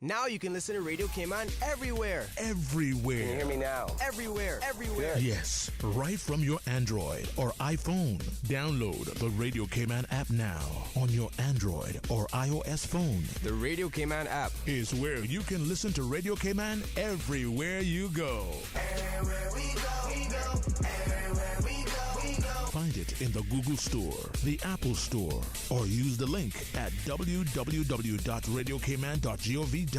Now you can listen to Radio Cayman everywhere. Everywhere. Can you hear me now? Everywhere. Everywhere. Yes, right from your Android or iPhone. Download the Radio Cayman app now on your Android or iOS phone. The Radio Cayman app is where you can listen to Radio Cayman everywhere you go. Everywhere we go, we go. Everywhere we go, we go. Find it in the Google Store, the Apple Store, or use the link at www.radiocayman.gov.ky.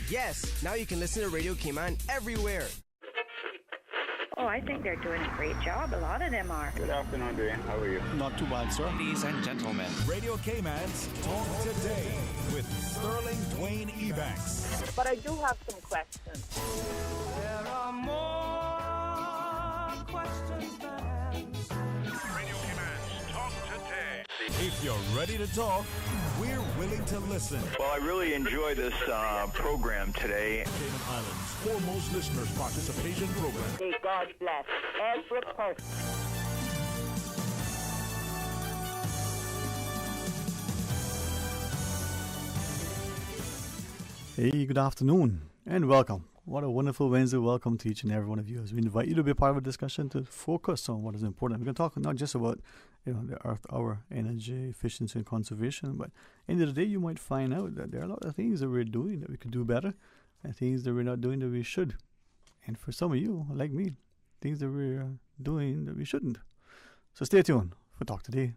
Yes, now you can listen to Radio Cayman everywhere. Oh, I think they're doing a great job. A lot of them are. Good afternoon, Dwayne. How are you? Not too bad, sir. Ladies and gentlemen, Radio Cayman's Talk Today with Sterling Dwayne Ebanks. But I do have some questions. There are more questions than answers. Radio Cayman's Talk Today. If you're ready to talk, we're willing to listen. Well, I really enjoy this program today. Cayman Islands' foremost listeners participation program. May God bless every person. Hey, good afternoon and welcome. What a wonderful Wednesday. Welcome to each and every one of you as we invite you to be a part of a discussion to focus on what is important. We're going to talk not just about the Earth Hour, energy, efficiency and conservation, but at the end of the day you might find out that there are a lot of things that we're doing that we could do better and things that we're not doing that we should. And for some of you, like me, things that we're doing that we shouldn't. So stay tuned for Talk Today.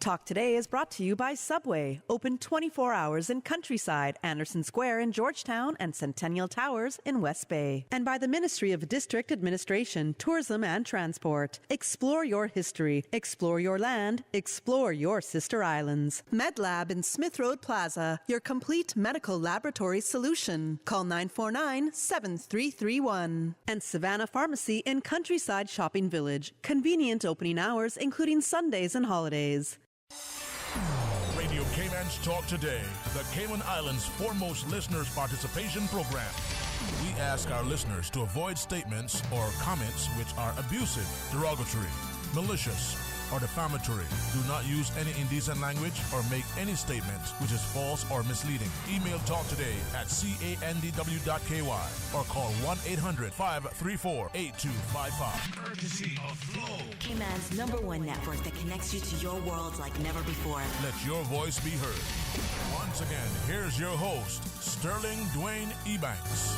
Talk Today is brought to you by Subway, open 24 hours in Countryside, Anderson Square in Georgetown, and Centennial Towers in West Bay. And by the Ministry of District Administration, Tourism and Transport. Explore your history, explore your land, explore your sister islands. MedLab in Smith Road Plaza, your complete medical laboratory solution. Call 949-7331. And Savannah Pharmacy in Countryside Shopping Village, convenient opening hours including Sundays and holidays. Radio Cayman's Talk Today, the Cayman Islands' foremost listeners participation program. We ask our listeners to avoid statements or comments which are abusive, derogatory, malicious, or defamatory. Do not use any indecent language or make any statement which is false or misleading. Email Talk Today at candw.ky or call 1-800-534-8255. Courtesy of Flow, Cayman's #1 network that connects you to your world like never before. Let your voice be heard. Once again, here's your host, Sterling Dwayne Ebanks.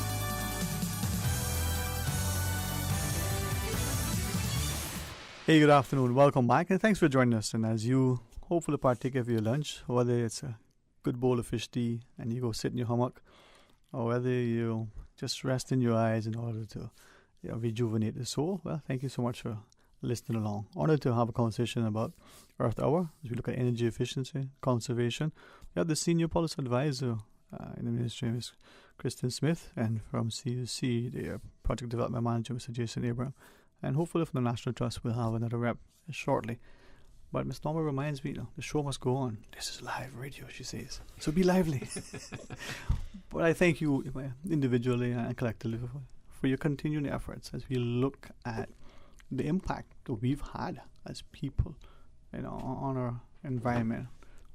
Hey, good afternoon. Welcome back and thanks for joining us. And as you hopefully partake of your lunch, whether it's a good bowl of fish tea and you go sit in your hammock, or whether you just rest in your eyes in order to rejuvenate the soul, well, thank you so much for listening along. Honored to have a conversation about Earth Hour as we look at energy efficiency, conservation. We have the Senior Policy Advisor in the Ministry, Ms. Kristen Smith, and from CUC, the Project Development Manager, Mr. Jason Abraham. And hopefully from the National Trust we'll have another rep shortly. But Ms. Norma reminds me, the show must go on. This is live radio, she says. So be lively. But I thank you individually and collectively for your continuing efforts as we look at the impact that we've had as people, on our environment,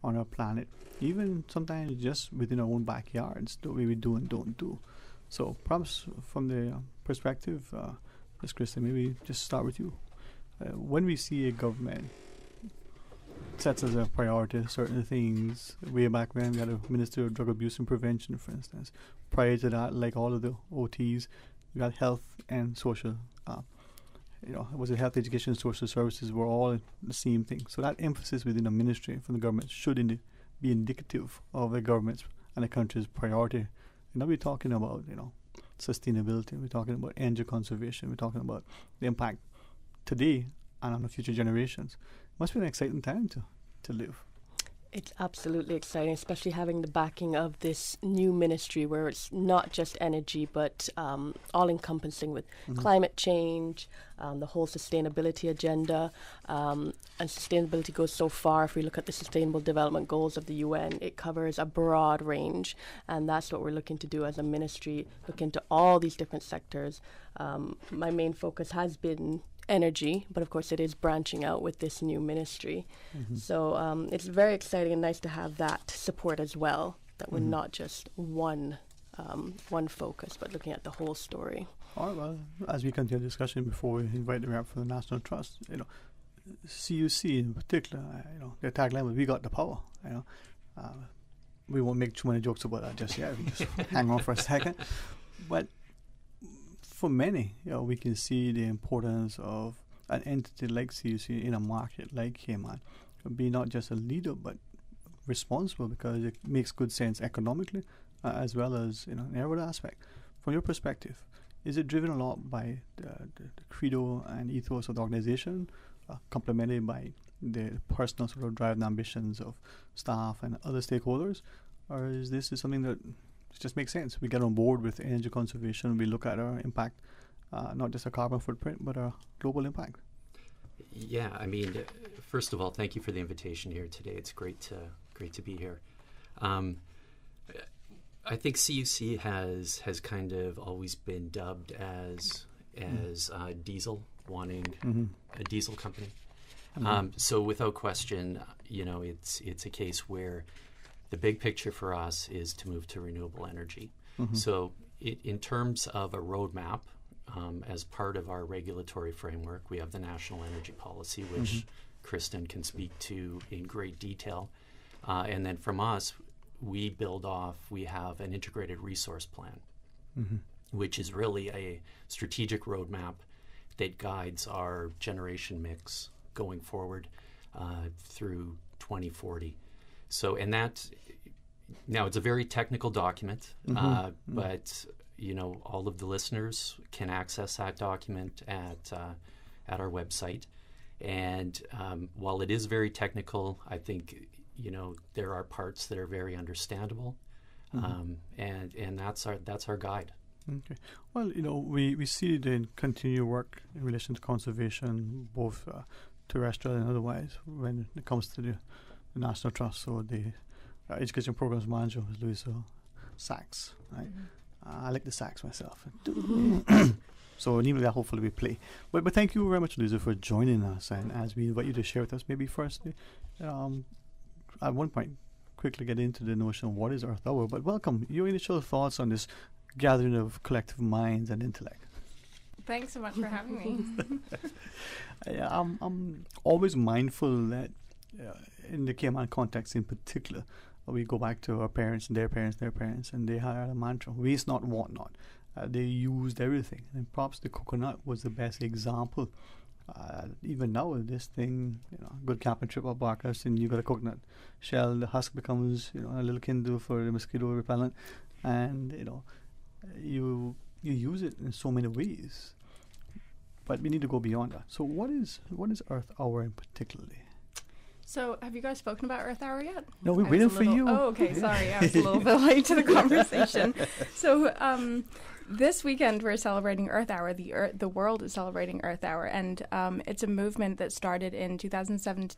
on our planet, even sometimes just within our own backyards, the way we do and don't do. So perhaps from the perspective, Ms. Kristen, maybe just start with you. When we see a government sets as a priority certain things, way back when we had a Minister of Drug Abuse and Prevention, for instance. Prior to that, like all of the OTs, we got health and social. Was it health, education, and social services were all the same thing. So that emphasis within the ministry from the government should be indicative of the government's and the country's priority. Now we're talking about, sustainability. We're talking about energy conservation. We're talking about the impact today and on the future generations. It must be an exciting time to live. It's absolutely exciting, especially having the backing of this new ministry where it's not just energy, but all-encompassing with climate change, the whole sustainability agenda. And sustainability goes so far. If we look at the Sustainable Development Goals of the UN, it covers a broad range. And that's what we're looking to do as a ministry, look into all these different sectors. My main focus has been energy, but of course it is branching out with this new ministry. So it's very exciting and nice to have that support as well. that we're not just one focus, but looking at the whole story. All right, well, as we continue the discussion before we invite the rep for the National Trust, CUC in particular, their tagline was "We got the power." We won't make too many jokes about that just yet. We just hang on for a second. But for many, we can see the importance of an entity like CUC in a market like Cayman, be not just a leader but responsible, because it makes good sense economically as well as in every other aspect. From your perspective, is it driven a lot by the credo and ethos of the organization, complemented by the personal sort of drive and ambitions of staff and other stakeholders, or is this something that just makes sense? We get on board with energy conservation, we look at our impact, not just a carbon footprint, but our global impact. Yeah, I mean, first of all, thank you for the invitation here today. It's great to be here. I think CUC has kind of always been dubbed as diesel, wanting a diesel company. So without question, it's a case where the big picture for us is to move to renewable energy. So in terms of a roadmap, as part of our regulatory framework, we have the National Energy Policy, which Kristen can speak to in great detail. And then from us, we have an integrated resource plan, which is really a strategic roadmap that guides our generation mix going forward through 2040. So, and that, now it's a very technical document, but all of the listeners can access that document at our website. And while it is very technical, I think there are parts that are very understandable, and that's our guide. Okay. Well, we see the continued work in relation to conservation, both terrestrial and otherwise, when it comes to the National Trust. So the Education Programs Manager is Louisa Sachs, right? I like the sax myself. So immediately, hopefully we play. But thank you very much, Louisa, for joining us. And as we invite you to share with us, maybe firstly, at one point, quickly get into the notion of what is Earth Hour. But welcome, your initial thoughts on this gathering of collective minds and intellect. Thanks so much for having me. I'm always mindful that in the Cayman context in particular, we go back to our parents and their parents, and they had a mantra: waste not, want not. They used everything, and perhaps the coconut was the best example. Even now, this thing, good camping trip up Barkers, and you got a coconut shell, the husk becomes, a little Kindle for the mosquito repellent, and you use it in so many ways. But we need to go beyond that. So, what is Earth Hour in particularly? So, have you guys spoken about Earth Hour yet? No, we're waiting for you. Oh, okay, sorry. I was a little bit late to the conversation. So, this weekend we're celebrating Earth Hour. The world is celebrating Earth Hour, and it's a movement that started in 2007.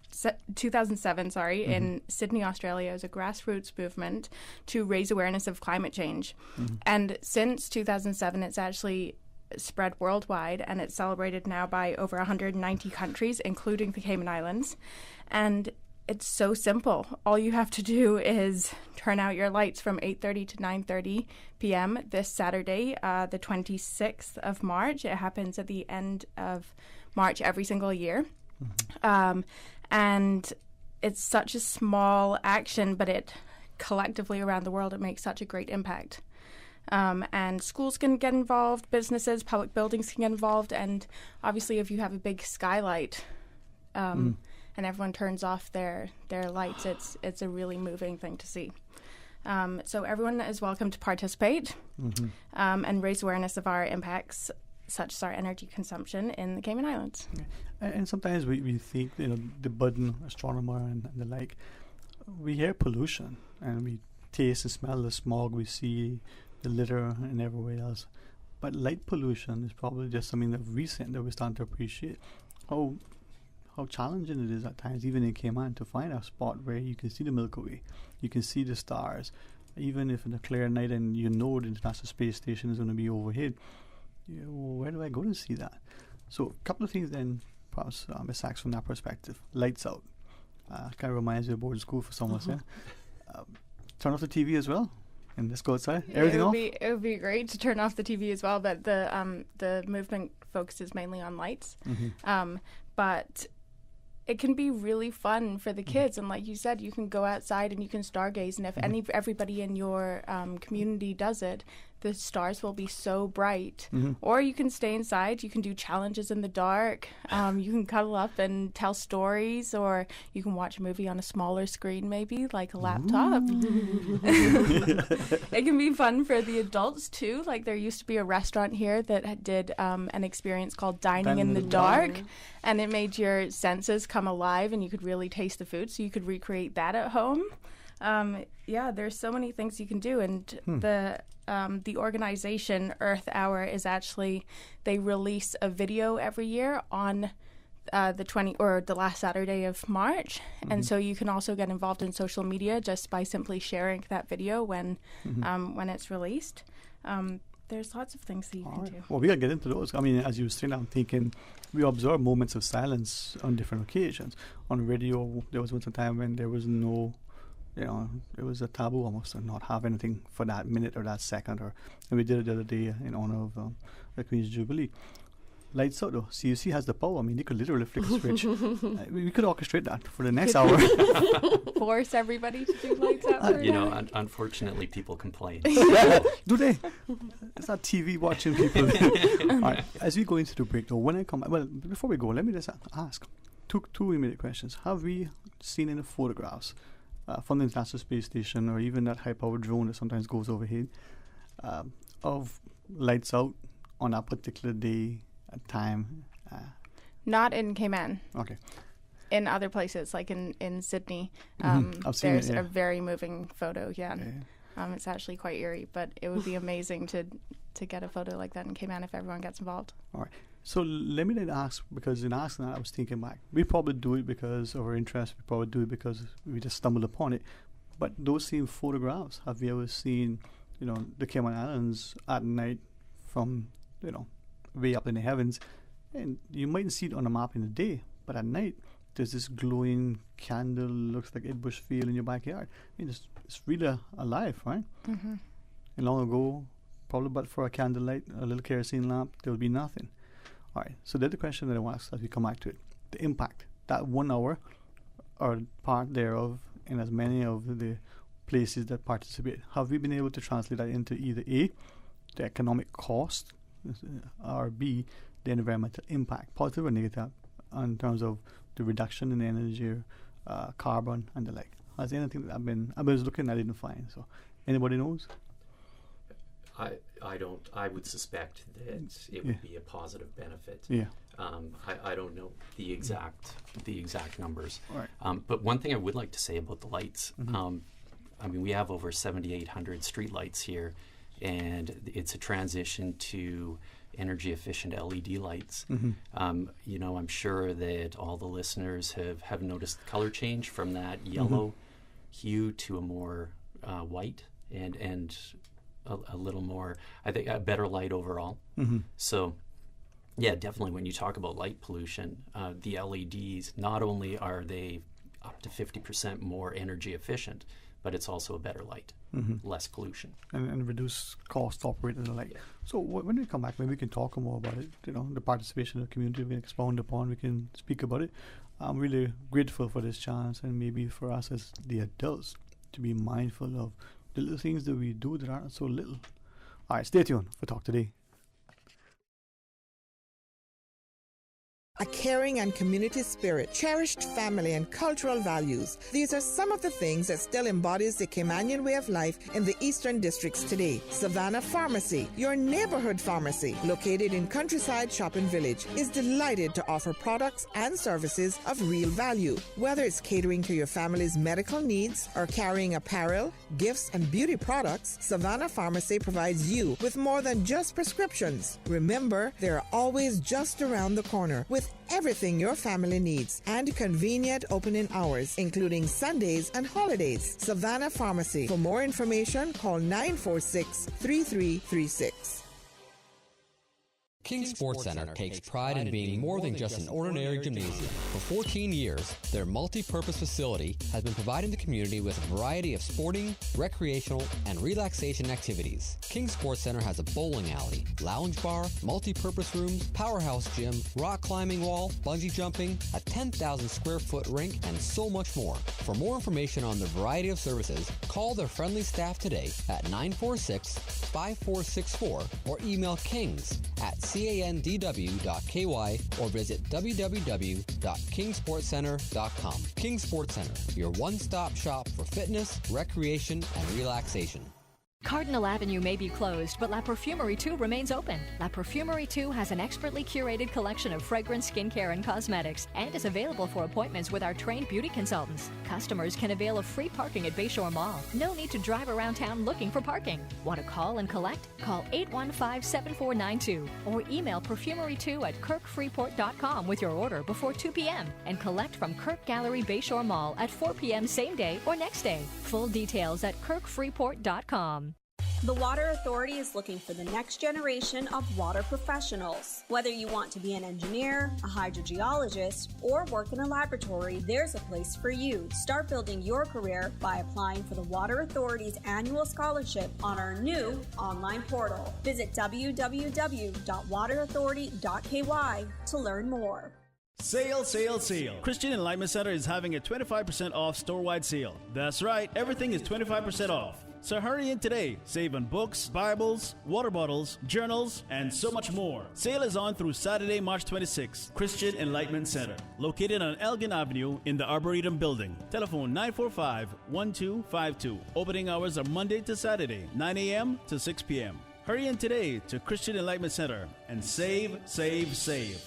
In Sydney, Australia, as a grassroots movement to raise awareness of climate change. And since 2007, it's actually spread worldwide, and it's celebrated now by over 190 countries, including the Cayman Islands. And it's so simple. All you have to do is turn out your lights from 8:30 to 9:30 p.m. this Saturday, the 26th of March. It happens at the end of March every single year. And it's such a small action, but it collectively around the world, it makes such a great impact. And schools can get involved, businesses, public buildings can get involved, and obviously if you have a big skylight and everyone turns off their lights, it's a really moving thing to see. So everyone is welcome to participate and raise awareness of our impacts, such as our energy consumption in the Cayman Islands. And sometimes we think, the budding astronomer and the like, we hear pollution and we taste and smell the smog, we see the litter and everywhere else. But light pollution is probably just something that we're starting to appreciate. How challenging it is at times, even in Cayman, to find a spot where you can see the Milky Way, you can see the stars, even if in a clear night and the International Space Station is going to be overhead. Where do I go to see that? So a couple of things then, perhaps, Ms. Sachs, from that perspective. Lights out. Kind of reminds me of boarding school for some of us. turn off the TV as well and just go outside? Everything off? It would be great to turn off the TV as well, but the movement focuses mainly on lights. But it can be really fun for the kids, and like you said, you can go outside and you can stargaze, and if everybody in your community does it, the stars will be so bright. Or you can stay inside, you can do challenges in the dark, you can cuddle up and tell stories, or you can watch a movie on a smaller screen, maybe like a laptop. It can be fun for the adults too. Like there used to be a restaurant here that did an experience called Dining in the Dark, and it made your senses come alive and you could really taste the food, so you could recreate that at home. There's so many things you can do, and the organization Earth Hour is actually, they release a video every year on the last Saturday of March, and so you can also get involved in social media just by simply sharing that video when it's released. There's lots of things that you can do. Well, we gotta get into those. I mean, as you were saying, I'm thinking we observe moments of silence on different occasions. On radio, there was once a time when there was no, it was a taboo almost to not have anything for that minute or that second. And we did it the other day in honor of the Queen's Jubilee. Lights out though. CUC has the power. I mean, they could literally flick a switch. We could orchestrate that for the next hour. Force everybody to do lights out. Unfortunately, people complain. Do they? It's not TV watching people. All right. As we go into the break though, when I come, before we go, let me just ask two immediate questions. Have we seen any photographs from the International Space Station, or even that high-powered drone that sometimes goes overhead, of lights out on that particular day? Time? Not in Cayman. Okay. In other places, like in Sydney, there's a very moving photo. Yeah. It's actually quite eerie, but it would be amazing to get a photo like that in Cayman if everyone gets involved. All right. So let me then ask, because in asking that, I was thinking back. We probably do it because of our interest. We probably do it because we just stumbled upon it. But those same photographs, have you ever seen, the Cayman Islands at night from, way up in the heavens? And you mightn't see it on a map in the day, but at night, there's this glowing candle, looks like Ed Bush Field in your backyard. I mean, it's really alive, right? And long ago, probably but for a candlelight, a little kerosene lamp, there would be nothing. All right, so that's the question that I want to ask as we come back to it. The impact, that 1 hour or part thereof in as many of the places that participate, have we been able to translate that into either A, the economic cost, or B, the environmental impact, positive or negative, in terms of the reduction in energy, carbon, and the like? Has anything that I was looking, I didn't find. So, anybody knows? I don't. I would suspect that it would be a positive benefit. Yeah. I don't know the exact numbers. Right. But one thing I would like to say about the lights. I mean, we have over 7,800 street lights here, and it's a transition to energy efficient LED lights. I'm sure that all the listeners have noticed the color change from that yellow hue to a more white and a little more, I think, a better light overall. So yeah, definitely when you talk about light pollution, the LEDs, not only are they up to 50% more energy efficient, but it's also a better light, less pollution. And reduce cost to operate and the like. Yeah. So when we come back, maybe we can talk more about it, the participation of the community, we can expound upon, we can speak about it. I'm really grateful for this chance, and maybe for us as the adults to be mindful of the little things that we do that aren't so little. All right, stay tuned for Talk Today. A caring and community spirit, cherished family and cultural values. These are some of the things that still embodies the Caymanian way of life in the Eastern Districts today. Savannah Pharmacy, your neighborhood pharmacy, located in Countryside Shopping Village, is delighted to offer products and services of real value. Whether it's catering to your family's medical needs or carrying apparel, gifts, and beauty products, Savannah Pharmacy provides you with more than just prescriptions. Remember, they're always just around the corner with everything your family needs and convenient opening hours, including Sundays and holidays. Savannah Pharmacy. For more information, call 946-3336. King Sports Center takes pride in being more than just an ordinary gymnasium. For 14 years, their multi-purpose facility has been providing the community with a variety of sporting, recreational, and relaxation activities. King Sports Center has a bowling alley, lounge bar, multi-purpose rooms, powerhouse gym, rock climbing wall, bungee jumping, a 10,000 square foot rink, and so much more. For more information on the variety of services, call their friendly staff today at 946-5464 or email kings@candw.ky or visit www.kingsportscenter.com. King Sports Center, your one-stop shop for fitness, recreation, and relaxation. Cardinal Avenue may be closed, but La Perfumerie 2 remains open. La Perfumerie 2 has an expertly curated collection of fragrance, skincare, and cosmetics, and is available for appointments with our trained beauty consultants. Customers can avail of free parking at Bayshore Mall. No need to drive around town looking for parking. Want to call and collect? Call 815-7492 or email perfumery2@kirkfreeport.com with your order before 2 p.m. and collect from Kirk Gallery Bayshore Mall at 4 p.m. same day or next day. Full details at kirkfreeport.com. The Water Authority is looking for the next generation of water professionals. Whether you want to be an engineer, a hydrogeologist, or work in a laboratory, there's a place for you. Start building your career by applying for the Water Authority's annual scholarship on our new online portal. Visit www.waterauthority.ky to learn more. Sale, sale, sale. Christian Enlightenment Center is having a 25% off store-wide sale. That's right, everything is 25% off. So hurry in today. Save on books, Bibles, water bottles, journals, and so much more. Sale is on through Saturday, March 26th. Christian Enlightenment Center, located on Elgin Avenue in the Arboretum Building. Telephone 945-1252. Opening hours are Monday to Saturday, 9 a.m. to 6 p.m. Hurry in today to Christian Enlightenment Center and save, save, save.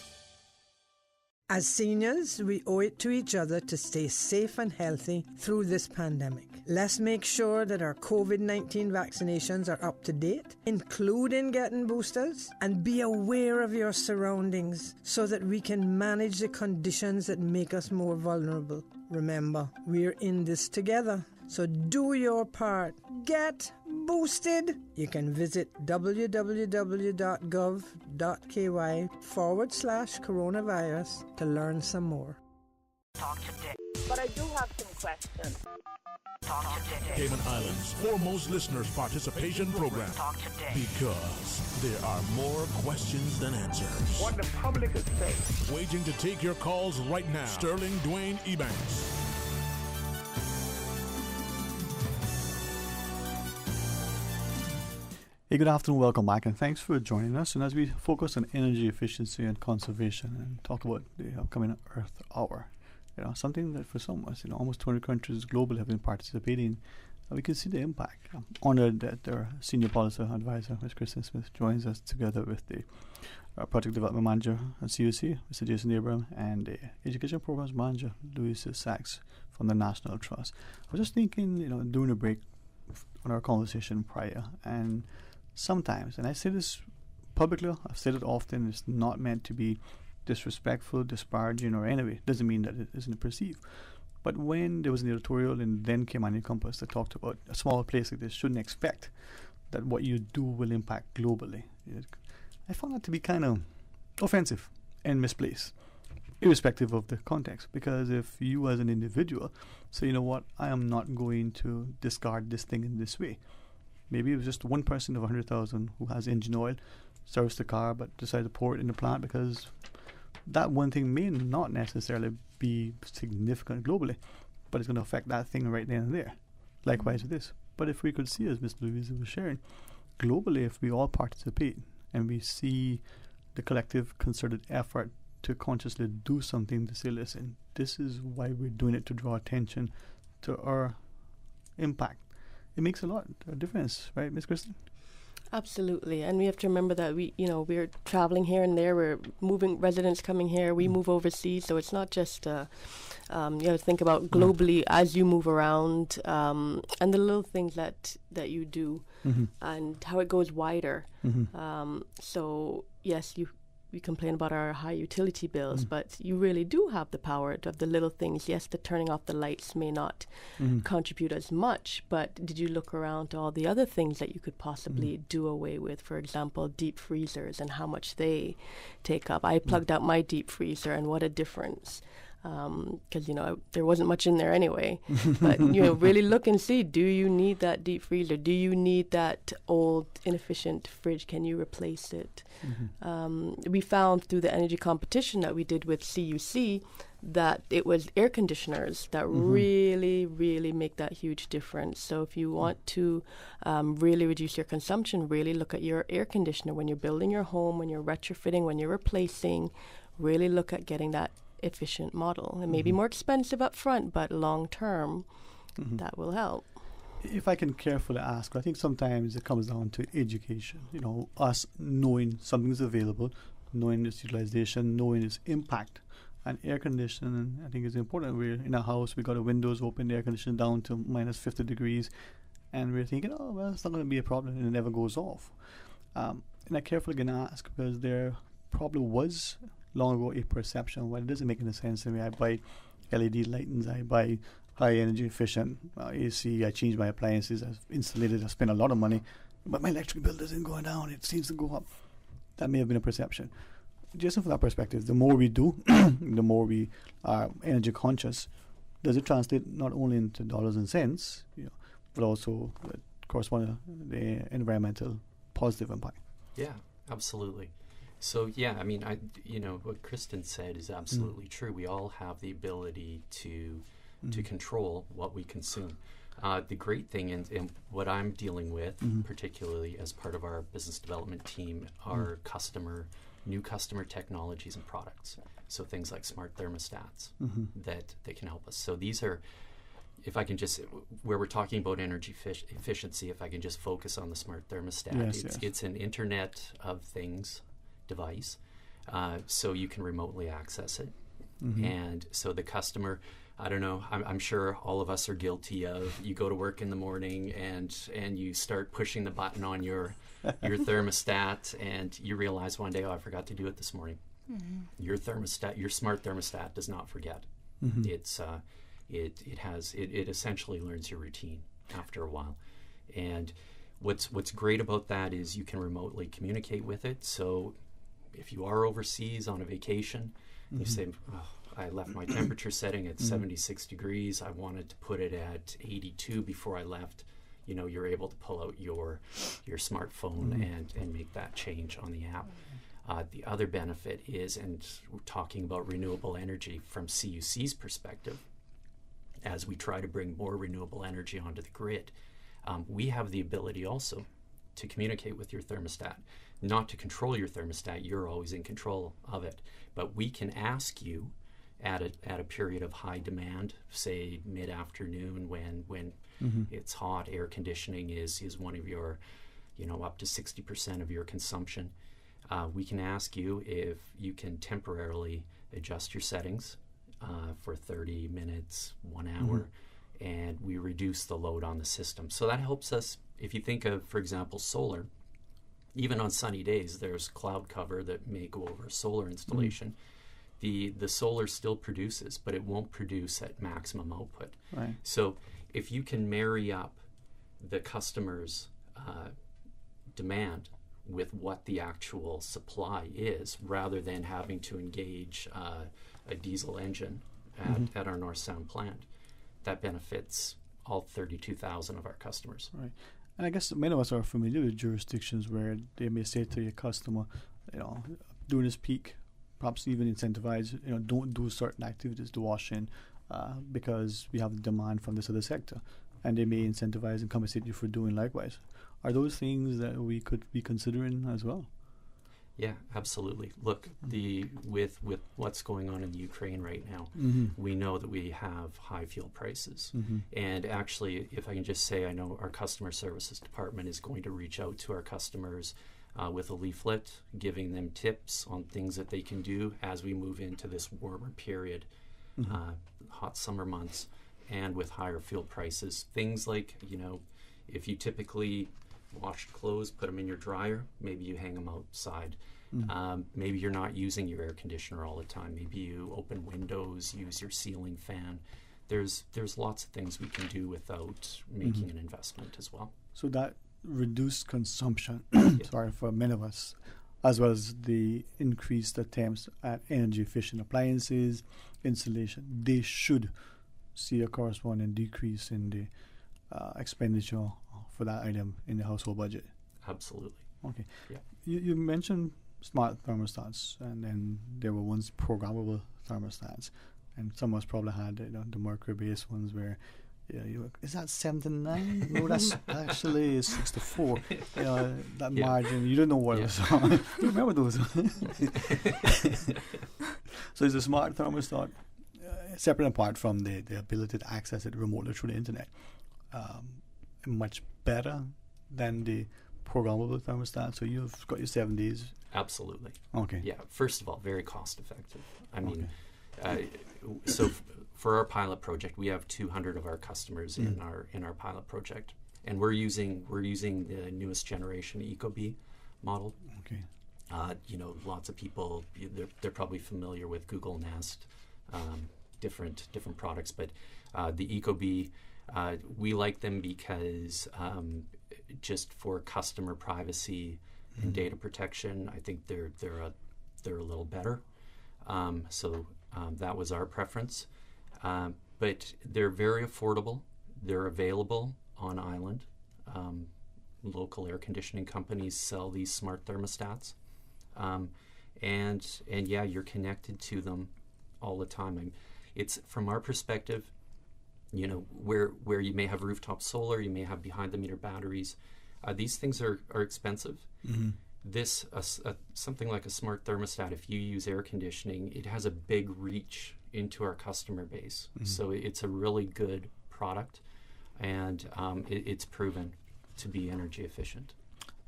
As seniors, we owe it to each other to stay safe and healthy through this pandemic. Let's make sure that our COVID-19 vaccinations are up to date, including getting boosters, and be aware of your surroundings so that we can manage the conditions that make us more vulnerable. Remember, we're in this together, so do your part. Get boosted. You can visit www.gov.ky/coronavirus to learn some more. Talk today. But I do have some questions. Talk today. Cayman Islands' foremost listeners participation program. Talk today. Because there are more questions than answers. What the public is saying. Waiting to take your calls right now. Sterling Dwayne Ebanks. Hey, good afternoon, welcome back, and thanks for joining us. And as we focus on energy efficiency and conservation and talk about the upcoming Earth Hour, something that for some of us, almost 200 countries globally have been participating, we can see the impact. I'm honored that our senior policy advisor, Ms. Kristen Smith, joins us together with the project development manager at CUC, Mr. Jason Abraham, and the education programs manager, Louisa Sachs from the National Trust. I was just thinking, during a break on our conversation prior, and sometimes, and I say this publicly, I've said it often, it's not meant to be disrespectful, disparaging, or anyway, doesn't mean that it isn't perceived. But when there was an editorial in Then Cayman Compass that talked about a small place like this shouldn't expect that what you do will impact globally, I found that to be kind of offensive and misplaced, irrespective of the context. Because if you as an individual say, you know what, I am not going to discard this thing in this way. Maybe it was just one person of 100,000 who has engine oil, serves the car, but decided to pour it in the plant because that one thing may not necessarily be significant globally, but it's going to affect that thing right then and there. Likewise with this. But if we could see, as Ms. Louisa was sharing, globally, if we all participate and we see the collective concerted effort to consciously do something to say, listen, this is why we're doing it, to draw attention to our impact. It makes a lot of difference, right, Ms. Kristen? Absolutely, and we have to remember that we're traveling here and there. We're moving, residents coming here. We move overseas, so it's not just you have to think about globally as you move around, and the little things that you do, and how it goes wider. So yes, we complain about our high utility bills, but you really do have the power of the little things. Yes, the turning off the lights may not contribute as much, but did you look around to all the other things that you could possibly do away with? For example, deep freezers and how much they take up. I plugged out my deep freezer, and what a difference. Because, there wasn't much in there anyway. But, really look and see, do you need that deep freezer? Do you need that old, inefficient fridge? Can you replace it? We found through the energy competition that we did with CUC that it was air conditioners that really, really make that huge difference. So if you want to really reduce your consumption, really look at your air conditioner when you're building your home, when you're retrofitting, when you're replacing. Really look at getting that efficient model. It may be more expensive up front, but long term, that will help. If I can carefully ask, I think sometimes it comes down to education. Us knowing something's available, knowing its utilization, knowing its impact. And air conditioning, I think, is important. We're in a house, we got the windows open, the air conditioning down to minus 50 degrees, and we're thinking, oh, well, it's not going to be a problem, and it never goes off. And I carefully can ask, because there probably was long ago a perception, well, it doesn't make any sense to me. I buy LED lightings, I buy high energy efficient AC, I change my appliances, I've insulated, I spend a lot of money, but my electric bill doesn't go down, it seems to go up. That may have been a perception. Just from that perspective, the more we do, the more we are energy conscious. Does it translate not only into dollars and cents, but also correspond to the environmental positive impact? Yeah, absolutely. So what Kristen said is absolutely true. We all have the ability to control what we consume. The great thing, and what I'm dealing with, particularly as part of our business development team, are new customer technologies and products. So things like smart thermostats that can help us. So these are, if I can just, where we're talking about energy efficiency, if I can just focus on the smart thermostat, it's an Internet of Things device, so you can remotely access it. And so the customer, I don't know, I'm sure all of us are guilty of, you go to work in the morning and you start pushing the button on your thermostat, and you realize one day, oh, I forgot to do it this morning. Your smart thermostat does not forget. It's it essentially learns your routine after a while. And what's great about that is you can remotely communicate with it. So if you are overseas on a vacation, you say, oh, I left my temperature setting at 76 degrees. I wanted to put it at 82 before I left. You're able to pull out your smartphone and make that change on the app. The other benefit is, and we're talking about renewable energy from CUC's perspective, as we try to bring more renewable energy onto the grid, we have the ability also to communicate with your thermostat. Not to control your thermostat, you're always in control of it. But we can ask you at a period of high demand, say mid-afternoon when it's hot, air conditioning is one of your, up to 60% of your consumption. We can ask you if you can temporarily adjust your settings for 30 minutes, 1 hour, and we reduce the load on the system. So that helps us, if you think of, for example, solar. Even on sunny days, there's cloud cover that may go over a solar installation. The solar still produces, but it won't produce at maximum output. Right. So if you can marry up the customer's demand with what the actual supply is, rather than having to engage a diesel engine at our North Sound plant, that benefits all 32,000 of our customers. Right. And I guess many of us are familiar with jurisdictions where they may say to your customer, during this peak, perhaps even incentivize, don't do certain activities to wash in because we have the demand from this other sector. And they may incentivize and compensate you for doing likewise. Are those things that we could be considering as well? Yeah, absolutely. Look, with what's going on in the Ukraine right now, we know that we have high fuel prices. And actually, if I can just say, I know our customer services department is going to reach out to our customers with a leaflet, giving them tips on things that they can do as we move into this warmer period, hot summer months, and with higher fuel prices. Things like, if you typically wash clothes, put them in your dryer. Maybe you hang them outside. Maybe you're not using your air conditioner all the time. Maybe you open windows, use your ceiling fan. There's lots of things we can do without making an investment as well. So that reduced consumption, sorry, for many of us, as well as the increased attempts at energy efficient appliances, insulation, they should see a corresponding decrease in the expenditure for that item in the household budget. Absolutely. Okay. Yeah. You mentioned smart thermostats, and then there were once programmable thermostats, and some of us probably had the mercury-based ones where, is that 79? No, that's actually 64. That margin, you didn't know what it was on. You remember those? So is a smart thermostat, separate and apart from the ability to access it remotely through the internet, much better than the programmable thermostat? So you've got your 7 days. Absolutely. Okay. Yeah. First of all, very cost effective. I mean, so for our pilot project, we have 200 of our customers in our pilot project, and we're using the newest generation ecobee model. Okay. Lots of people they're probably familiar with Google Nest, different products, but the ecobee, we like them because just for customer privacy and data protection, I think they're a little better. So that was our preference. But they're very affordable. They're available on island. Local air conditioning companies sell these smart thermostats. And yeah, you're connected to them all the time. It's from our perspective, where you may have rooftop solar, you may have behind the meter batteries. These things are expensive. This something like a smart thermostat, if you use air conditioning, it has a big reach into our customer base. So it's a really good product, and it's proven to be energy efficient.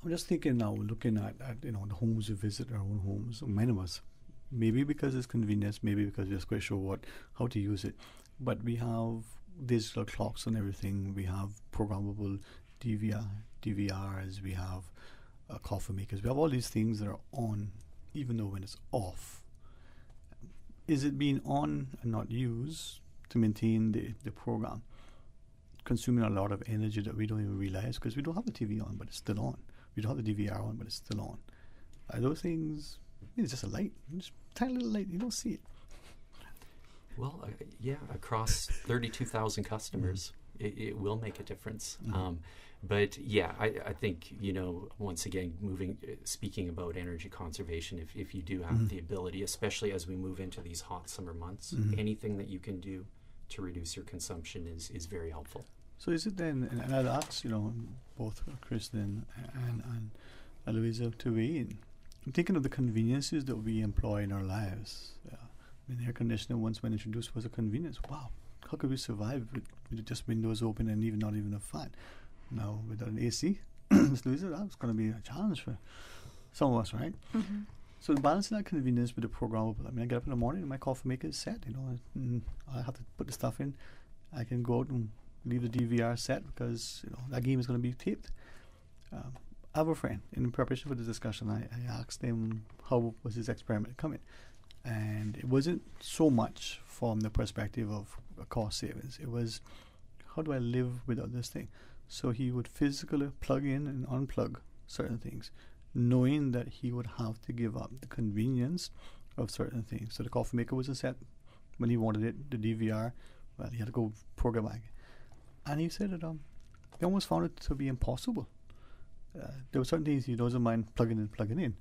I'm just thinking now, looking at the homes we visit, our own homes, many of us, maybe because it's convenience, maybe because we're just quite sure how to use it, but we have digital clocks and everything. We have programmable DVRs, we have coffee makers. We have all these things that are on, even though when it's off. Is it being on and not used to maintain the program, consuming a lot of energy that we don't even realize because we don't have the TV on, but it's still on. We don't have the DVR on, but it's still on. Are those things, it's just a light, just a tiny little light, you don't see it. Well, yeah, across 32,000 customers, it will make a difference. But yeah, I think, once again, speaking about energy conservation, if you do have the ability, especially as we move into these hot summer months, anything that you can do to reduce your consumption is very helpful. So is it then, and I'd ask, both Kristen and Louisa to weigh in. I'm thinking of the conveniences that we employ in our lives. Air conditioning once when introduced was a convenience. Wow, how could we survive with just windows open and not even a fan? Now without an AC, Ms. Louisa, that's going to be a challenge for some of us, right? So balancing that convenience with the programmable. I get up in the morning and my coffee maker is set. I have to put the stuff in. I can go out and leave the DVR set because that game is going to be taped. I have a friend in preparation for this discussion. I asked him how was his experiment coming. And it wasn't so much from the perspective of a cost savings. It was, how do I live without this thing? So he would physically plug in and unplug certain things, knowing that he would have to give up the convenience of certain things. So the coffee maker was a set when he wanted it. The DVR, well, he had to go program back. And he said that he almost found it to be impossible. There were certain things he doesn't mind plugging in.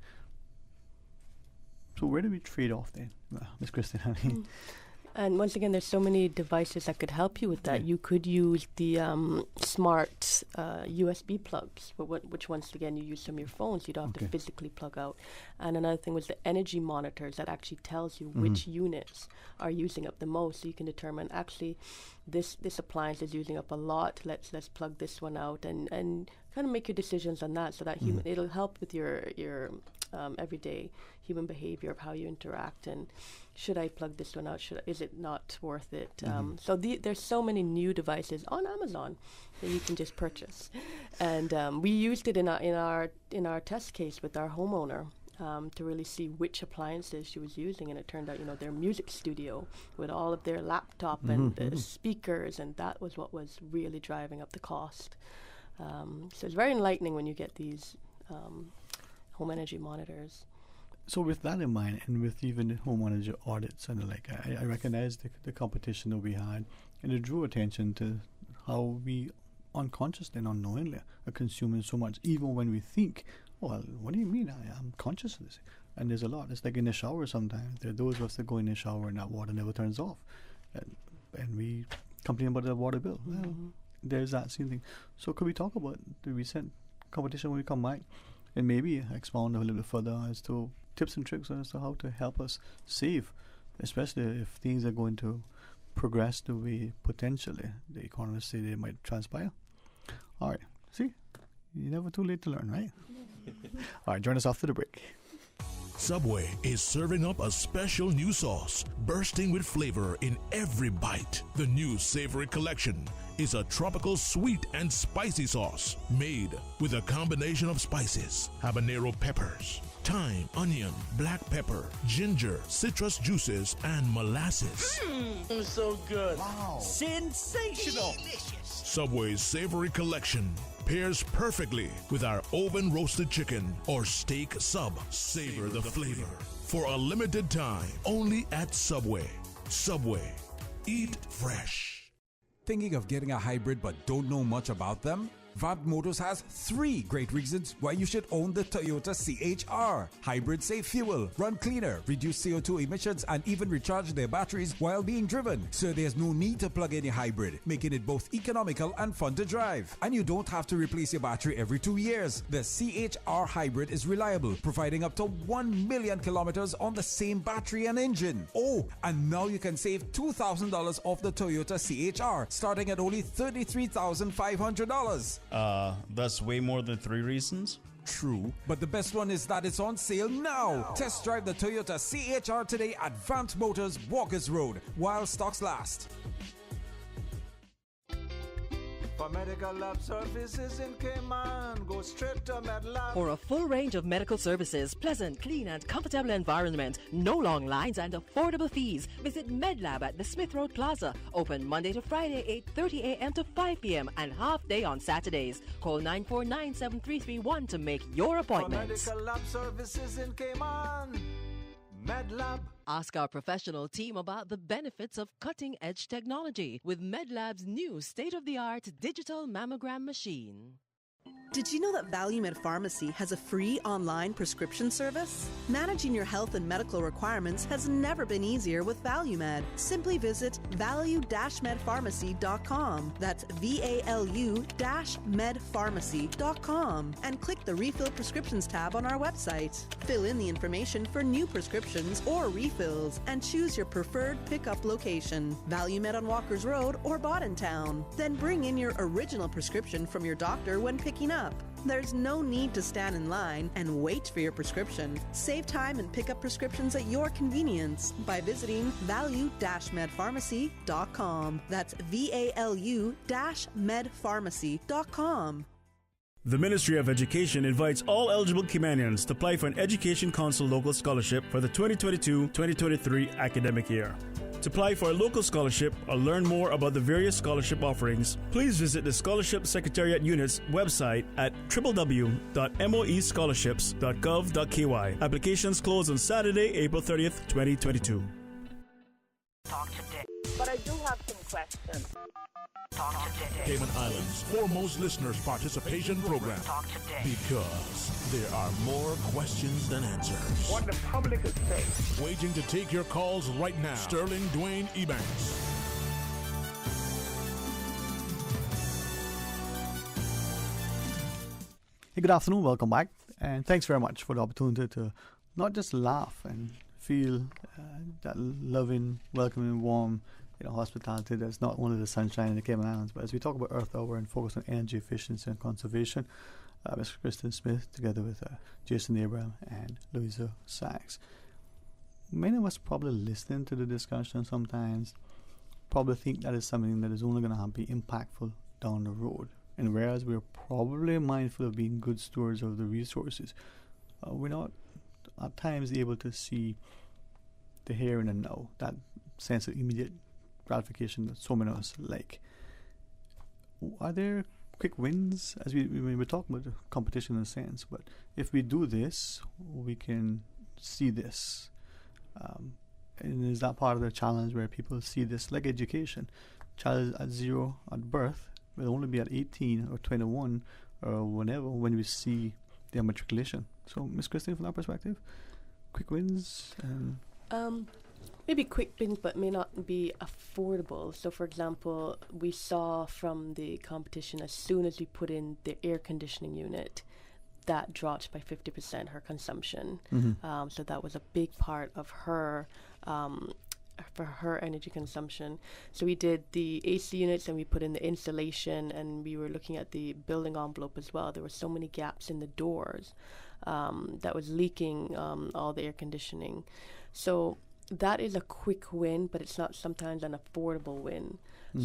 So where do we trade off then, Ms. Kristen? And once again, there's so many devices that could help you with that. You could use the smart USB plugs, which once again you use from your phones. You don't have to physically plug out. And another thing was the energy monitors that actually tells you which units are using up the most. So you can determine actually this appliance is using up a lot. Let's plug this one out and kind kind of make your decisions on that, so that it'll help with your everyday human behavior of how you interact, and should I plug this one out? Is it not worth it? So there's so many new devices on Amazon that you can just purchase, and we used it in our test case with our homeowner. To really see which appliances she was using, and it turned out, their music studio with all of their laptop and the speakers, and that was what was really driving up the cost. So it's very enlightening when you get these home energy monitors. So with that in mind, and with even the home energy audits and I recognize the competition that we had, and it drew attention to how we unconsciously and unknowingly are consuming so much, even when we think, well, what do you mean? I'm conscious of this. And there's a lot. It's like in the shower sometimes. There are those of us that go in the shower and that water never turns off. And we complain about the water bill. Well, there's that same thing. So could we talk about the recent competition when we come back, and maybe expound a little bit further as to tips and tricks as to how to help us save, especially if things are going to progress the way potentially the economists say they might transpire. All right. See? You're never too late to learn, right? All right, join us after the break. Subway is serving up a special new sauce, bursting with flavor in every bite. The new Savory Collection is a tropical sweet and spicy sauce made with a combination of spices: habanero peppers, thyme, onion, black pepper, ginger, citrus juices, and molasses. So good. Wow. Sensational. Delicious. Subway's Savory Collection pairs perfectly with our oven roasted chicken or steak sub. Savor the flavor. For a limited time, only at Subway. Subway. Eat fresh. Thinking of getting a hybrid but don't know much about them? Vamp Motors has 3 great reasons why you should own the Toyota CHR. Hybrids save fuel, run cleaner, reduce CO2 emissions, and even recharge their batteries while being driven. So there's no need to plug in your hybrid, making it both economical and fun to drive. And you don't have to replace your battery every 2 years. The CHR Hybrid is reliable, providing up to 1 million kilometers on the same battery and engine. Oh, and now you can save $2,000 off the Toyota CHR, starting at only $33,500. That's way more than 3 reasons. True, but the best one is that it's on sale now. Test drive the Toyota CHR today at Vamp Motors, Walkers Road, while stocks last. For medical lab services in Cayman, go straight to MedLab. For a full range of medical services, pleasant, clean and comfortable environment, no long lines and affordable fees, visit MedLab at the Smith Road Plaza. Open Monday to Friday, 8:30 a.m. to 5 p.m. and half day on Saturdays. Call 949-7331 to make your appointment. For medical lab services in Cayman, MedLab. Ask our professional team about the benefits of cutting-edge technology with MedLab's new state-of-the-art digital mammogram machine. Did you know that ValueMed Pharmacy has a free online prescription service? Managing your health and medical requirements has never been easier with ValueMed. Simply visit value-medpharmacy.com. That's VALU-medpharmacy.com and click the Refill Prescriptions tab on our website. Fill in the information for new prescriptions or refills and choose your preferred pickup location, ValueMed on Walkers Road or Boddentown. Then bring in your original prescription from your doctor when picking up. There's no need to stand in line and wait for your prescription. Save time and pick up prescriptions at your convenience by visiting value-medpharmacy.com. That's VALU-medpharmacy.com. The Ministry of Education invites all eligible Caymanians to apply for an Education Council Local Scholarship for the 2022-2023 academic year. To apply for a local scholarship or learn more about the various scholarship offerings, please visit the Scholarship Secretariat Unit's website at www.moescholarships.gov.ky. Applications close on Saturday, April 30th, 2022. Talk today. But I do have some questions. Talk today. Cayman Islands' foremost listeners' participation program. Talk today. Because there are more questions than answers. What the public is saying. Waging to take your calls right now. Sterling Dwayne Ebanks. Hey, good afternoon. Welcome back. And thanks very much for the opportunity to not just laugh and feel that loving, welcoming, warm hospitality. That's not only the sunshine in the Cayman Islands, but as we talk about Earth Hour and focus on energy efficiency and conservation, Mr. Kristen Smith, together with Jason Abraham and Louisa Sachs. Many of us probably listening to the discussion sometimes probably think that is something that is only going to be impactful down the road. And whereas we're probably mindful of being good stewards of the resources, we're not at times able to see the here and the now, that sense of immediate gratification that so many of us like. Are there quick wins? As we're talking about the competition in a sense, but if we do this, we can see this. And is that part of the challenge where people see this, like education? Child at 0 at birth will only be at 18 or 21 or whenever when we see their matriculation. So, Ms. Christine, from that perspective, quick wins? Maybe quick wins, but may not be affordable. So, for example, we saw from the competition, as soon as we put in the air conditioning unit, that dropped by 50% her consumption. So that was a big part of her, for her energy consumption. So we did the AC units and we put in the insulation, and we were looking at the building envelope as well. There were so many gaps in the doors that was leaking all the air conditioning. So that is a quick win, but it's not sometimes an affordable win.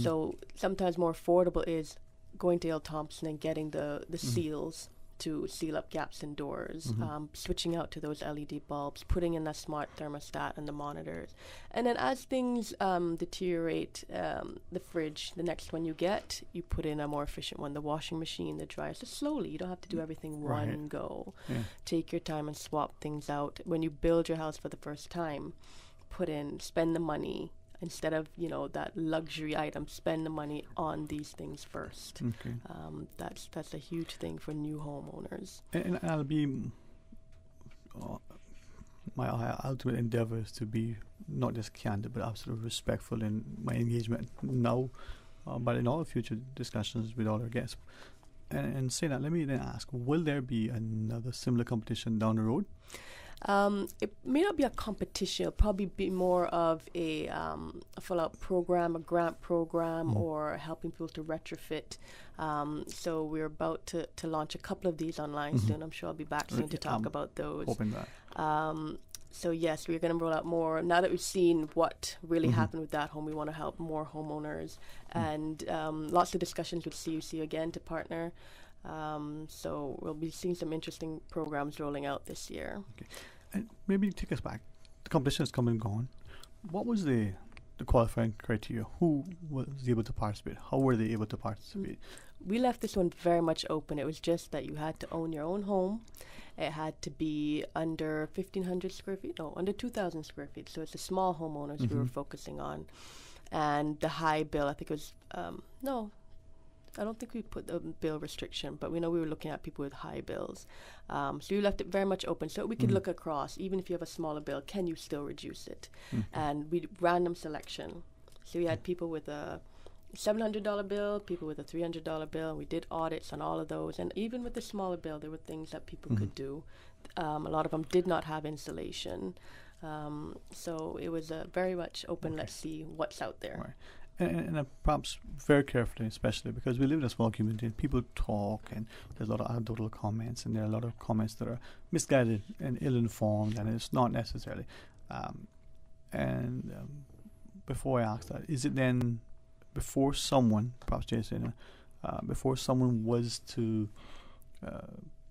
So sometimes more affordable is going to L. Thompson and getting the seals to seal up gaps in doors, switching out to those LED bulbs, putting in a smart thermostat and the monitors. And then as things deteriorate, the fridge, the next one you get, you put in a more efficient one, the washing machine, the dryer. So slowly, you don't have to do everything one go. Take your time and swap things out. When you build your house for the first time, spend the money. Instead of, that luxury item, spend the money on these things first. Okay. That's a huge thing for new homeowners. And I'll be, my ultimate endeavor is to be not just candid, but absolutely respectful in my engagement now, but in all future discussions with all our guests. And say that, let me then ask, will there be another similar competition down the road? It may not be a competition. It'll probably be more of a full-out program, a grant program, or helping people to retrofit. So we're about to launch a couple of these online soon. I'm sure I'll be back soon to talk about those. Hoping that. So yes, we're going to roll out more. Now that we've seen what really happened with that home, we want to help more homeowners. And lots of discussions with CUC again to partner. So we'll be seeing some interesting programs rolling out this year. Okay. And maybe take us back. The competition has come and gone. What was the qualifying criteria? Who was able to participate? How were they able to participate? We left this one very much open. It was just that you had to own your own home. It had to be under 1,500 square feet. No, under 2,000 square feet. So it's the small homeowners we were focusing on. And the high bill, I think it was, I don't think we put the bill restriction, but we know we were looking at people with high bills. So we left it very much open so we could look across. Even if you have a smaller bill, can you still reduce it? And we random selection. So we had people with a $700 bill, people with a $300 bill, and we did audits on all of those. And even with the smaller bill, there were things that people could do. A lot of them did not have insulation. So it was very much open, let's see what's out there. Right. And perhaps very carefully, especially because we live in a small community and people talk and there's a lot of anecdotal comments and there are a lot of comments that are misguided and ill-informed, and it's not necessarily. Before I ask that, is it then before someone, perhaps Jason, before someone was to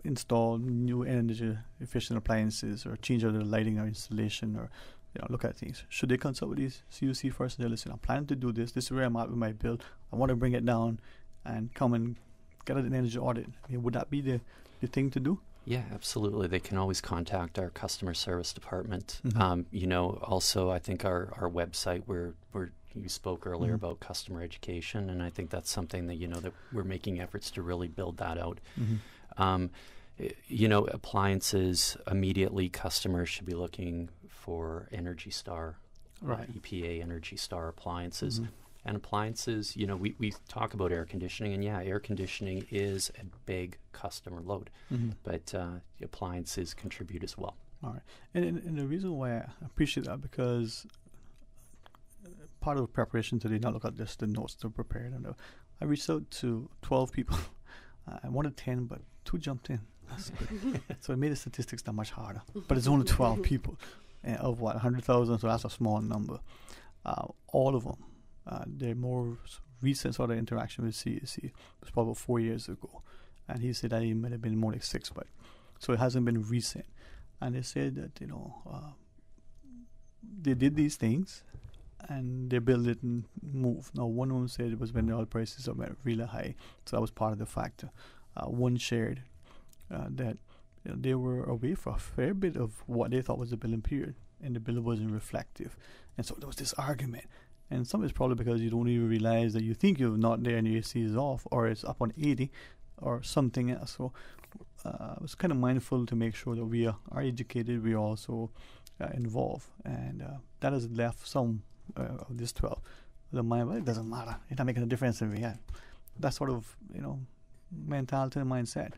install new energy efficient appliances or change out their lighting or installation or look at things, should they consult with these CUC first and say, listen, I'm planning to do this is where I'm at with my bill, I want to bring it down, and come and get an energy audit? Would that be the thing to do? Yeah, absolutely. They can always contact our customer service department. Also, I think our website where you spoke earlier about customer education, and I think that's something that that we're making efforts to really build that out. Appliances, immediately customers should be looking for Energy Star, EPA Energy Star appliances. And appliances, we talk about air conditioning, and air conditioning is a big customer load, but appliances contribute as well. All right. And the reason why I appreciate that, because part of the preparation today, not look at just the notes to prepare. I reached out to 12 people. I wanted 10, but 2 jumped in. That's good. So it made the statistics that much harder. But it's only 12 people of 100,000, so that's a small number. All of them, their more recent sort of interaction with CAC was probably 4 years ago. And he said that it might have been more like 6, but so it hasn't been recent. And they said that, they did these things and their bill didn't move. Now, one of them said it was when the oil prices were really high, so that was part of the factor. One shared that they were away for a fair bit of what they thought was the billing period, and the bill wasn't reflective. And so there was this argument. And some of it's probably because you don't even realize that you think you're not there and your AC is off, or it's up on 80, or something else. So I was kind of mindful to make sure that we are educated, we are also involved. And that has left some of this 12 the mind, well, it doesn't matter. It's not making a difference in we have. That sort of, mentality and mindset.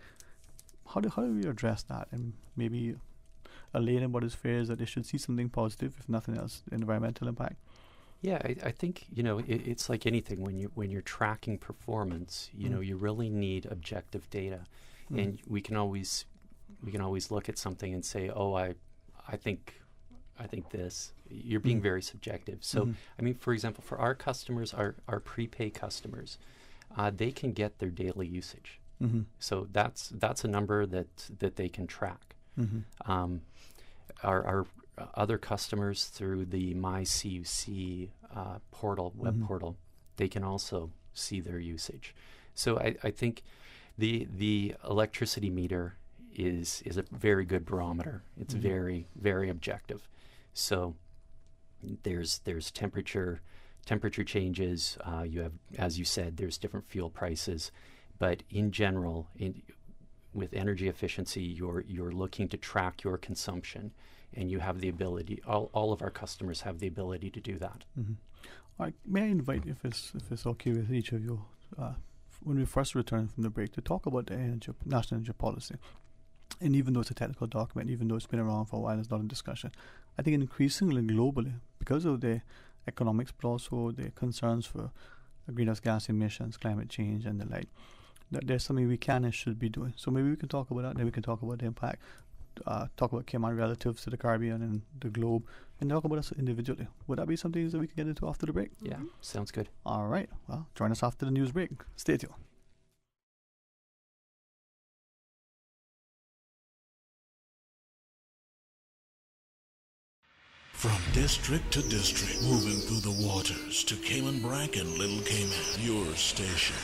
How do we address that? And maybe allay them what is fair is that they should see something positive, if nothing else, environmental impact. Yeah, I think it's like anything when you're tracking performance. You really need objective data, and we can always look at something and say, oh, I think this. You're being very subjective. So I mean, for example, for our customers, our prepay customers, they can get their daily usage. So that's a number that they can track. Our other customers through the MyCUC portal, web portal, they can also see their usage. So I think the electricity meter is a very good barometer. It's very, very objective. So there's temperature changes. You have, as you said, there's different fuel prices, but in general, with energy efficiency, you're looking to track your consumption. And you have the ability. All of our customers have the ability to do that. All right, may I invite, if it's okay with each of you, when we first return from the break, to talk about the national energy policy. And even though it's a technical document, even though it's been around for a while, it's not in discussion. I think increasingly globally, because of the economics, but also the concerns for greenhouse gas emissions, climate change, and the like, that there's something we can and should be doing. So maybe we can talk about that. Then we can talk about the impact. Talk about Cayman relatives to the Caribbean and the globe, and talk about us individually. Would that be something that we can get into after the break? Yeah, sounds good. All right. Well, join us after the news break. Stay tuned. From district to district, moving through the waters to Cayman Brac and Little Cayman. Your station,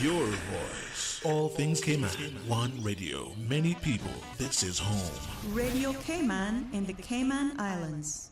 your voice. All things Cayman. One radio, many people. This is home. Radio Cayman in the Cayman Islands.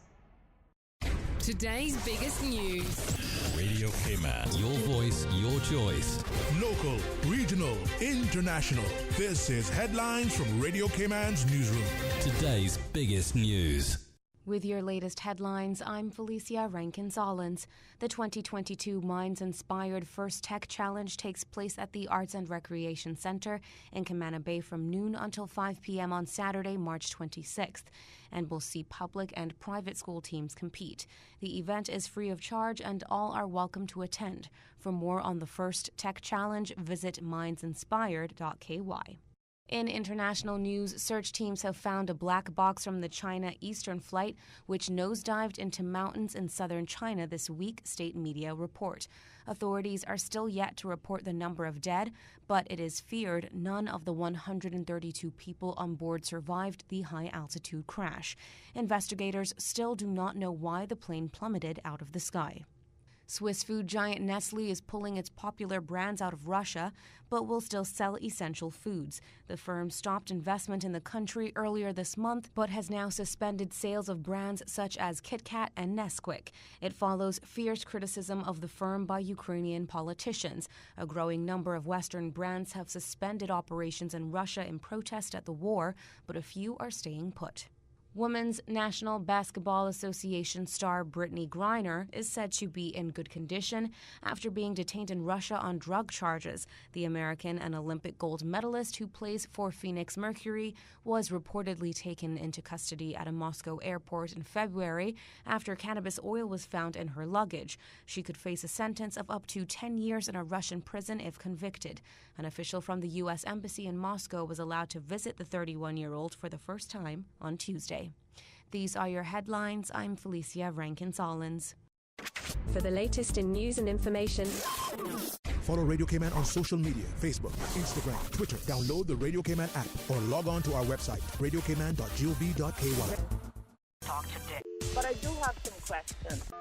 Today's biggest news. Radio Cayman. Your voice, your choice. Local, regional, international. This is Headlines from Radio Cayman's newsroom. Today's biggest news. With your latest headlines, I'm Felicia Rankin-Zollins. The 2022 Minds-inspired First Tech Challenge takes place at the Arts and Recreation Center in Camana Bay from noon until 5 p.m. on Saturday, March 26th, and will see public and private school teams compete. The event is free of charge and all are welcome to attend. For more on the First Tech Challenge, visit mindsinspired.ky. In international news, search teams have found a black box from the China Eastern flight, which nosedived into mountains in southern China this week, state media report. Authorities are still yet to report the number of dead, but it is feared none of the 132 people on board survived the high-altitude crash. Investigators still do not know why the plane plummeted out of the sky. Swiss food giant Nestlé is pulling its popular brands out of Russia, but will still sell essential foods. The firm stopped investment in the country earlier this month, but has now suspended sales of brands such as KitKat and Nesquik. It follows fierce criticism of the firm by Ukrainian politicians. A growing number of Western brands have suspended operations in Russia in protest at the war, but a few are staying put. Women's National Basketball Association star Brittany Griner is said to be in good condition after being detained in Russia on drug charges. The American and Olympic gold medalist who plays for Phoenix Mercury was reportedly taken into custody at a Moscow airport in February after cannabis oil was found in her luggage. She could face a sentence of up to 10 years in a Russian prison if convicted. An official from the U.S. Embassy in Moscow was allowed to visit the 31-year-old for the first time on Tuesday. These are your headlines. I'm Felicia Rankin-Solins. For the latest in news and information, follow Radio Cayman on social media, Facebook, Instagram, Twitter. Download the Radio Cayman app or log on to our website, radiocayman.gov.ky. Talk today. But I do have some questions.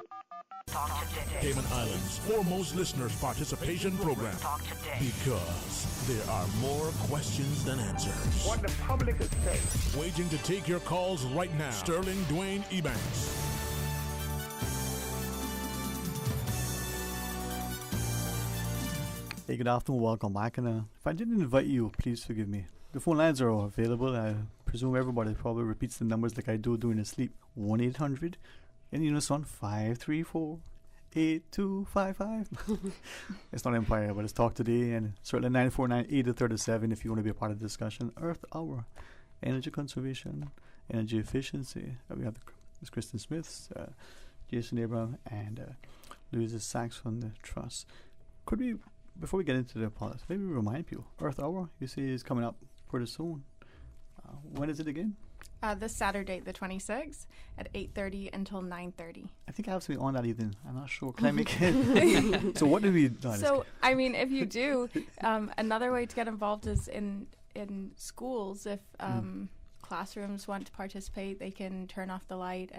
Talk today. Cayman Islands' foremost listeners participation program. Talk today. Because there are more questions than answers. What the public is saying. Waging to take your calls right now. Sterling Dwayne Ebanks. Hey, good afternoon. Welcome back. And if I didn't invite you, please forgive me. The phone lines are available. I presume everybody probably repeats the numbers like I do during the sleep. 1-800 in unison 534-8255. It's not Empire, but it's Talk Today, and certainly 949-8037 if you want to be a part of the discussion. Earth Hour, energy conservation, energy efficiency. We have Ms. Kristen Smith, Jason Abraham, and Louisa Sachs from the Trust. Could we, before we get into the politics, maybe remind people, Earth Hour, you see, is coming up pretty soon. When is it again? This Saturday, the 26th, at 8:30 until 9:30. I think I have to be on that evening. I'm not sure. Can I make it? So what do we do? So, I mean, if you do, another way to get involved is in schools. If classrooms want to participate, they can turn off the light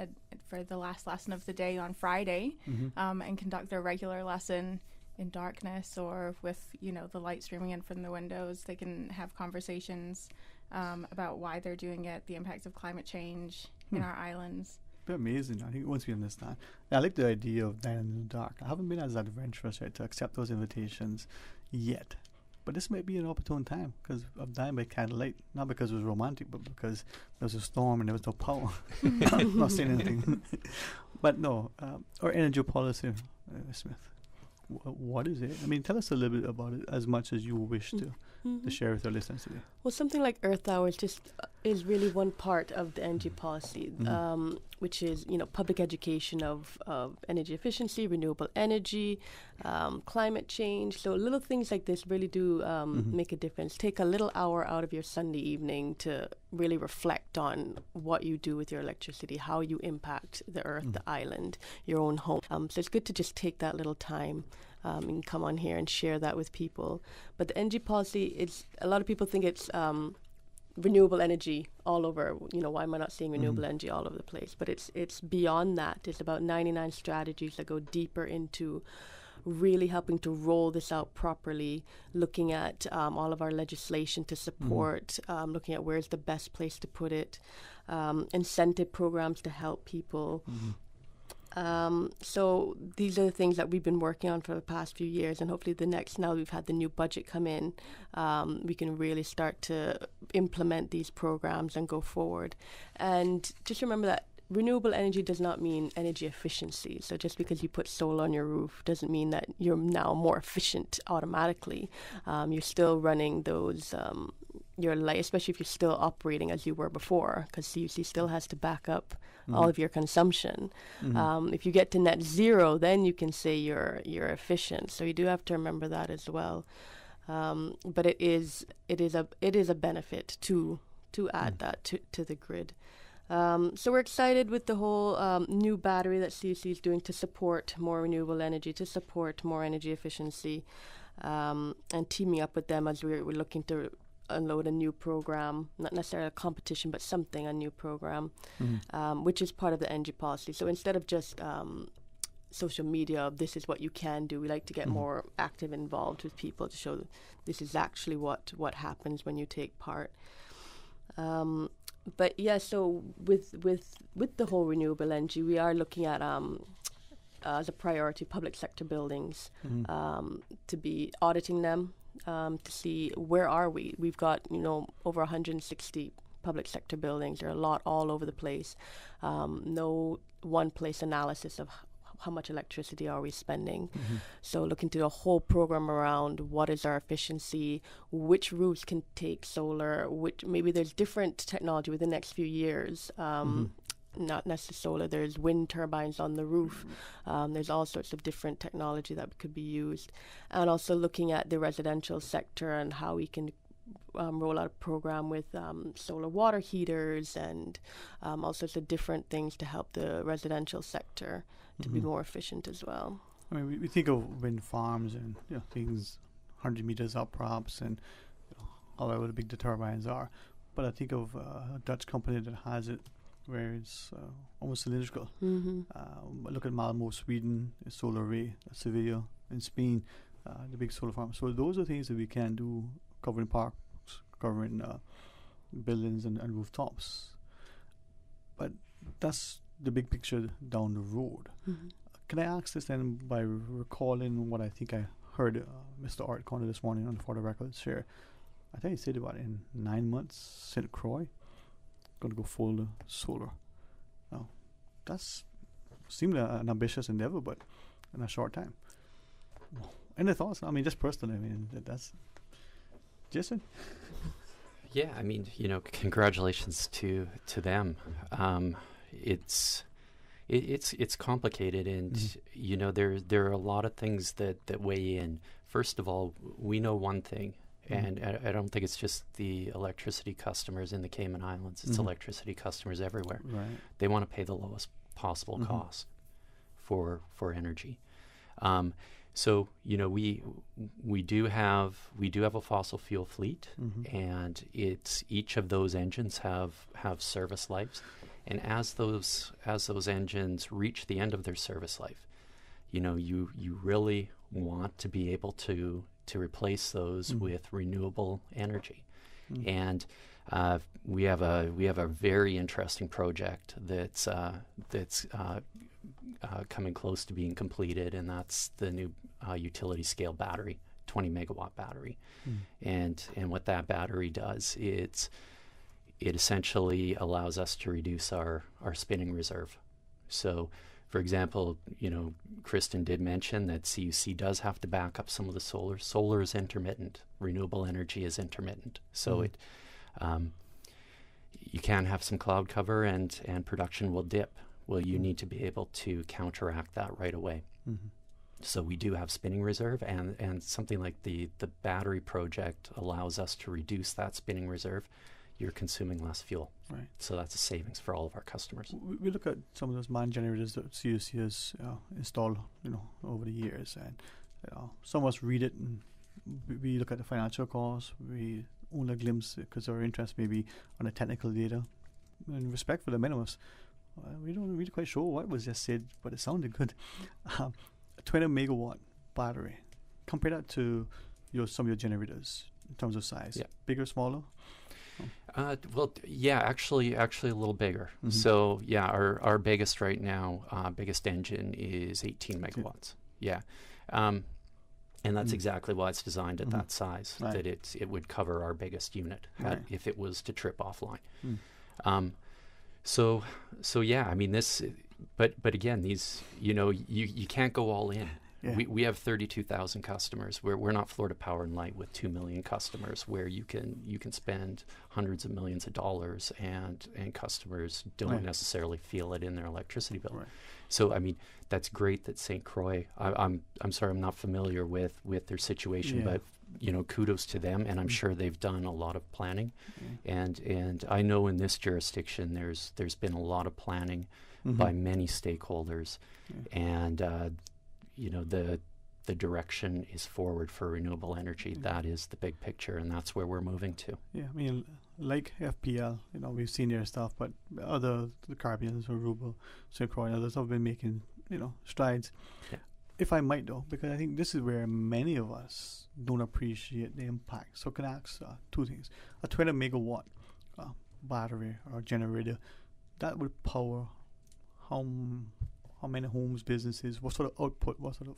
for the last lesson of the day on Friday and conduct their regular lesson in darkness or with, the light streaming in from the windows. They can have conversations about why they're doing it, the impacts of climate change in our islands. Be amazing. I think once we understand. I like the idea of dining in the dark. I haven't been as adventurous yet to accept those invitations yet. But this might be an opportune time because I'm dying by candlelight, not because it was romantic, but because there was a storm and there was no power. I'm not saying anything. But no, our energy policy, Smith. What is it? I mean, tell us a little bit about it, as much as you wish to share with our listeners today. Well, something like Earth Hour is really one part of the energy policy, which is, public education of energy efficiency, renewable energy, climate change. So little things like this really do make a difference. Take a little hour out of your Sunday evening to really reflect on what you do with your electricity, how you impact the earth, the island, your own home. So it's good to just take that little time and come on here and share that with people. But the energy policy, a lot of people think it's renewable energy all over. Why am I not seeing renewable energy all over the place? But it's beyond that. It's about 99 strategies that go deeper into really helping to roll this out properly, looking at all of our legislation to support, looking at where's the best place to put it, incentive programs to help people. So these are the things that we've been working on for the past few years, and hopefully now we've had the new budget come in, we can really start to implement these programs and go forward. And just remember that renewable energy does not mean energy efficiency. So just because you put solar on your roof doesn't mean that you're now more efficient automatically. You're still running those, your light, especially if you're still operating as you were before, because CUC still has to back up all of your consumption. If you get to net zero, then you can say you're efficient. So you do have to remember that as well. But it is a benefit to add that to the grid. So we're excited with the whole new battery that CUC is doing to support more renewable energy, to support more energy efficiency, and teaming up with them as we're looking to unload a new program, not necessarily a competition, but a new program, which is part of the energy policy. So instead of just social media, this is what you can do, we like to get more active involved with people to show that this is actually what happens when you take part. But yeah, so with the whole renewable energy, we are looking at as a priority public sector buildings, to be auditing them, to see where are we. We've got over 160 public sector buildings. There are a lot all over the place. No one place analysis of how much electricity are we spending. So looking to a whole program around what is our efficiency, which roofs can take solar, which maybe there's different technology within the next few years. Not necessarily solar, there's wind turbines on the roof. There's all sorts of different technology that could be used. And also looking at the residential sector and how we can roll out a program with solar water heaters and all sorts of different things to help the residential sector to be more efficient as well. I mean, we think of wind farms and things 100 meters up perhaps, and however big the turbines are. But I think of a Dutch company that has it where it's almost cylindrical. Look at Malmö, Sweden, Solar Array, Sevilla in Spain, the big solar farm. So those are things that we can do, covering parks, covering buildings and rooftops. But that's the big picture down the road. Can I ask this then by recalling what I think I heard Mr. Art Connor this morning on the For the Record share? I think he said about in 9 months, St. Croix going to go full solar. Now, that's seemed an ambitious endeavor, but in a short time. Any thoughts? I mean, just personally, I mean, that's Jason. Yeah, I mean, congratulations to them. It's complicated, and there are a lot of things that weigh in. First of all, we know one thing. And I don't think it's just the electricity customers in the Cayman Islands. It's electricity customers everywhere. Right. They want to pay the lowest possible cost for energy. So we do have a fossil fuel fleet, and each of those engines have service lives. And as those engines reach the end of their service life, you really want to be able to replace those with renewable energy. And we have a very interesting project that's coming close to being completed, and that's the new utility scale battery, 20 megawatt battery. And what that battery does, it essentially allows us to reduce our spinning reserve. So, for example, Kristen did mention that CUC does have to back up some of the solar. Solar is intermittent. Renewable energy is intermittent. So you can have some cloud cover and production will dip. Well, you need to be able to counteract that right away. So we do have spinning reserve, and something like the battery project allows us to reduce that spinning reserve. You're consuming less fuel. Right. So that's a savings for all of our customers. We look at some of those man generators that CUC has installed, over the years, and some of us read it and we look at the financial costs. We own a glimpse because our interest may be on the technical data. And respect for the minimus, we don't really quite sure what was just said, but it sounded good. A 20 megawatt battery. Compare that to some of your generators in terms of size. Yeah. Bigger, smaller? Actually a little bigger. So our biggest right now, biggest engine is 18 megawatts. Yeah. And that's exactly why it's designed at that size, that it would cover our biggest unit if it was to trip offline. So I mean this, but again, these, you can't go all in. Yeah. We have 32,000 customers. We're not Florida Power and Light with 2 million customers, where you can spend hundreds of millions of dollars and customers don't necessarily feel it in their electricity bill. Right. So I mean, that's great that St. Croix. I'm sorry, I'm not familiar with their situation, but kudos to them, and I'm sure they've done a lot of planning, and I know in this jurisdiction there's been a lot of planning by many stakeholders, and the direction is forward for renewable energy. That is the big picture, and that's where we're moving to. Yeah, I mean, like FPL, we've seen their stuff, but the Caribbean, Aruba, St. Croix, others have been making, strides. Yeah. If I might, though, because I think this is where many of us don't appreciate the impact. So can I ask two things? A 20 megawatt battery or generator, that would power how many homes, businesses, what sort of output, what sort of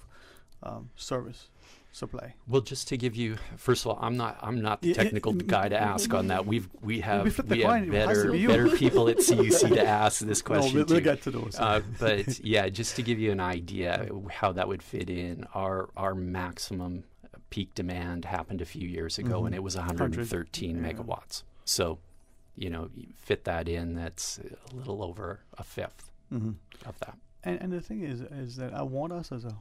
service supply? Well, just to give you, first of all, I'm not the technical guy to ask on that. We have better people at CUC to ask this question. No, we'll get to those. But yeah, just to give you an idea how that would fit in, our maximum peak demand happened a few years ago, and it was 113 megawatts. So, you fit that in, that's a little over a fifth of that. And the thing is that I want us as a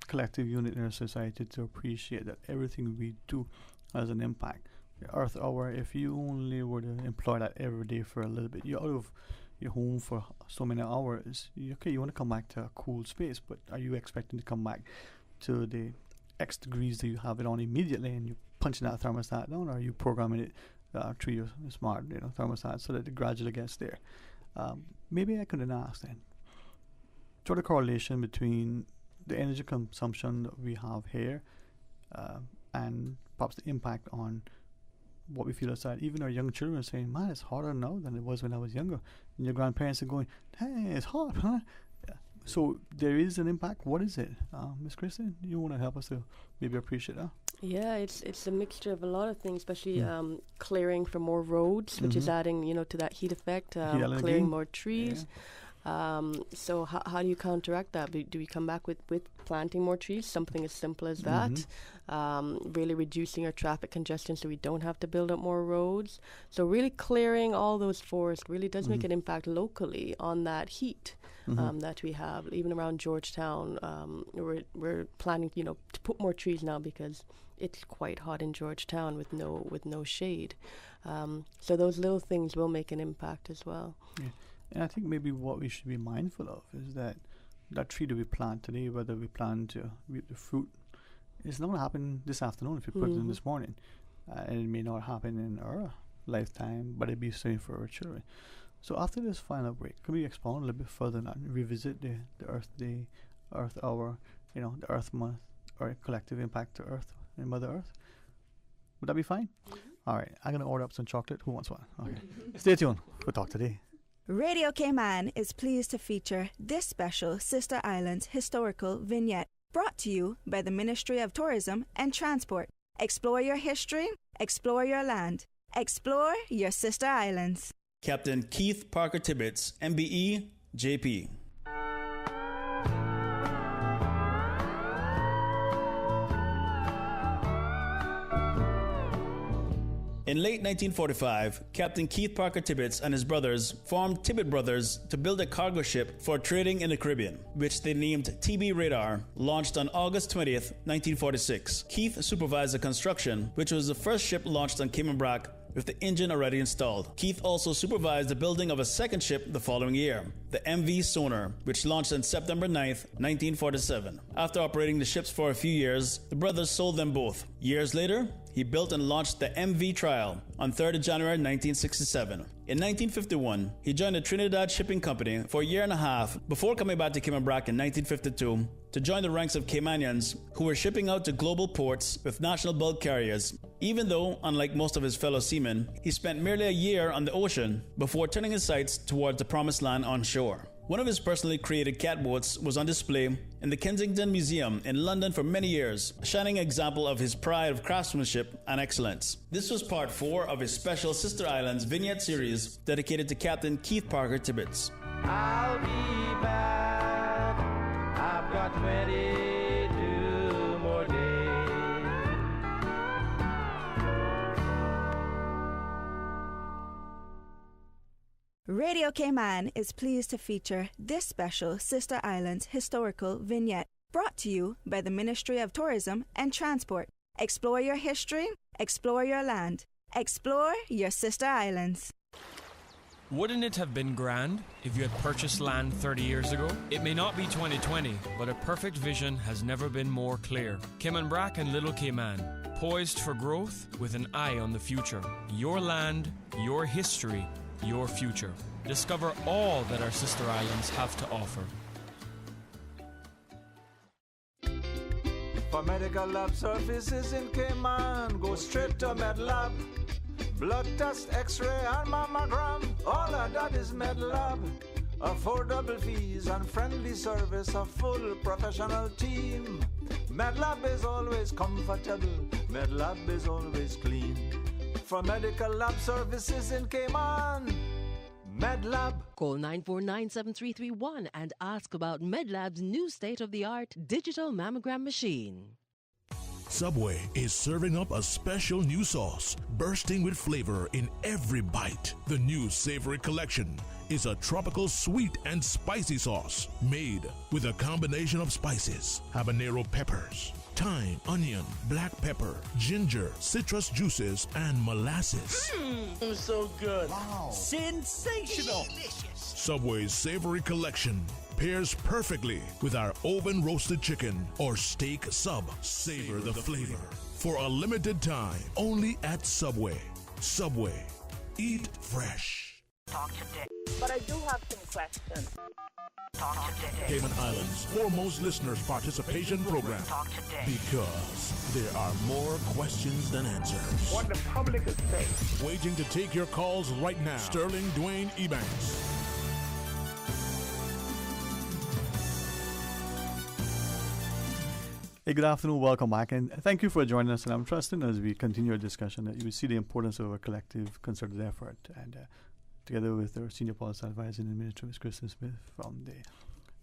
collective unit in our society to appreciate that everything we do has an impact. The Earth Hour, if you only were to employ that every day for a little bit, you're out of your home for so many hours. You want to come back to a cool space, but are you expecting to come back to the X degrees that you have it on immediately and you're punching that thermostat down, or are you programming it through your smart thermostat so that it gradually gets there? Maybe I could ask then, draw the correlation between the energy consumption that we have here and perhaps the impact on what we feel outside. Even our young children are saying, man, it's hotter now than it was when I was younger. And your grandparents are going, hey, it's hot, huh? Yeah. So there is an impact. What is it? Ms. Kristen, you want to help us to maybe appreciate that? Yeah, it's a mixture of a lot of things, especially clearing for more roads, which is adding, to that heat effect, clearing more trees. Yeah. So how do you counteract that? Do we come back with planting more trees, something as simple as that? Really reducing our traffic congestion so we don't have to build up more roads. So really clearing all those forests really does make an impact locally on that heat that we have. Even around Georgetown, we're planning, to put more trees now because it's quite hot in Georgetown with no shade. So those little things will make an impact as well. Yeah. And I think maybe what we should be mindful of is that tree that we plant today, whether we plan to reap the fruit, it's not going to happen this afternoon if you put it in this morning. And it may not happen in our lifetime, but it'd be the same for our children. So after this final break, can we expound a little bit further and revisit the Earth Day, Earth Hour, the Earth Month, or collective impact to Earth and Mother Earth? Would that be fine? All right, I'm going to order up some chocolate. Who wants one? Okay. Stay tuned for Talk Today. Radio Cayman is pleased to feature this special Sister Islands historical vignette brought to you by the Ministry of Tourism and Transport. Explore your history, explore your land, explore your Sister Islands. Captain Keith Parker Tibbetts, MBE, JP. In late 1945, Captain Keith Parker Tibbetts and his brothers formed Tibbett Brothers to build a cargo ship for trading in the Caribbean, which they named TB Radar, launched on August 20th, 1946. Keith supervised the construction, which was the first ship launched on Cayman Brac with the engine already installed. Keith also supervised the building of a second ship the following year, the MV Sonar, which launched on September 9th, 1947. After operating the ships for a few years, the brothers sold them both. Years later, he built and launched the MV Trial on 3rd of January 1967. In 1951, he joined the Trinidad Shipping Company for a year and a half before coming back to Cayman Brac in 1952 to join the ranks of Caymanians who were shipping out to global ports with national bulk carriers, even though, unlike most of his fellow seamen, he spent merely a year on the ocean before turning his sights towards the promised land on shore. One of his personally created catboats was on display in the Kensington Museum in London for many years, a shining example of his pride of craftsmanship and excellence. This was part 4 of his special Sister Islands vignette series dedicated to Captain Keith Parker Tibbetts. I'll be back. I've got 22 more days. Radio Cayman is pleased to feature this special Sister Islands historical vignette brought to you by the Ministry of Tourism and Transport. Explore your history, explore your land, explore your Sister Islands. Wouldn't it have been grand if you had purchased land 30 years ago? It may not be 2020, but a perfect vision has never been more clear. Cayman Brac and Little Cayman, poised for growth with an eye on the future. Your land, your history, your future. Discover all that our sister islands have to offer. For medical lab services in Cayman, go straight to MedLab. Blood test, x-ray and mammogram, all of that is MedLab. affordable fees and friendly service, a full professional team. MedLab is always comfortable, MedLab is always clean. For medical lab services in Cayman, MedLab. Call 949-7331 and ask about MedLab's new state-of-the-art digital mammogram machine. Subway is serving up a special new sauce, bursting with flavor in every bite. The new Savory Collection is a tropical sweet and spicy sauce made with a combination of spices, habanero peppers, thyme, onion, black pepper, ginger, citrus juices, and molasses. So good. Wow. Sensational. Delicious. Subway's Savory Collection pairs perfectly with our oven roasted chicken or steak sub. Savor the flavor. For a limited time, only at Subway. Subway. Eat fresh. Talk today. But I do have some questions. Talk today. Cayman Islands' foremost listeners participation program. Talk today. Because there are more questions than answers. What the public is saying. Waging to take your calls right now. Sterling Dwayne Ebanks. Hey, good afternoon. Welcome back, and thank you for joining us. And I'm trusting as we continue our discussion that you will see the importance of a collective, concerted effort. And together with our senior policy advisor in the ministry, Ms. Kristen Smith from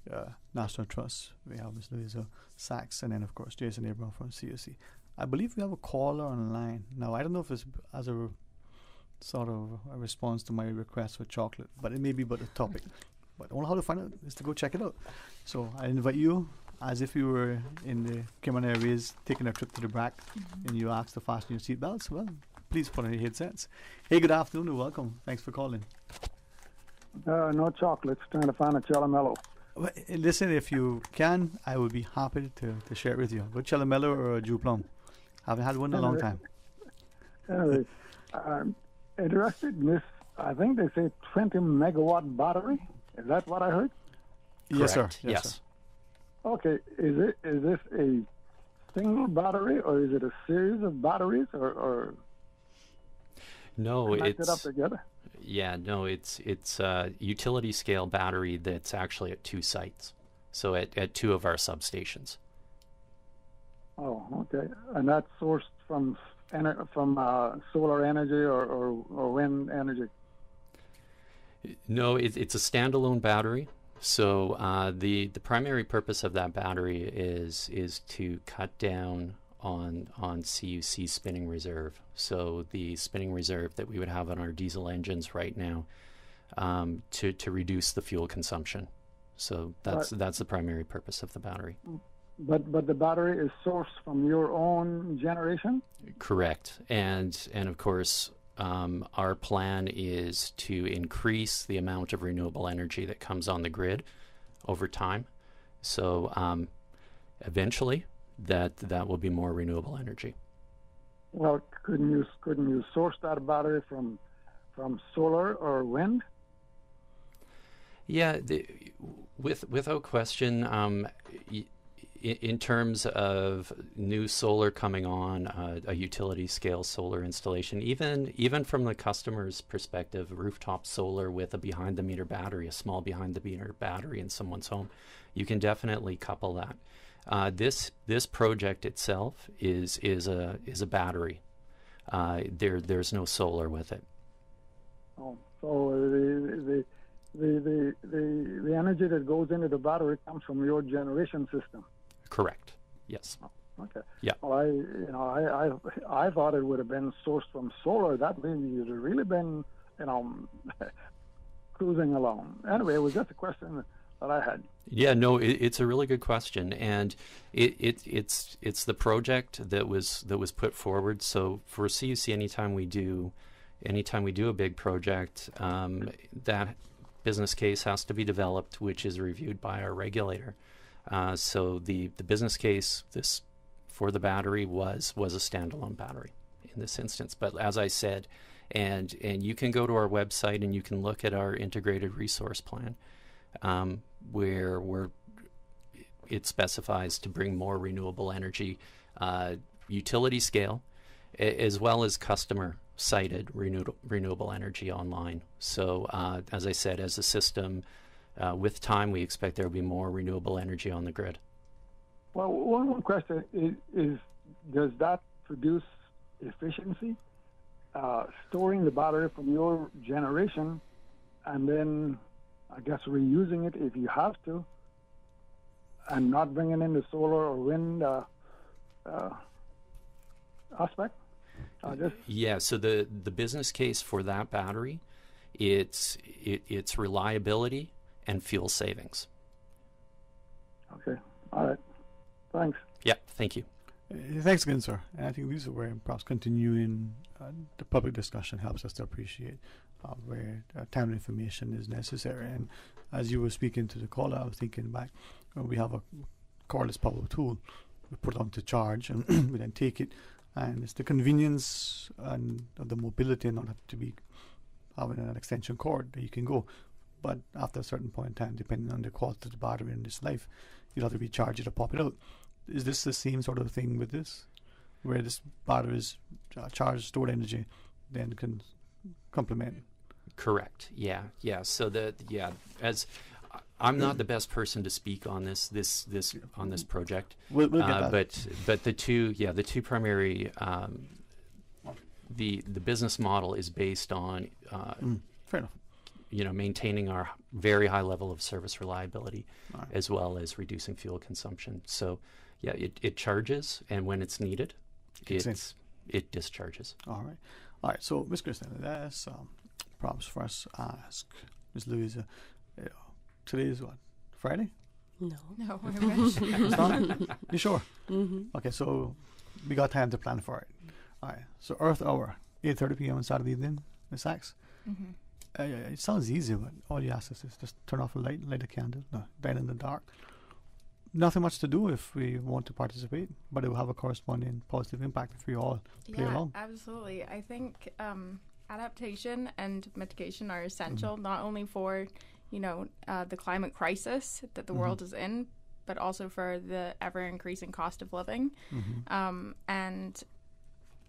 the National Trust, we have Ms. Louisa Sachs, and then of course Jason Abraham from CUC. I believe we have a caller online now. I don't know if it's as a sort of a response to my request for chocolate, but it may be about the topic. But all how to find out is to go check it out. So I invite you, as if you were in the Cayman Airways taking a trip to the BRAC, and you asked to fasten your seatbelts. Well, please put on your headsets. Hey, good afternoon and welcome. Thanks for calling. No chocolates. Trying to find a Chalamello. Well, listen, if you can, I would be happy to share it with you. But Chalamello or a Dew Plum? Haven't had one in a long time. Interested in this, I think they say 20 megawatt battery. Is that what I heard? Yes, sir. Correct. Yes. Sir. Okay, is this a single battery or is it a series of batteries or no, connected up together? Yeah, no, it's a utility scale battery that's actually at 2 sites, so at 2 of our substations. Oh, okay, and that's sourced from solar energy or wind energy. No, it's a standalone battery. So the primary purpose of that battery is to cut down on CUC spinning reserve. So the spinning reserve that we would have on our diesel engines right now, to reduce the fuel consumption. So that's the primary purpose of the battery. But the battery is sourced from your own generation? Correct, and of course. Our plan is to increase the amount of renewable energy that comes on the grid over time. So eventually, that will be more renewable energy. Well, couldn't you source that battery from solar or wind? Yeah, without question. In terms of new solar coming on, a utility scale solar installation, even from the customer's perspective, rooftop solar with a behind the meter battery, a small behind the meter battery in someone's home, you can definitely couple that. This project itself is a battery. There's no solar with it. Oh, so the energy that goes into the battery comes from your generation system. Correct. Yes. Oh, okay. Yeah. Well, I thought it would have been sourced from solar. That means you'd have really been, cruising along. Anyway, it was just a question that I had. Yeah. No, it's a really good question, and it's the project that was put forward. So for CUC, anytime we do a big project, that business case has to be developed, which is reviewed by our regulator. So the business case for the battery was a standalone battery in this instance. But as I said, and you can go to our website and you can look at our integrated resource plan, where it specifies to bring more renewable energy, utility scale, as well as customer cited renewable energy online. So as I said, as the system with time, we expect there will be more renewable energy on the grid. Well, one question is does that produce efficiency? Storing the battery from your generation and then, I guess, reusing it if you have to, and not bringing in the solar or wind aspect? Yeah, so the business case for that battery, it's reliability and fuel savings. Okay, all right. Thanks. Yeah, thank you. Thanks again, sir. And I think these are where perhaps continuing the public discussion helps us to appreciate where timely information is necessary. And as you were speaking to the caller, I was thinking back, we have a cordless power tool. We put it on to charge and we then take it. And it's the convenience and of the mobility and not have to be having an extension cord that you can go. But after a certain point in time, depending on the quality of the battery and its life, you'll have to recharge it or pop it out. Is this the same sort of thing with this, where this battery is charged, stored energy, then can complement? Correct. Yeah. So as I'm not the best person to speak on this on this project. We'll get that. But the two primary the business model is based on fair enough. Maintaining our very high level of service reliability, as well as reducing fuel consumption. So, yeah, it charges, and when it's needed, it discharges. All right. So, Ms. Kristen, that's perhaps for us to ask Ms. Louisa. Today is what? Friday? No, I wish. It's not? You sure? Mm-hmm. Okay, so we got time to plan for it. All right. So, Earth Hour, 8:30 p.m. on Saturday evening, Ms. Sachs. Mm-hmm. It sounds easy, but all you ask us is just turn off a light, light a candle, dine in the dark. Nothing much to do if we want to participate, but it will have a corresponding positive impact if we all play along. Absolutely. I think adaptation and mitigation are essential, not only for the climate crisis that the world is in, but also for the ever-increasing cost of living. And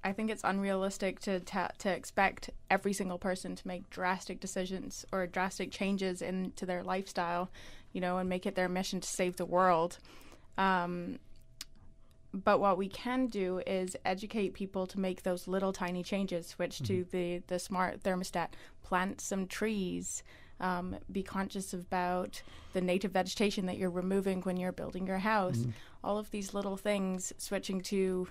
I think it's unrealistic to expect every single person to make drastic decisions or drastic changes into their lifestyle, and make it their mission to save the world. But what we can do is educate people to make those little tiny changes, switch to the smart thermostat, plant some trees, be conscious about the native vegetation that you're removing when you're building your house. All of these little things, switching to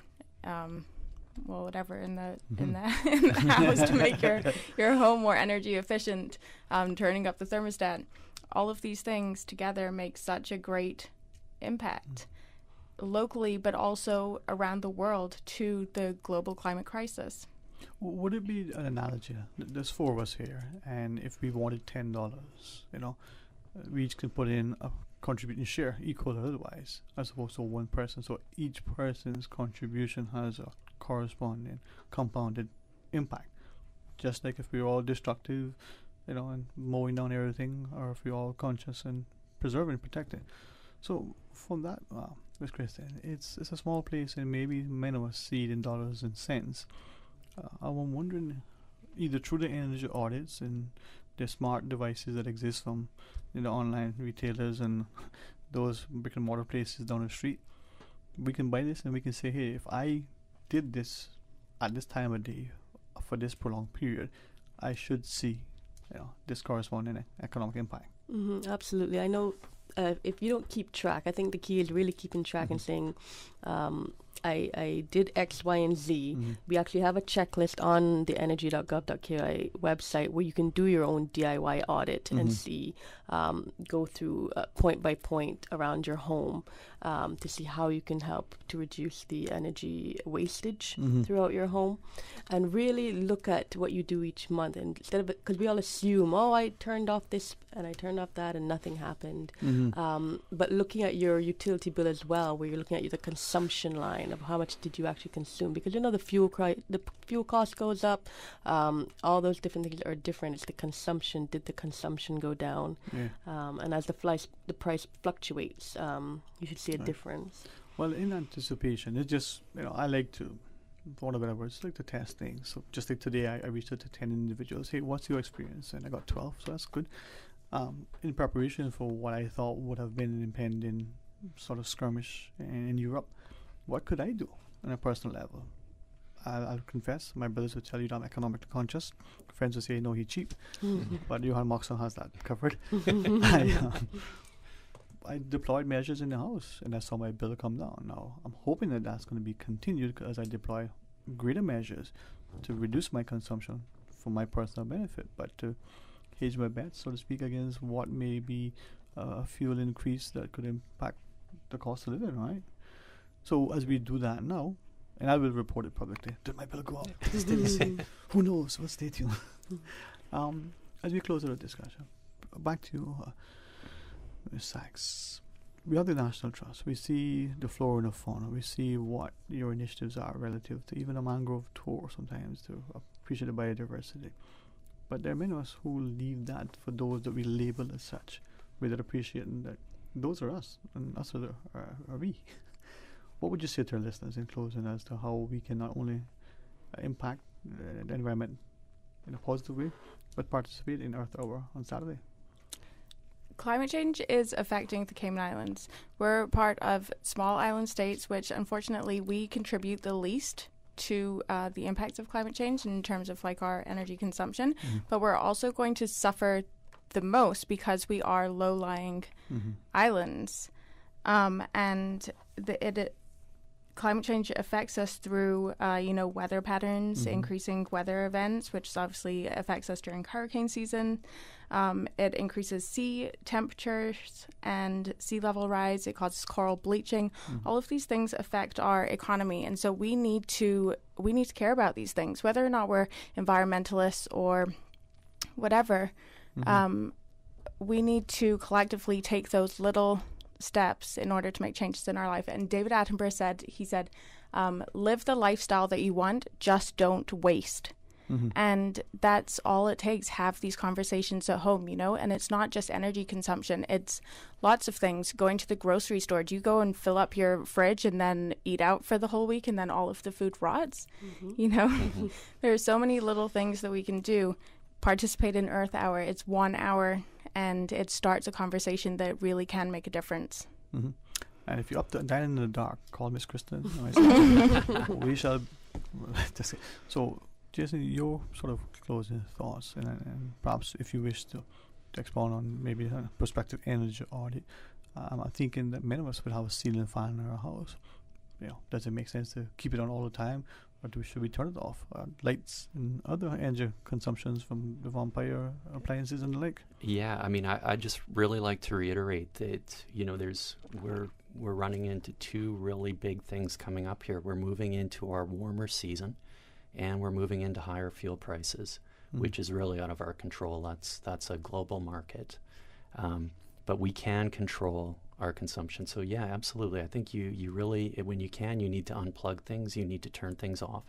whatever in the house to make your home more energy efficient, turning up the thermostat. All of these things together make such a great impact locally, but also around the world to the global climate crisis. Would it be an analogy? There's four of us here, and if we wanted $10, we each can put in a contributing share, equal or otherwise, as opposed to one person. So each person's contribution has a corresponding compounded impact. Just like if we were all destructive, and mowing down everything, or if we're all conscious and preserving and protecting. So from that, Ms. Kristen, it's a small place, and maybe many of us see it in dollars and cents. I'm wondering, either through the energy audits and the smart devices that exist from online retailers and those brick and mortar places down the street, we can buy this and we can say, hey, if I did this at this time of day for this prolonged period, I should see this corresponding economic impact. Absolutely. I know if you don't keep track, I think the key is really keeping track and saying, I did X, Y, and Z. We actually have a checklist on the energy.gov.ki website where you can do your own DIY audit and see, go through point by point around your home to see how you can help to reduce the energy wastage throughout your home, and really look at what you do each month. And instead of it, because we all assume, I turned off this and I turned off that and nothing happened. But looking at your utility bill as well, where you're looking at the consumption line of how much did you actually consume, because the fuel cost goes up, all those different things are different. It's the consumption. Did the consumption go down? And as the price fluctuates, you should see a difference. Well, in anticipation, it's just I like to, for one of better words, like to test things. So just like today, I reached out to 10 individuals. Hey, what's your experience? And I got 12, so that's good. In preparation for what I thought would have been an impending sort of skirmish in Europe, what could I do on a personal level? I'll confess, my brothers would tell you that I'm economically conscious. Friends would say, no, he's cheap. But Johan Moxon has that covered. I deployed measures in the house, and I saw my bill come down. Now, I'm hoping that that's going to be continued as I deploy greater measures to reduce my consumption for my personal benefit, but to hedge my bets, so to speak, against what may be a fuel increase that could impact the cost of living, right? So as we do that now, and I will report it publicly. Did my bill go up? Who knows? Well, stay tuned. As we close our discussion, back to Ms. Sachs. We have the National Trust. We see the flora and the fauna. We see what your initiatives are relative to even a mangrove tour sometimes to appreciate the biodiversity. But there are many of us who leave that for those that we label as such, without appreciating that those are us, and us are we. What would you say to our listeners in closing as to how we can not only impact the environment in a positive way, but participate in Earth Hour on Saturday? Climate change is affecting the Cayman Islands. We're part of small island states, which unfortunately we contribute the least to the impacts of climate change in terms of like our energy consumption. But we're also going to suffer the most because we are low-lying islands. And climate change affects us through, weather patterns, increasing weather events, which obviously affects us during hurricane season. It increases sea temperatures and sea level rise. It causes coral bleaching. All of these things affect our economy, and so we need to care about these things, whether or not we're environmentalists or whatever. We need to collectively take those little steps in order to make changes in our life. And David Attenborough said, live the lifestyle that you want, just don't waste. And that's all it takes. Have these conversations at home, and it's not just energy consumption. It's lots of things. Going to the grocery store, do you go and fill up your fridge and then eat out for the whole week and then all of the food rots? There are so many little things that we can do. Participate in Earth Hour. It's 1 hour and it starts a conversation that really can make a difference. And if you're up to dine in the dark, call Miss Kristen. We shall. So, Jason, your sort of closing thoughts, and perhaps if you wish to expound on maybe a prospective energy audit. I'm thinking that many of us would have a ceiling fan in our house. Does it make sense to keep it on all the time, or should we turn it off? Lights and other energy consumptions from the vampire appliances and the like. Yeah, I mean, I just really like to reiterate that we're running into two really big things coming up here. We're moving into our warmer season, and we're moving into higher fuel prices, which is really out of our control. That's a global market, but we can control our consumption. So yeah, absolutely. I think you really, when you can, you need to unplug things. You need to turn things off.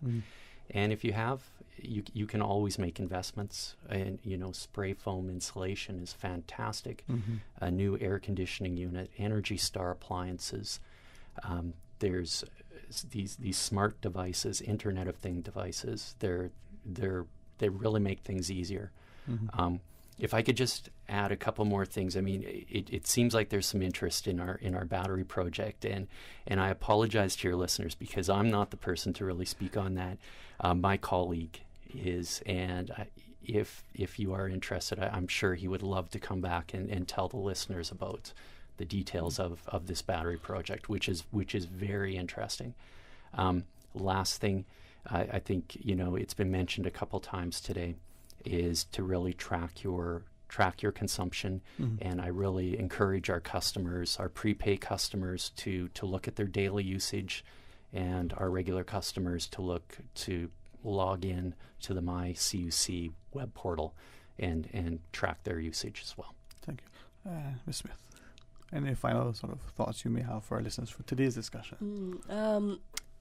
And if you have, you can always make investments. And spray foam insulation is fantastic. A new air conditioning unit, Energy Star appliances. There's these smart devices, Internet of Things devices. They really make things easier. If I could just add a couple more things, I mean, it seems like there's some interest in our battery project, and I apologize to your listeners because I'm not the person to really speak on that. My colleague is, and if you are interested, I'm sure he would love to come back and tell the listeners about the details of this battery project, which is very interesting. Last thing, I think it's been mentioned a couple times today, is to really track your consumption, and I really encourage our customers, our prepay customers, to look at their daily usage, and our regular customers to log in to the MyCUC web portal and track their usage as well. Thank you, Ms. Smith. Any final sort of thoughts you may have for our listeners for today's discussion?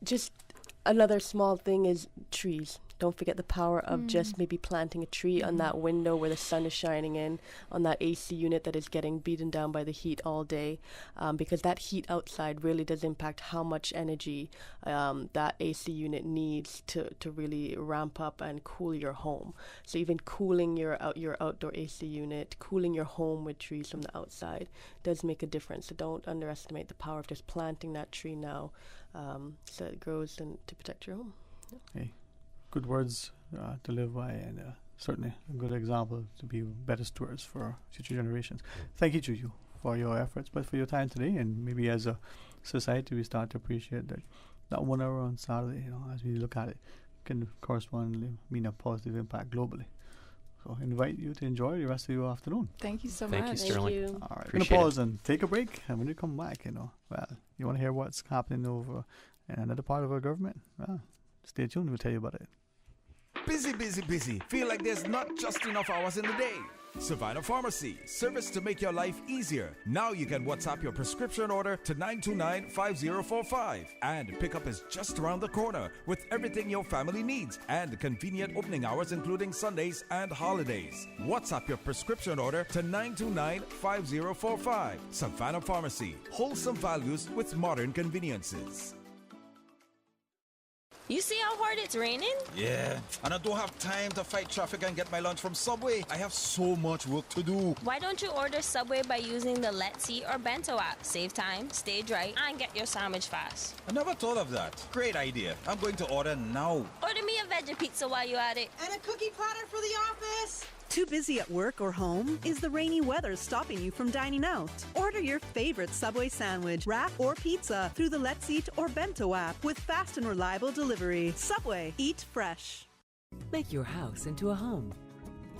Just another small thing is trees. Don't forget the power of just maybe planting a tree on that window where the sun is shining in, on that AC unit that is getting beaten down by the heat all day, because that heat outside really does impact how much energy that AC unit needs to really ramp up and cool your home. So even cooling your outdoor AC unit, cooling your home with trees from the outside does make a difference. So don't underestimate the power of just planting that tree now, so it grows and to protect your home. Hey, good words to live by, and certainly a good example to be better stewards for future generations. Thank you to you for your efforts, but for your time today, and maybe as a society we start to appreciate that 1 hour on Saturday, as we look at it, can correspondingly mean a positive impact globally. So invite you to enjoy the rest of your afternoon. Thank you so much. Thank you, Sterling. Thank you. All right, we're going to pause and take a break, and when you come back, well, you want to hear what's happening over in another part of our government? Well, stay tuned, we'll tell you about it. Busy, busy, busy. Feel like there's not just enough hours in the day. Savannah Pharmacy, service to make your life easier. Now you can WhatsApp your prescription order to 929-5045. And pickup is just around the corner with everything your family needs and convenient opening hours including Sundays and holidays. WhatsApp your prescription order to 929-5045. Savannah Pharmacy, wholesome values with modern conveniences. You see how hard it's raining? Yeah, and I don't have time to fight traffic and get my lunch from Subway. I have so much work to do. Why don't you order Subway by using the Let's Eat or Bento app? Save time, stay dry, and get your sandwich fast. I never thought of that. Great idea. I'm going to order now. Order me a veggie pizza while you're at it. And a cookie platter for the office. Too busy at work or home? Is the rainy weather stopping you from dining out? Order your favorite Subway sandwich, wrap, or pizza through the Let's Eat or Bento app with fast and reliable delivery. Subway, eat fresh. Make your house into a home.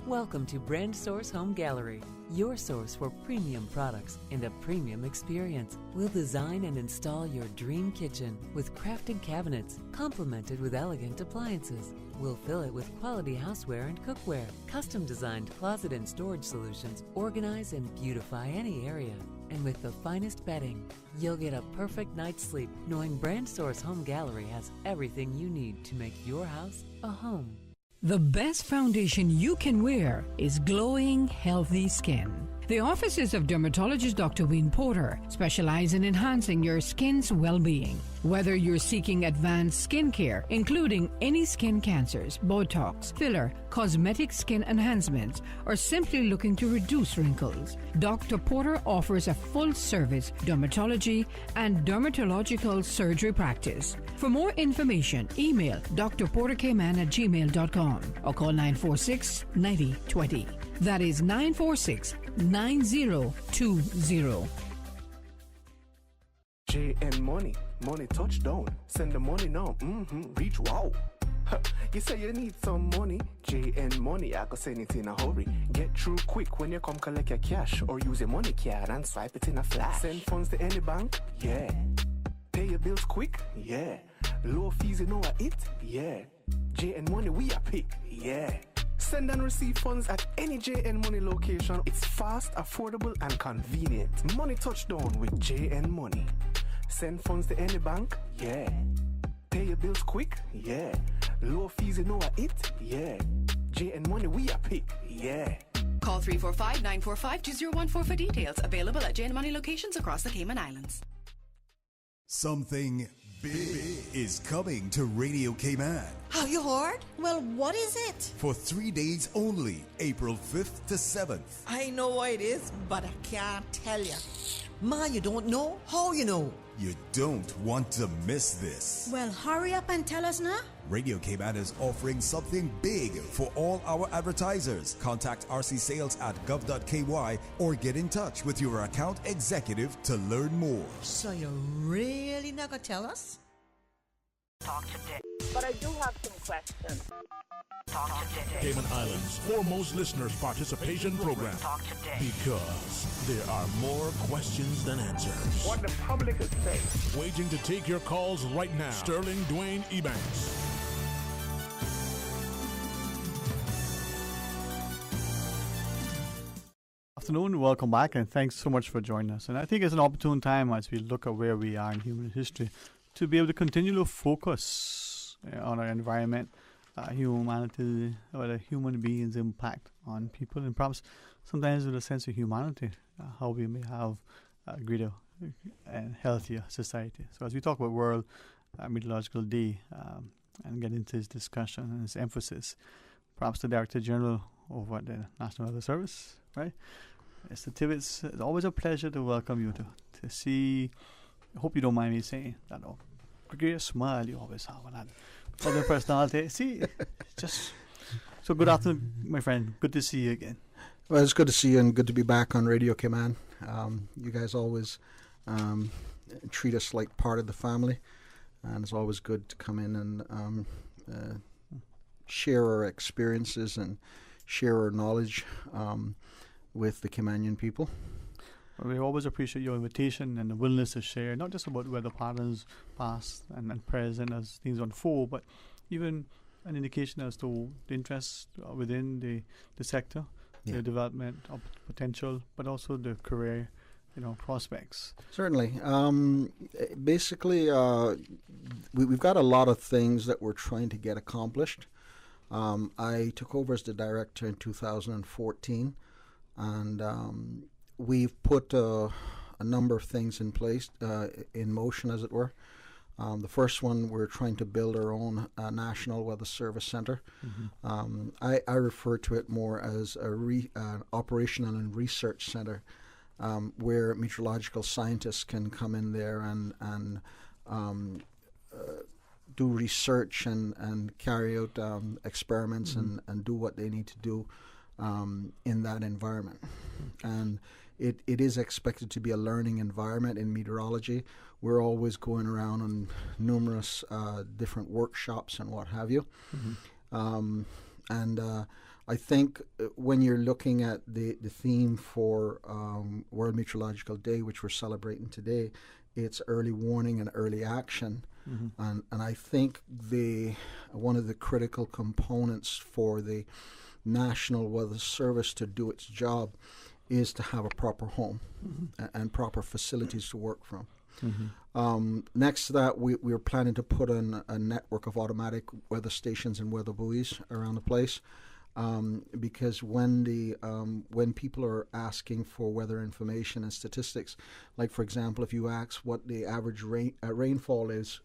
Welcome to Brand Source Home Gallery, your source for premium products and a premium experience. We'll design and install your dream kitchen with crafted cabinets, complemented with elegant appliances. We'll fill it with quality houseware and cookware. Custom-designed closet and storage solutions organize and beautify any area. And with the finest bedding, you'll get a perfect night's sleep knowing Brand Source Home Gallery has everything you need to make your house a home. The best foundation you can wear is glowing, healthy skin. The offices of dermatologist Dr. Wayne Porter specialize in enhancing your skin's well-being. Whether you're seeking advanced skin care, including any skin cancers, Botox, filler, cosmetic skin enhancements, or simply looking to reduce wrinkles, Dr. Porter offers a full-service dermatology and dermatological surgery practice. For more information, email drporterkman@gmail.com or call 946-9020. That is 946-9020. JN Money. Money touchdown. Send the money now. Reach wow. You say you need some money. JN Money, I could send it in a hurry. Get through quick when you come collect your cash or use a money card and swipe it in a flash. Send funds to any bank? Yeah. Pay your bills quick? Yeah. Low fees, you know what it? Yeah. JN Money, we are pick? Yeah. Send and receive funds at any JN Money location. It's fast, affordable, and convenient. Money touchdown with JN Money. Send funds to any bank? Yeah. Pay your bills quick? Yeah. Low fees, you know what it? Yeah. JN Money, we are pick? Yeah. Call 345-945-2014 for details. Available at JN Money locations across the Cayman Islands. Something big is coming to Radio Cayman. How you heard? Well, what is it? For 3 days only, April 5th to 7th. I know what it is, but I can't tell you. Ma, you don't know? How you know? You don't want to miss this. Well, hurry up and tell us now. Radio Cayman is offering something big for all our advertisers. Contact RC Sales at gov.ky or get in touch with your account executive to learn more. So you really not gonna tell us? Talk today. But I do have some questions. Talk today. Cayman Islands' foremost listeners participation program. Talk today. Because there are more questions than answers. What the public is saying. Waiting to take your calls right now. Sterling Dwayne Ebanks. Afternoon, welcome back, and thanks so much for joining us. And I think it's an opportune time as we look at where we are in human history to be able to continue to focus on our environment humanity or the human being's impact on people, and perhaps sometimes with a sense of humanity, how we may have a greater and healthier society. So as we talk about World Meteorological Day and get into this discussion and this emphasis, perhaps the Director General over the National Weather Service, right? Mr. Tibbetts, it's always a pleasure to welcome you to see. I hope you don't mind me saying that. Great smile you always have, and that other personality. See, just so good afternoon, my friend. Good to see you again. Well, it's good to see you and good to be back on Radio Cayman. You guys always treat us like part of the family, and it's always good to come in and share our experiences and share our knowledge with the Caymanian people. Well, we always appreciate your invitation and the willingness to share, not just about weather patterns past and present as things unfold, but even an indication as to the interest within the sector, the development of potential, but also the career, prospects. Certainly. Basically, we've got a lot of things that we're trying to get accomplished. I took over as the director in 2014, and we've put a number of things in place, in motion, as it were. The first one, we're trying to build our own National Weather Service Center. Mm-hmm. I refer to it more as an operational and research center, where meteorological scientists can come in there and do research and carry out experiments and do what they need to do in that environment. And it is expected to be a learning environment in meteorology. We're always going around on numerous different workshops and what have you. Mm-hmm. I think when you're looking at the theme for World Meteorological Day, which we're celebrating today, it's early warning and early action. Mm-hmm. And I think one of the critical components for the National Weather Service to do its job is to have a proper home and proper facilities to work from. Mm-hmm. Next to that, we're planning to put in a network of automatic weather stations and weather buoys around the place, because when people are asking for weather information and statistics, like for example, if you ask what the average rainfall is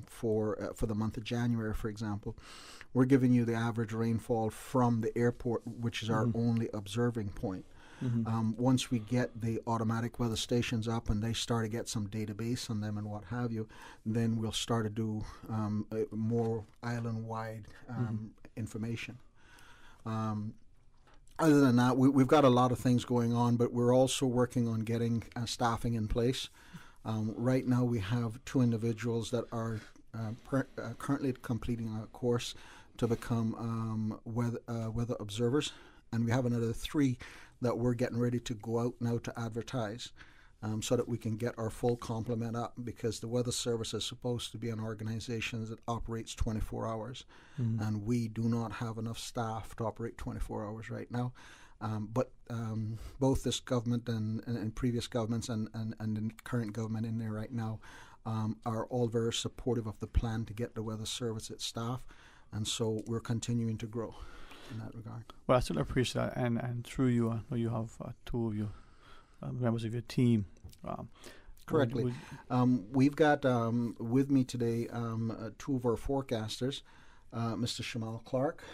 for the month of January, for example, we're giving you the average rainfall from the airport, which is our only observing point. Mm-hmm. Once we get the automatic weather stations up and they start to get some database on them and what have you, then we'll start to do more island-wide information. Other than that, we've got a lot of things going on, but we're also working on getting staffing in place. Right now we have 2 individuals that are currently completing a course to become weather observers, and we have another 3 that we're getting ready to go out now to advertise, so that we can get our full complement up, because the Weather Service is supposed to be an organization that operates 24 hours, and we do not have enough staff to operate 24 hours right now. But both this government and previous governments and the current government in there right now are all very supportive of the plan to get the Weather Service its staff, and so we're continuing to grow in that regard. Well, I certainly appreciate that, and through you, I know you have 2 of your members of your team. Correctly. We've got with me today 2 of our forecasters, Mr. Shamal Clark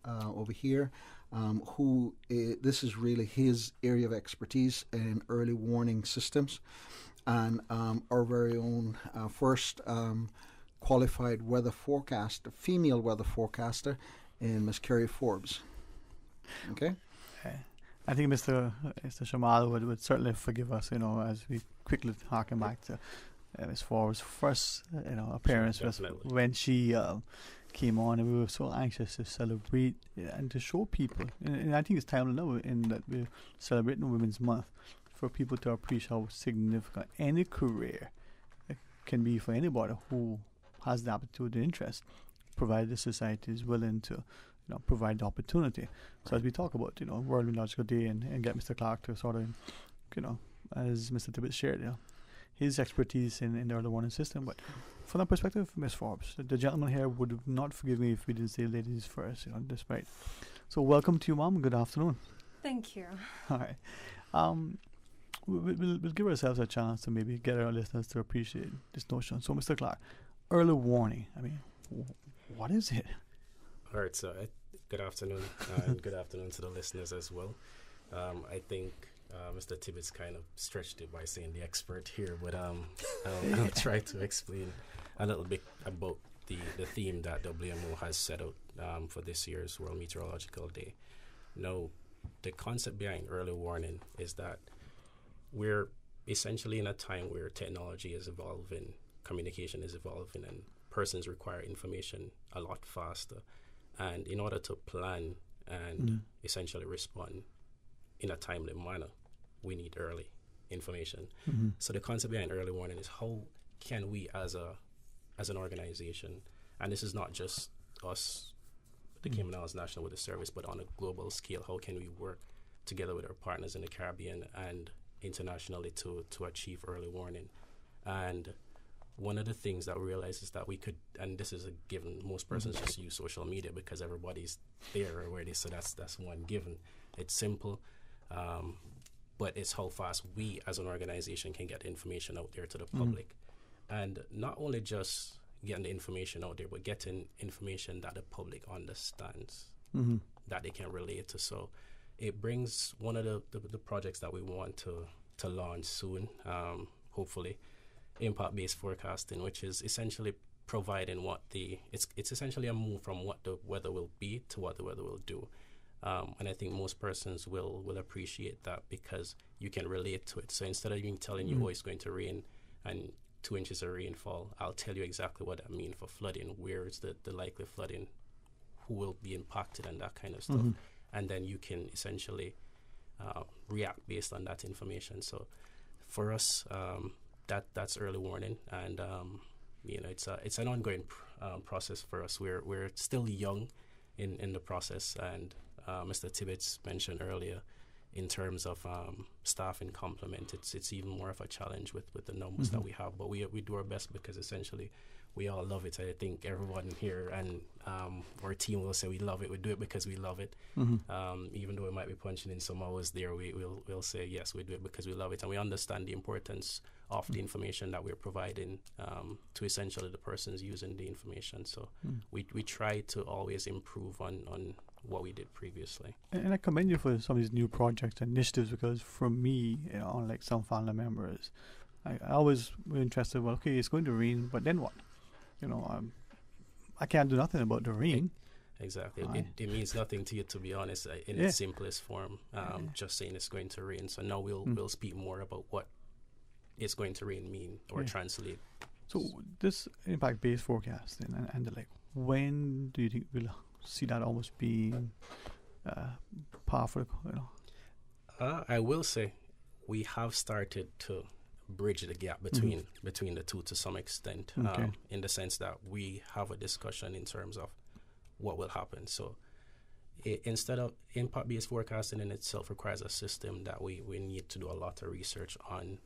over here, who this is really his area of expertise in early warning systems, and our very own first qualified weather forecaster, female weather forecaster, in Ms. Carrie Forbes. Okay? I think Mr. Shamal would certainly forgive us, as we quickly harken back to Ms. Forbes' first, appearance when she came on, and we were so anxious to celebrate and to show people. And I think it's time now in that we're celebrating Women's Month for people to appreciate how significant any career can be for anybody who has the aptitude and interest, provided the society is willing to provide the opportunity. So as we talk about World Meteorological Day and get Mr. Clark to sort of, as Mr. Tibbetts shared, his expertise in the early warning system. But from that perspective, Miss Forbes, the gentleman here would not forgive me if we didn't say ladies first, despite. So welcome to you, Mom. Good afternoon. Thank you. All right. We'll give ourselves a chance to maybe get our listeners to appreciate this notion. So, Mr. Clark, early warning. I mean, what is it? All right. So, good afternoon, and good afternoon to the listeners as well. I think Mr. Tibbetts kind of stretched it by saying the expert here, but I'll try to explain a little bit about the theme that WMO has set out for this year's World Meteorological Day. Now, the concept behind early warning is that we're essentially in a time where technology is evolving, communication is evolving, and persons require information a lot faster. And in order to plan and essentially respond in a timely manner, we need early information. So the concept behind early warning is how can we as an organization, and this is not just us, the Cayman Islands National Weather Service, but on a global scale, how can we work together with our partners in the Caribbean and internationally to achieve early warning? And one of the things that we realize is that we could, and this is a given, most persons just use social media because everybody's there already, so that's one given. It's simple, but it's how fast we as an organization can get information out there to the public. And not only just getting the information out there, but getting information that the public understands, that they can relate to. So it brings one of the projects that we want to launch soon, hopefully, impact-based forecasting, which is essentially providing it's essentially a move from what the weather will be to what the weather will do. And I think most persons will appreciate that because you can relate to it. So instead of even telling you, oh, it's going to rain and 2 inches of rainfall, I'll tell you exactly what that means for flooding, where is the likely flooding, who will be impacted, and that kind of stuff. And then you can essentially react based on that information. So for us, that's early warning, and it's an ongoing process for us. We're still young in the process, and Mr. Tibbetts mentioned earlier, in terms of staffing complement, it's even more of a challenge with the numbers that we have. But we do our best because essentially we all love it. I think everyone here and our team will say we love it. We do it because we love it. Even though we might be punching in some hours there, we'll say yes, we do it because we love it, and we understand the importance of the information that we're providing to essentially the persons using the information. So we try to always improve on what we did previously. And I commend you for some of these new projects and initiatives, because for me, unlike some family members, I always was interested, well, okay, it's going to rain, but then what? I can't do nothing about the rain. Exactly. It means nothing to you, to be honest, in its simplest form, just saying it's going to rain. So now we'll speak more about what it's going to rain mean or translate. So this impact-based forecasting and when do you think we'll see that almost being powerful? I will say we have started to bridge the gap between the two to some extent, in the sense that we have a discussion in terms of what will happen. So instead of impact-based forecasting in itself requires a system that we need to do a lot of research on.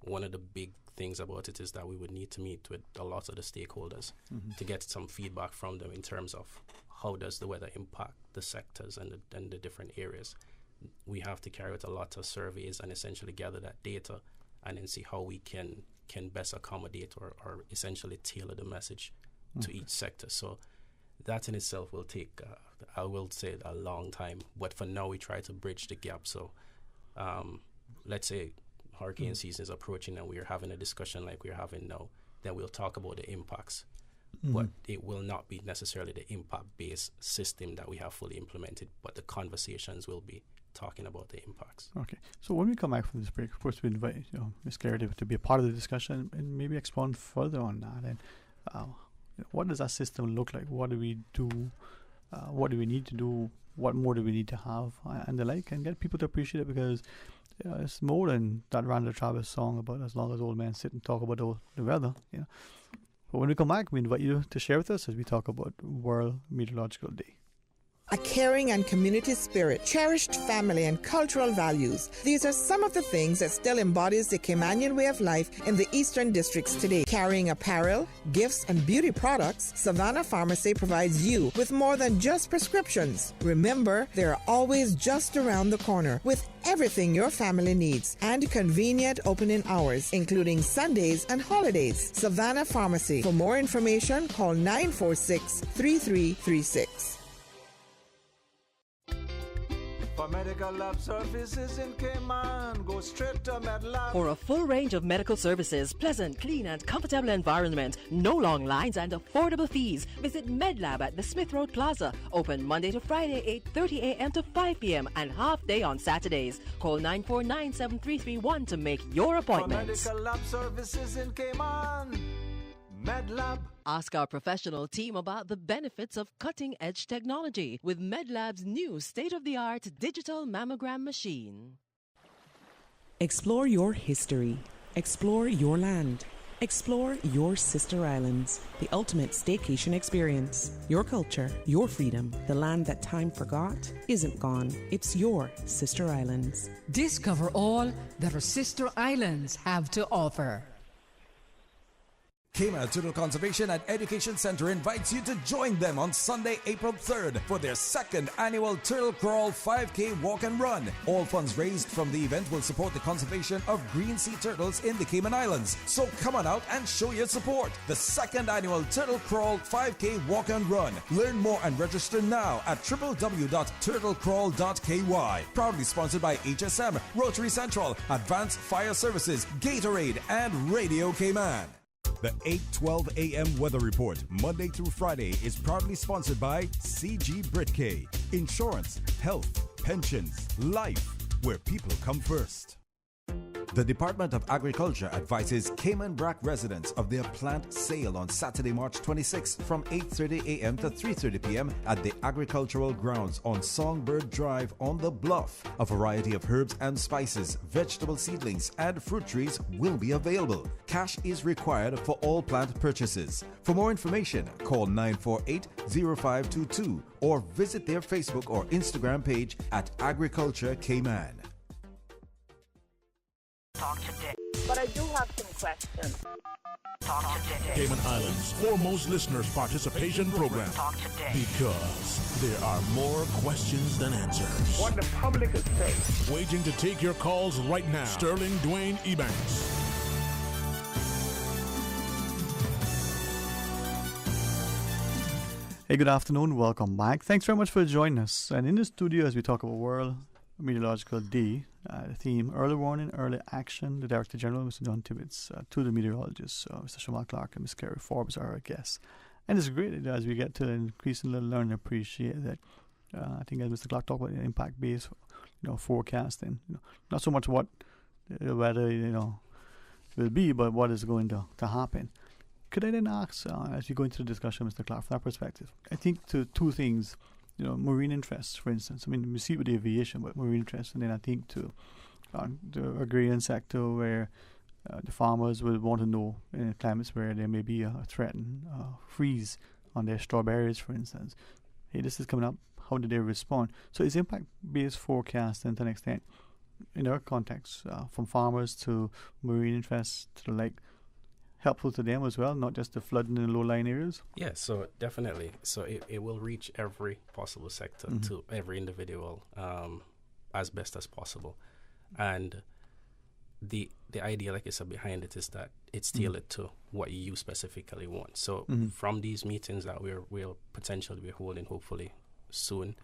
One of the big things about it is that we would need to meet with a lot of the stakeholders to get some feedback from them in terms of how does the weather impact the sectors and the different areas. We have to carry out a lot of surveys and essentially gather that data and then see how we can best accommodate or essentially tailor the message to each sector. So that in itself will take, I will say, a long time. But for now, we try to bridge the gap. So let's say hurricane season is approaching and we're having a discussion like we're having now, then we'll talk about the impacts. But it will not be necessarily the impact-based system that we have fully implemented, but the conversations will be talking about the impacts. Okay. So when we come back from this break, of course, we invite Ms. Clarity to be a part of the discussion and maybe expand further on that. And what does that system look like? What do we do? What do we need to do? What more do we need to have? And the like, and get people to appreciate it, because it's more than that Randall Travis song about as long as old men sit and talk about the weather. But when we come back, we invite you to share with us as we talk about World Meteorological Day. a caring and community spirit, cherished family and cultural values. These are some of the things that still embodies the Caymanian way of life in the Eastern Districts today. Carrying apparel, gifts, and beauty products, Savannah Pharmacy provides you with more than just prescriptions. Remember, they're always just around the corner with everything your family needs and convenient opening hours, including Sundays and holidays. Savannah Pharmacy. For more information, call 946-3336. For medical lab services in Cayman, go straight to MedLab. For a full range of medical services, pleasant, clean and comfortable environment, no long lines and affordable fees, visit MedLab at the Smith Road Plaza. Open Monday to Friday, 8:30 a.m. to 5 p.m. and half day on Saturdays. Call 949-7331 to make your appointments. For medical lab services in Cayman, MedLab. Ask our professional team about the benefits of cutting-edge technology with MedLab's new state-of-the-art digital mammogram machine. Explore your history. Explore your land. Explore your sister islands. The ultimate staycation experience. Your culture, your freedom. The land that time forgot isn't gone. It's your sister islands. Discover all that our sister islands have to offer. Cayman Turtle Conservation and Education Center invites you to join them on Sunday, April 3rd for their second annual Turtle Crawl 5K Walk and Run. All funds raised from the event will support the conservation of green sea turtles in the Cayman Islands. So come on out and show your support. The second annual Turtle Crawl 5K Walk and Run. Learn more and register now at www.turtlecrawl.ky. Proudly sponsored by HSM, Rotary Central, Advanced Fire Services, Gatorade, and Radio Cayman. The 8:12 a.m. weather report, Monday through Friday, is proudly sponsored by CG Britke. Insurance, health, pensions, life, where people come first. The Department of Agriculture advises Cayman Brac residents of their plant sale on Saturday, March 26th from 8:30 a.m. to 3:30 p.m. at the Agricultural Grounds on Songbird Drive on the Bluff. A variety of herbs and spices, vegetable seedlings, and fruit trees will be available. Cash is required for all plant purchases. For more information, call 948-0522 or visit their Facebook or Instagram page at Agriculture Cayman. Talk today. But I do have some questions. Talk today. Cayman Islands' foremost listeners participation program. Talk today. Because there are more questions than answers. What the public is saying. Waiting to take your calls right now. Sterling Dwayne Ebanks. Hey, good afternoon. Welcome back. Thanks very much for joining us. And in the studio, as we talk about World Meteorological Day, the theme, early warning, early action. The Director General, Mr. John Tibbetts, to the meteorologists, Mr. Shamal Clark and Ms. Carrie Forbes are our guests. And it's great as we get to increasingly learn and appreciate that. I think as Mr. Clark talked about impact-based, forecasting. Not so much what the weather, will be, but what is going to happen. Could I then ask, as we go into the discussion, Mr. Clark, from that perspective, I think to two things. Marine interests, for instance. I mean, we see it with aviation, but marine interests, and then I think to the agrarian sector where the farmers will want to know in climates where there may be a threatened freeze on their strawberries, for instance. Hey, this is coming up. How do they respond? So it's impact-based forecasting to an extent in our context, from farmers to marine interests to the like, helpful to them as well, not just the flooding in the low-lying areas? Yeah, so definitely. So it will reach every possible sector, to every individual, as best as possible. And the idea, like I said, behind it is that it's tailored to what you specifically want. So from these meetings that we'll potentially be holding, hopefully soon,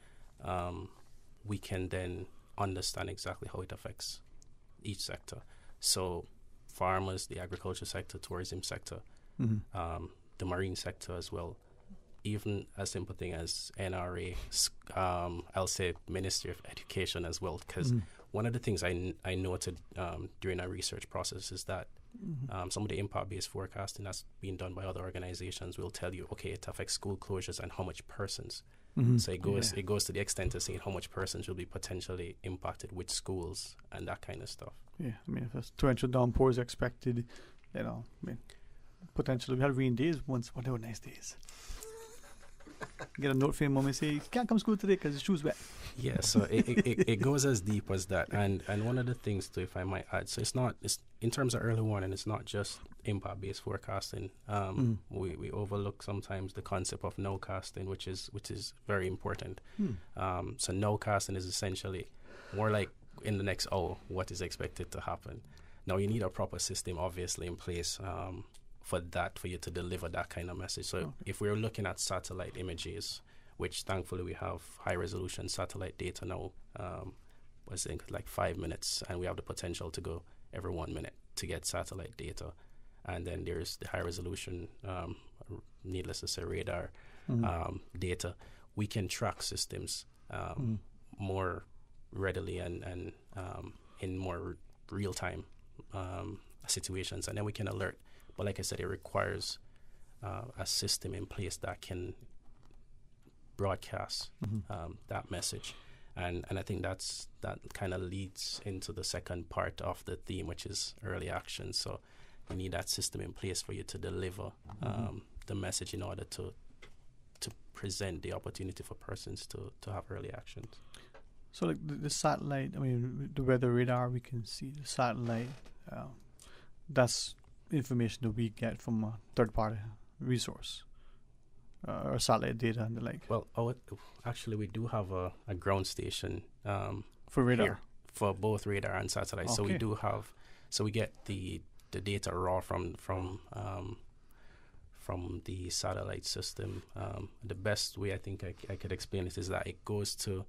we can then understand exactly how it affects each sector. So farmers, the agriculture sector, tourism sector, the marine sector as well, even a simple thing as NRA, I'll say Ministry of Education as well, because one of the things I noted during our research process is that some of the impact-based forecasting that's being done by other organizations will tell you, okay, it affects school closures and how much persons. So it goes to the extent of saying how much persons will be potentially impacted with schools and that kind of stuff. Yeah, I mean, if a torrential downpour is expected, potentially we had rain days once, but they were nice days. get a note from your mom and say, you can't come to school today because your shoes wet. Yeah, so it goes as deep as that. And one of the things, too, if I might add, so it's in terms of early warning, it's not just impact-based forecasting. We overlook sometimes the concept of nowcasting, which is very important. So nowcasting is essentially more like in the next hour, what is expected to happen. Now, you need a proper system, obviously, in place for you to deliver that kind of message. So if we're looking at satellite images, which thankfully we have high-resolution satellite data now, I think like 5 minutes, and we have the potential to go every 1 minute to get satellite data. And then there's the high-resolution, needless to say, radar data. We can track systems more readily and in more real-time situations, and then we can alert. But like I said, it requires a system in place that can broadcast that message. And I think that kind of leads into the second part of the theme, which is early action. So you need that system in place for you to deliver the message in order to present the opportunity for persons to have early actions. So like the satellite, I mean, the weather radar, we can see the satellite. That's information that we get from a third-party resource or satellite data and the like. Well, actually, we do have a ground station for radar here, for both radar and satellite. Okay. So we do have, we get the data raw from the satellite system. The best way I think I could explain it is that it goes to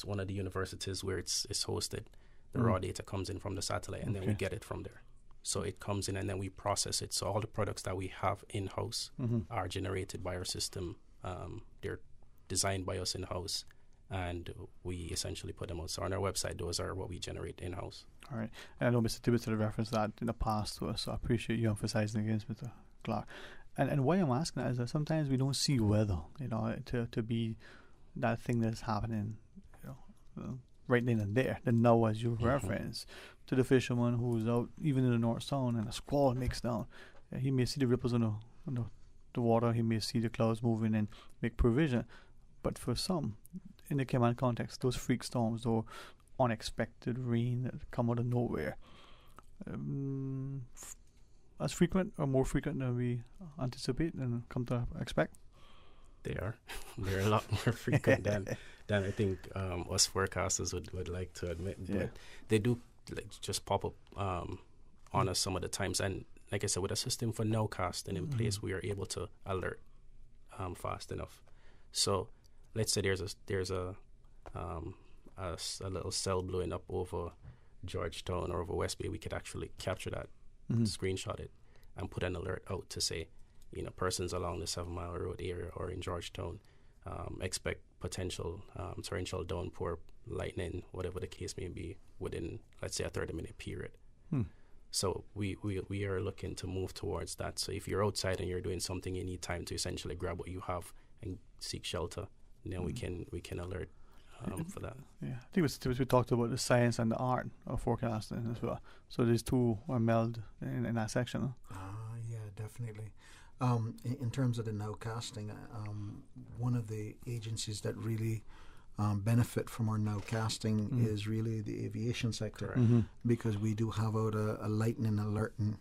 one of the universities where it's hosted. The raw data comes in from the satellite, and then we get it from there. So it comes in, and then we process it. So all the products that we have in-house are generated by our system. They're designed by us in-house, and we essentially put them out. So on our website, those are what we generate in-house. All right. And I know Mr. Tibbetts had referenced that in the past to us, so I appreciate you emphasizing against Mr. Clark. And why I'm asking that is that sometimes we don't see weather, to be that thing that's happening, right then and there. Then now, as you reference, to the fisherman who's out even in the North Sound and a squall makes down, he may see the ripples on the water, he may see the clouds moving and make provision. But for some, in the Cayman context, those freak storms or unexpected rain that come out of nowhere, as frequent or more frequent than we anticipate and come to expect. They're a lot more frequent than I think us forecasters would like to admit. But they do just pop up on us some of the times. And like I said, with a system for nowcasting in place, we are able to alert fast enough. So let's say there's a little cell blowing up over Georgetown or over West Bay. We could actually capture that, screenshot it, and put an alert out to say, persons along the 7 Mile Road area or in Georgetown expect potential torrential downpour, lightning, whatever the case may be, within, let's say, a 30-minute period. So we are looking to move towards that. So if you're outside and you're doing something, you need time to essentially grab what you have and seek shelter. And then we can alert for that. Yeah, I think we talked about the science and the art of forecasting as well. So these two are melded in that section. Yeah, definitely. In terms of the nowcasting, one of the agencies that really benefit from our nowcasting is really the aviation sector, because we do have out a lightning alerting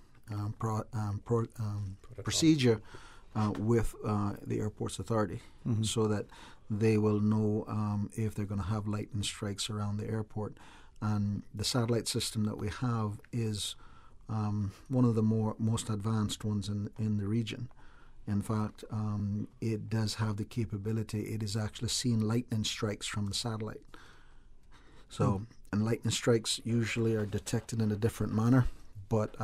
procedure with the Airports Authority, so that they will know if they're going to have lightning strikes around the airport. And the satellite system that we have is one of the most advanced ones in the region. In fact, it does have the capability. It is actually seeing lightning strikes from the satellite. So, and lightning strikes usually are detected in a different manner, but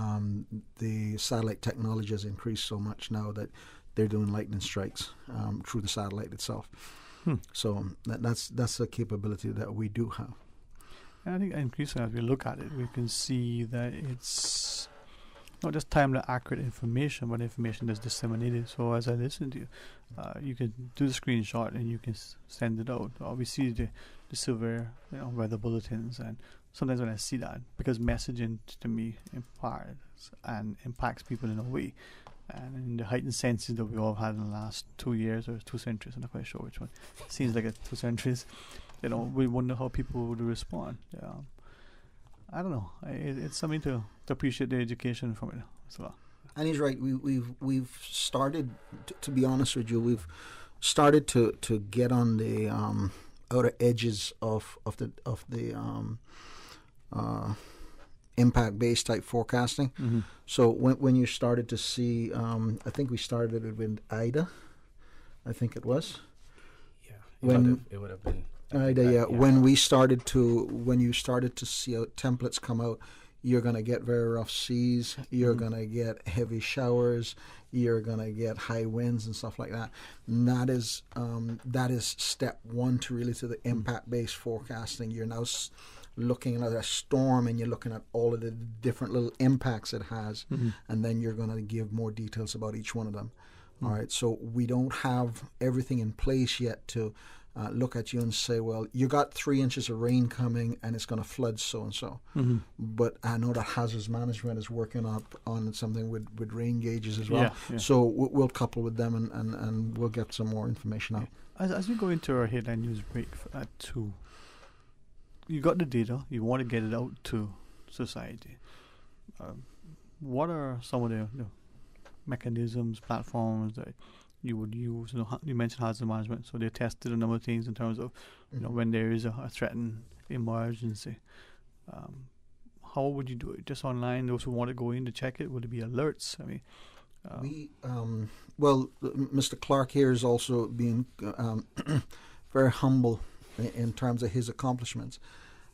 the satellite technology has increased so much now that they're doing lightning strikes through the satellite itself. So that's a capability that we do have. And I think increasingly as we look at it, we can see that it's not just timely, accurate information, but information that's disseminated. So as I listen to you, you can do the screenshot and you can send it out. We see the severe weather bulletins, and sometimes when I see that, because messaging to me impacts people in a way, and in the heightened senses that we all had in the last 2 years or 2 centuries, I'm not quite sure which one. Seems like 2 centuries. We wonder how people would respond. I don't know. It's something to appreciate the education from it as well. And he's right. We've started, to be honest with you, we've started to get on the outer edges of the impact-based type forecasting. Mm-hmm. So when you started to see, I think we started it with IDA, I think it was. Yeah, it would have been IDA. Yeah. When you started to see templates come out, you're going to get very rough seas, you're going to get heavy showers, you're going to get high winds and stuff like that. And that is step one to the impact-based forecasting. You're now looking at a storm and you're looking at all of the different little impacts it has, and then you're going to give more details about each one of them. All right, so we don't have everything in place yet to look at you and say, well, you got 3 inches of rain coming and it's going to flood so-and-so. But I know that hazards management is working on something with rain gauges as well. Yeah. So we'll couple with them and we'll get some more information out. As we go into our headline news break at 2, you got the data, you want to get it out to society. What are some of the mechanisms, platforms that you would use? You mentioned hazard management, so they tested a number of things in terms of when there is a threatened emergency. How would you do it? Just online? Those who want to go in to check it, would it be alerts? I mean, Mr. Clark here is also being very humble in terms of his accomplishments.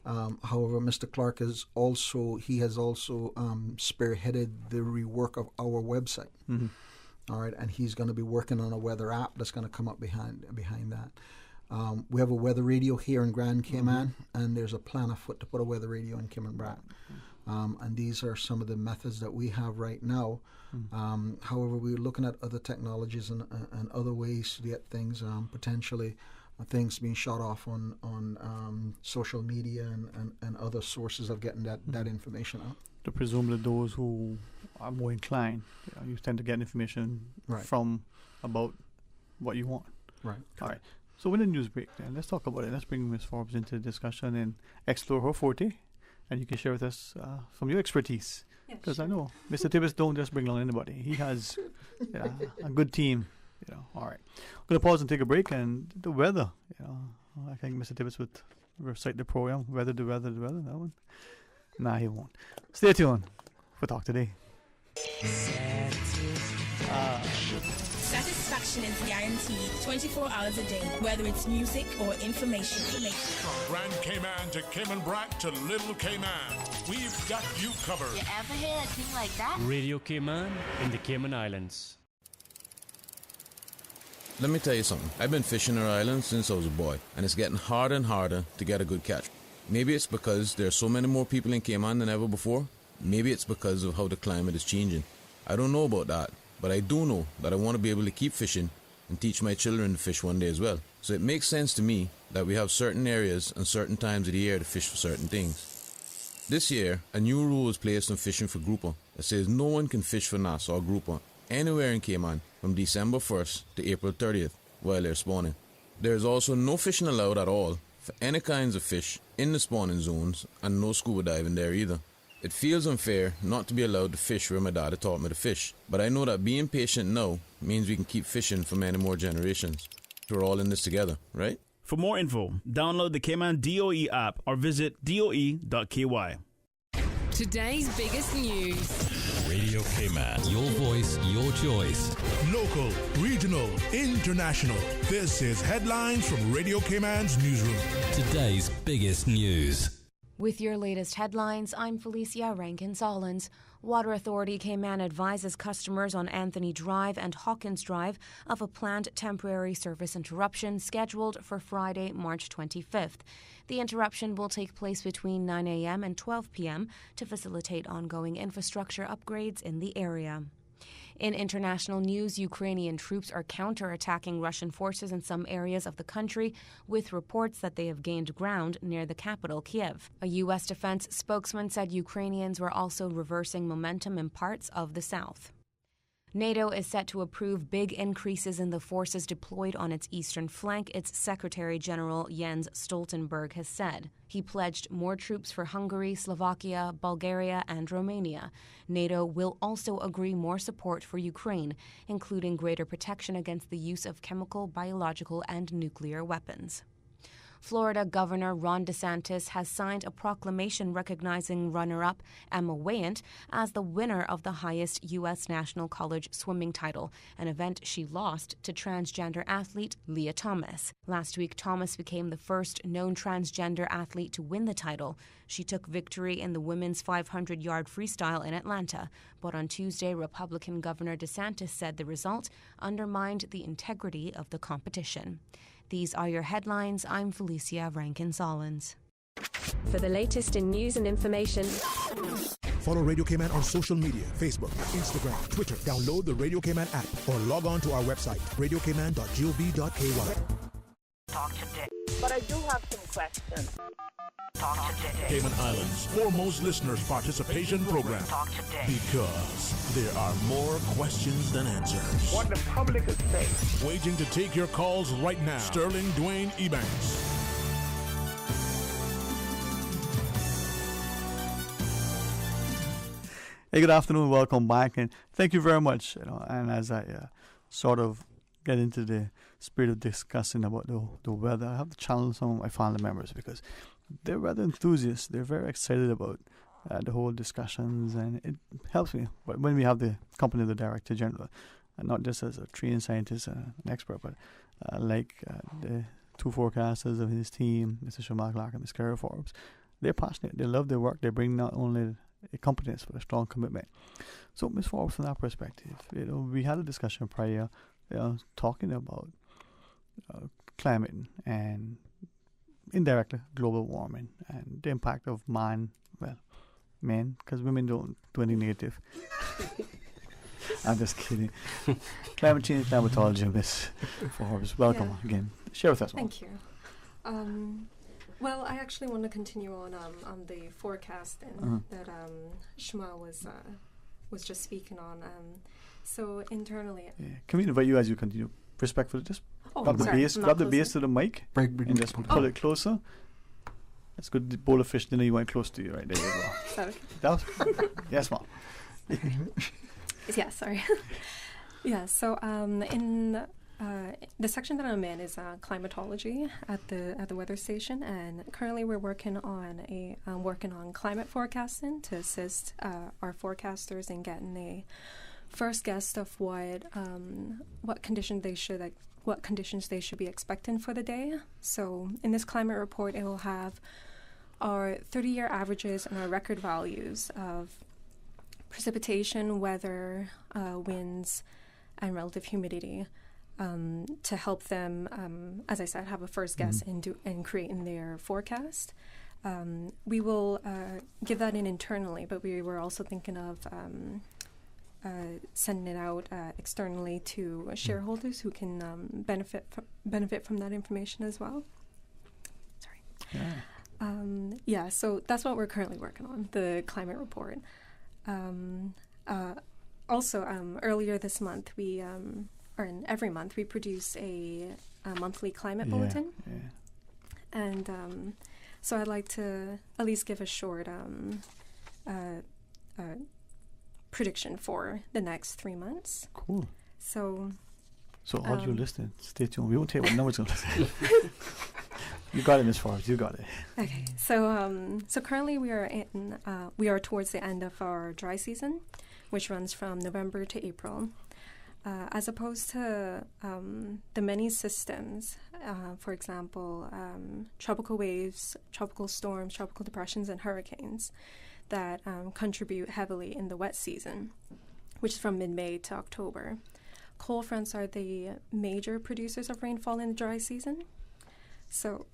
However, Mr. Clark has also spearheaded the rework of our website. All right, and he's going to be working on a weather app that's going to come up behind that. We have a weather radio here in Grand Cayman, and there's a plan afoot to put a weather radio in Cayman Brac. And these are some of the methods that we have right now. However, we're looking at other technologies and other ways to get things potentially. Things being shot off on social media and other sources of getting that information out. To presumably those who are more inclined, you tend to get information from about what you want. Right. All right. So with the news break, then let's talk about it. Let's bring Ms. Forbes into the discussion and explore her forte, and you can share with us from your expertise. Because I know Mr. Tibbetts don't just bring along anybody. He has a good team. All right. I'm going to pause and take a break. And the weather, I think Mr. Tibbetts would recite the program, weather, that one. Nah, he won't. Stay tuned for Talk Today. Satisfaction is guaranteed 24 hours a day, whether it's music or information. From Grand Cayman to Cayman Brac to Little Cayman, we've got you covered. You ever hear a thing like that? Radio Cayman in the Cayman Islands. Let me tell you something. I've been fishing our island since I was a boy, and it's getting harder and harder to get a good catch. Maybe it's because there are so many more people in Cayman than ever before. Maybe it's because of how the climate is changing. I don't know about that, but I do know that I want to be able to keep fishing and teach my children to fish one day as well. So it makes sense to me that we have certain areas and certain times of the year to fish for certain things. This year, a new rule was placed on fishing for grouper that says no one can fish for nass or grouper anywhere in Cayman from December 1st to April 30th while they're spawning. There is also no fishing allowed at all for any kinds of fish in the spawning zones, and no scuba diving there either. It feels unfair not to be allowed to fish where my daddy taught me to fish, but I know that being patient now means we can keep fishing for many more generations. We're all in this together, right? For more info, download the Cayman DOE app or visit doe.ky. Today's biggest news. Radio Cayman. Your voice, your choice. Local, regional, international. This is Headlines from Radio Cayman's newsroom. Today's biggest news. With your latest headlines, I'm Felicia Rankin-Solins. Water Authority Cayman advises customers on Anthony Drive and Hawkins Drive of a planned temporary service interruption scheduled for Friday, March 25th. The interruption will take place between 9 a.m. and 12 p.m. to facilitate ongoing infrastructure upgrades in the area. In international news, Ukrainian troops are counterattacking Russian forces in some areas of the country, with reports that they have gained ground near the capital, Kiev. A U.S. defense spokesman said Ukrainians were also reversing momentum in parts of the south. NATO is set to approve big increases in the forces deployed on its eastern flank, its Secretary General Jens Stoltenberg has said. He pledged more troops for Hungary, Slovakia, Bulgaria, and Romania. NATO will also agree more support for Ukraine, including greater protection against the use of chemical, biological, and nuclear weapons. Florida Governor Ron DeSantis has signed a proclamation recognizing runner-up Emma Weyant as the winner of the highest U.S. National College swimming title, an event she lost to transgender athlete Leah Thomas. Last week, Thomas became the first known transgender athlete to win the title. She took victory in the women's 500-yard freestyle in Atlanta, but on Tuesday, Republican Governor DeSantis said the result undermined the integrity of the competition. These are your headlines. I'm Felicia Rankin-Solins. For the latest in news and information, follow Radio Cayman on social media, Facebook, Instagram, Twitter. Download the Radio Cayman app or log on to our website, radiocayman.gov.ky. Talk today. But I do have some questions. Talk today. Cayman Islands' foremost listeners' participation program. Talk today. Because there are more questions than answers. What the public is saying. Waiting to take your calls right now. Sterling Dwayne Ebanks. Hey, good afternoon. Welcome back, and thank you very much. And as I sort of get into the spirit of discussing about the weather, I have to challenge some of my family members because they're weather enthusiasts. They're very excited about the whole discussions, and it helps me when we have the company of the Director General, not just as a trained scientist and an expert, but the two forecasters of his team, Mr. Shamal Clark and Ms. Carol Forbes. They're passionate. They love their work. They bring not only a competence but a strong commitment. So, Ms. Forbes, from that perspective, we had a discussion prior, talking about climate and indirectly global warming and the impact of men, because women don't do anything negative. I'm just kidding. Climate change, climatology, Ms. Forbes, welcome again. Share with us. Thank you. Well, I actually want to continue on the forecasting that Shema was just speaking on. So internally, can we invite you as you continue? Respectfully, just grab the base to the mic and just pull it closer. That's good. The bowl of fish dinner you want close to you, right there. You go. Sorry. That was yes, ma'am. Yeah, sorry. Yeah. So in the section that I'm in is climatology at the weather station, and currently we're working on climate forecasting to assist our forecasters in getting a first guess of what conditions they should be expecting for the day. So in this climate report, it will have our 30-year averages and our record values of precipitation, weather, winds, and relative humidity, to help them, as I said, have a first guess in creating their forecast. We will give that in internally, but we were also thinking of sending it out externally to shareholders who can benefit from that information as well. Sorry. Yeah. So that's what we're currently working on, the climate report. Also, earlier this month, every month, we produce a monthly climate bulletin. Yeah. And so I'd like to at least give a short prediction for the next 3 months. Cool. So all you listening, stay tuned. We won't tell you what numbers going to say. You got it, Ms. Forbes. You got it. Okay. So currently we are towards the end of our dry season, which runs from November to April. As opposed to the many systems, for example, tropical waves, tropical storms, tropical depressions, and hurricanes that contribute heavily in the wet season, which is from mid-May to October. Cold fronts are the major producers of rainfall in the dry season.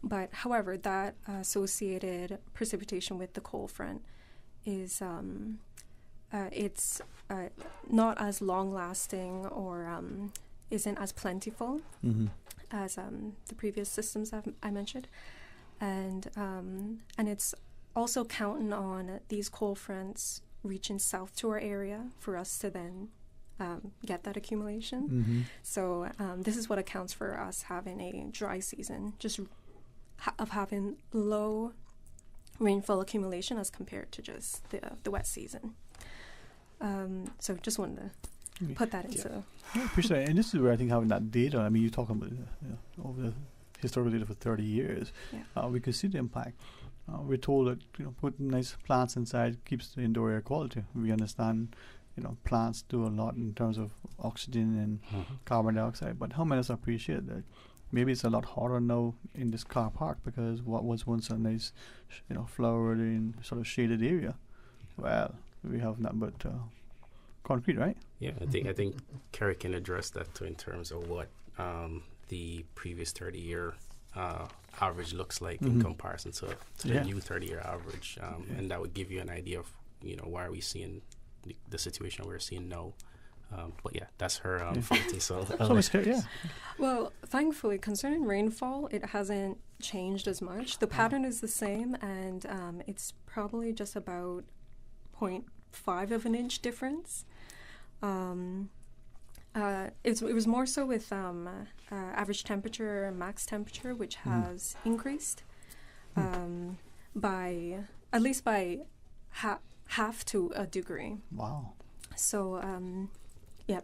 But however, that associated precipitation with the cold front is it's not as long-lasting or isn't as plentiful as the previous systems I mentioned, and it's also counting on these cold fronts reaching south to our area for us to then get that accumulation. Mm-hmm. So this is what accounts for us having a dry season, just of having low rainfall accumulation as compared to just the wet season. So just wanted to put that into... I appreciate it. And this is where I think having that data, I mean, you're talking about over the historical data for 30 years, we could see the impact. We're told that putting nice plants inside keeps the indoor air quality. We understand, plants do a lot in terms of oxygen and carbon dioxide. But how many of us appreciate that? Maybe it's a lot harder now in this car park because what was once a nice, flowered and sort of shaded area, well, we have nothing but concrete, right? Yeah, I think Kerry can address that too in terms of what the previous 30-year average looks like in comparison to the new 30-year average, and that would give you an idea of why are we seeing the situation we're seeing now. But yeah, that's her faulty. So well, thankfully, concerning rainfall, it hasn't changed as much. The pattern is the same, and it's probably just about 0.5 of an inch difference. It was more so with average temperature and max temperature, which has increased by at least by half to a degree. Wow. So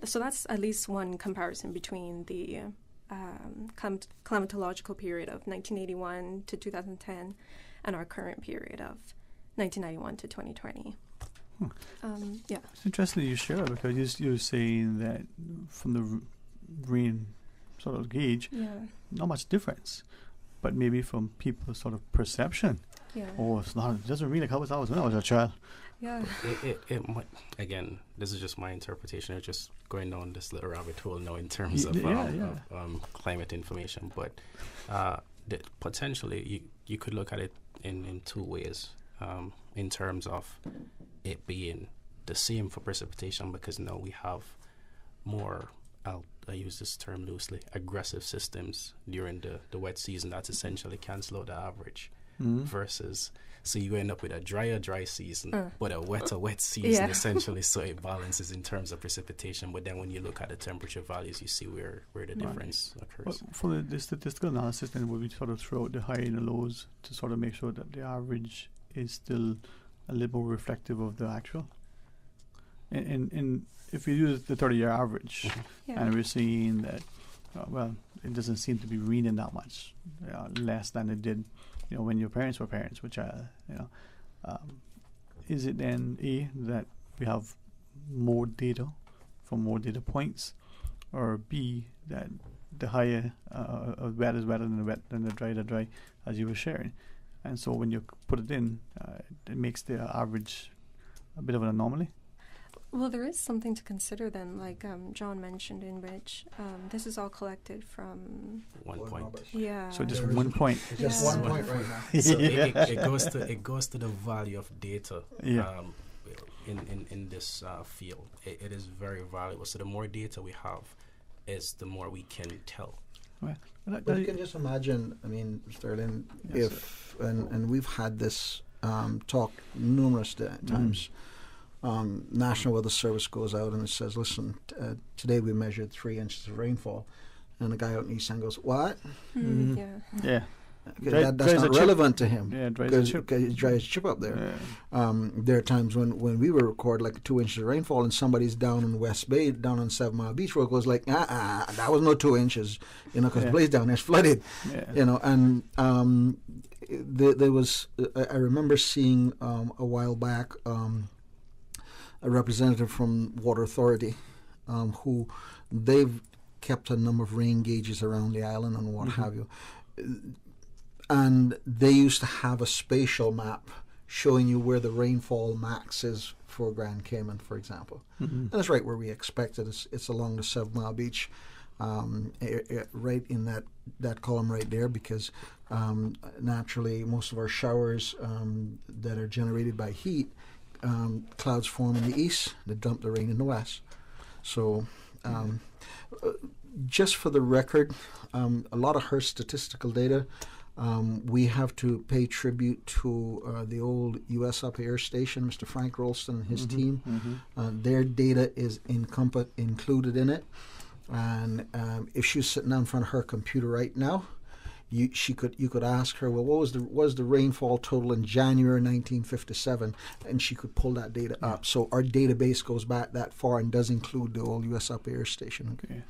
so that's at least one comparison between the climatological period of 1981 to 2010 and our current period of 1991 to 2020. It's interesting you share it because you're saying that from the rain sort of gauge, not much difference, but maybe from people's sort of perception. It's not. It doesn't rain like how it was when I was a child. Yeah. It might, again, this is just my interpretation. It's just going down this little rabbit hole now in terms of climate information. But potentially, you could look at it in two ways. In terms of it being the same for precipitation, because now we have more, I use this term loosely, aggressive systems during the wet season that essentially cancel out the average versus, so you end up with a dry season, but a wet season essentially, so it balances in terms of precipitation. But then when you look at the temperature values, you see where the difference occurs. Well, for the statistical analysis, then we sort of throw out the high and the lows to sort of make sure that the average is still a little more reflective of the actual. And if we use the 30-year average, and we're seeing that, it doesn't seem to be raining that much, less than it did, when your parents were parents, which is it then that we have more data from more data points, or B, that the higher wet is wetter than the wet than the dry, as you were sharing? And so when you put it in, it makes the average a bit of an anomaly. Well, there is something to consider then, like John mentioned, in which this is all collected from 1 point. Yeah. So just 1 point. Just 1 point right now. So it goes to the value of data. In this field, it is very valuable. So the more data we have, is the more we can tell. But you can just imagine, I mean, Sterling, and we've had this talk numerous times. National Weather Service goes out and it says, listen, today we measured 3 inches of rainfall. And the guy out in East End goes, what? Yeah. That's not relevant to him. Yeah, because it dries chip up there. There are times when we will record like 2 inches of rainfall and somebody's down in West Bay, down on 7 Mile Beach Road, goes like, that was no 2 inches, because the place down there's flooded, and there was, I remember seeing a while back a representative from Water Authority who they've kept a number of rain gauges around the island and what have you. And they used to have a spatial map showing you where the rainfall max is for Grand Cayman, for example. And it's right where we expect it. It's along the 7 Mile Beach, right in that column right there, because naturally most of our showers that are generated by heat, clouds form in the east, they dump the rain in the west. So just for the record, a lot of her statistical data We have to pay tribute to the old U.S. Up Air Station, Mr. Frank Rolston and his team. Their data is included in it. And if she was sitting down in front of her computer right now, you could ask her, well, what was the rainfall total in January 1957, and she could pull that data up. So our database goes back that far and does include the old U.S. Up Air Station. Okay,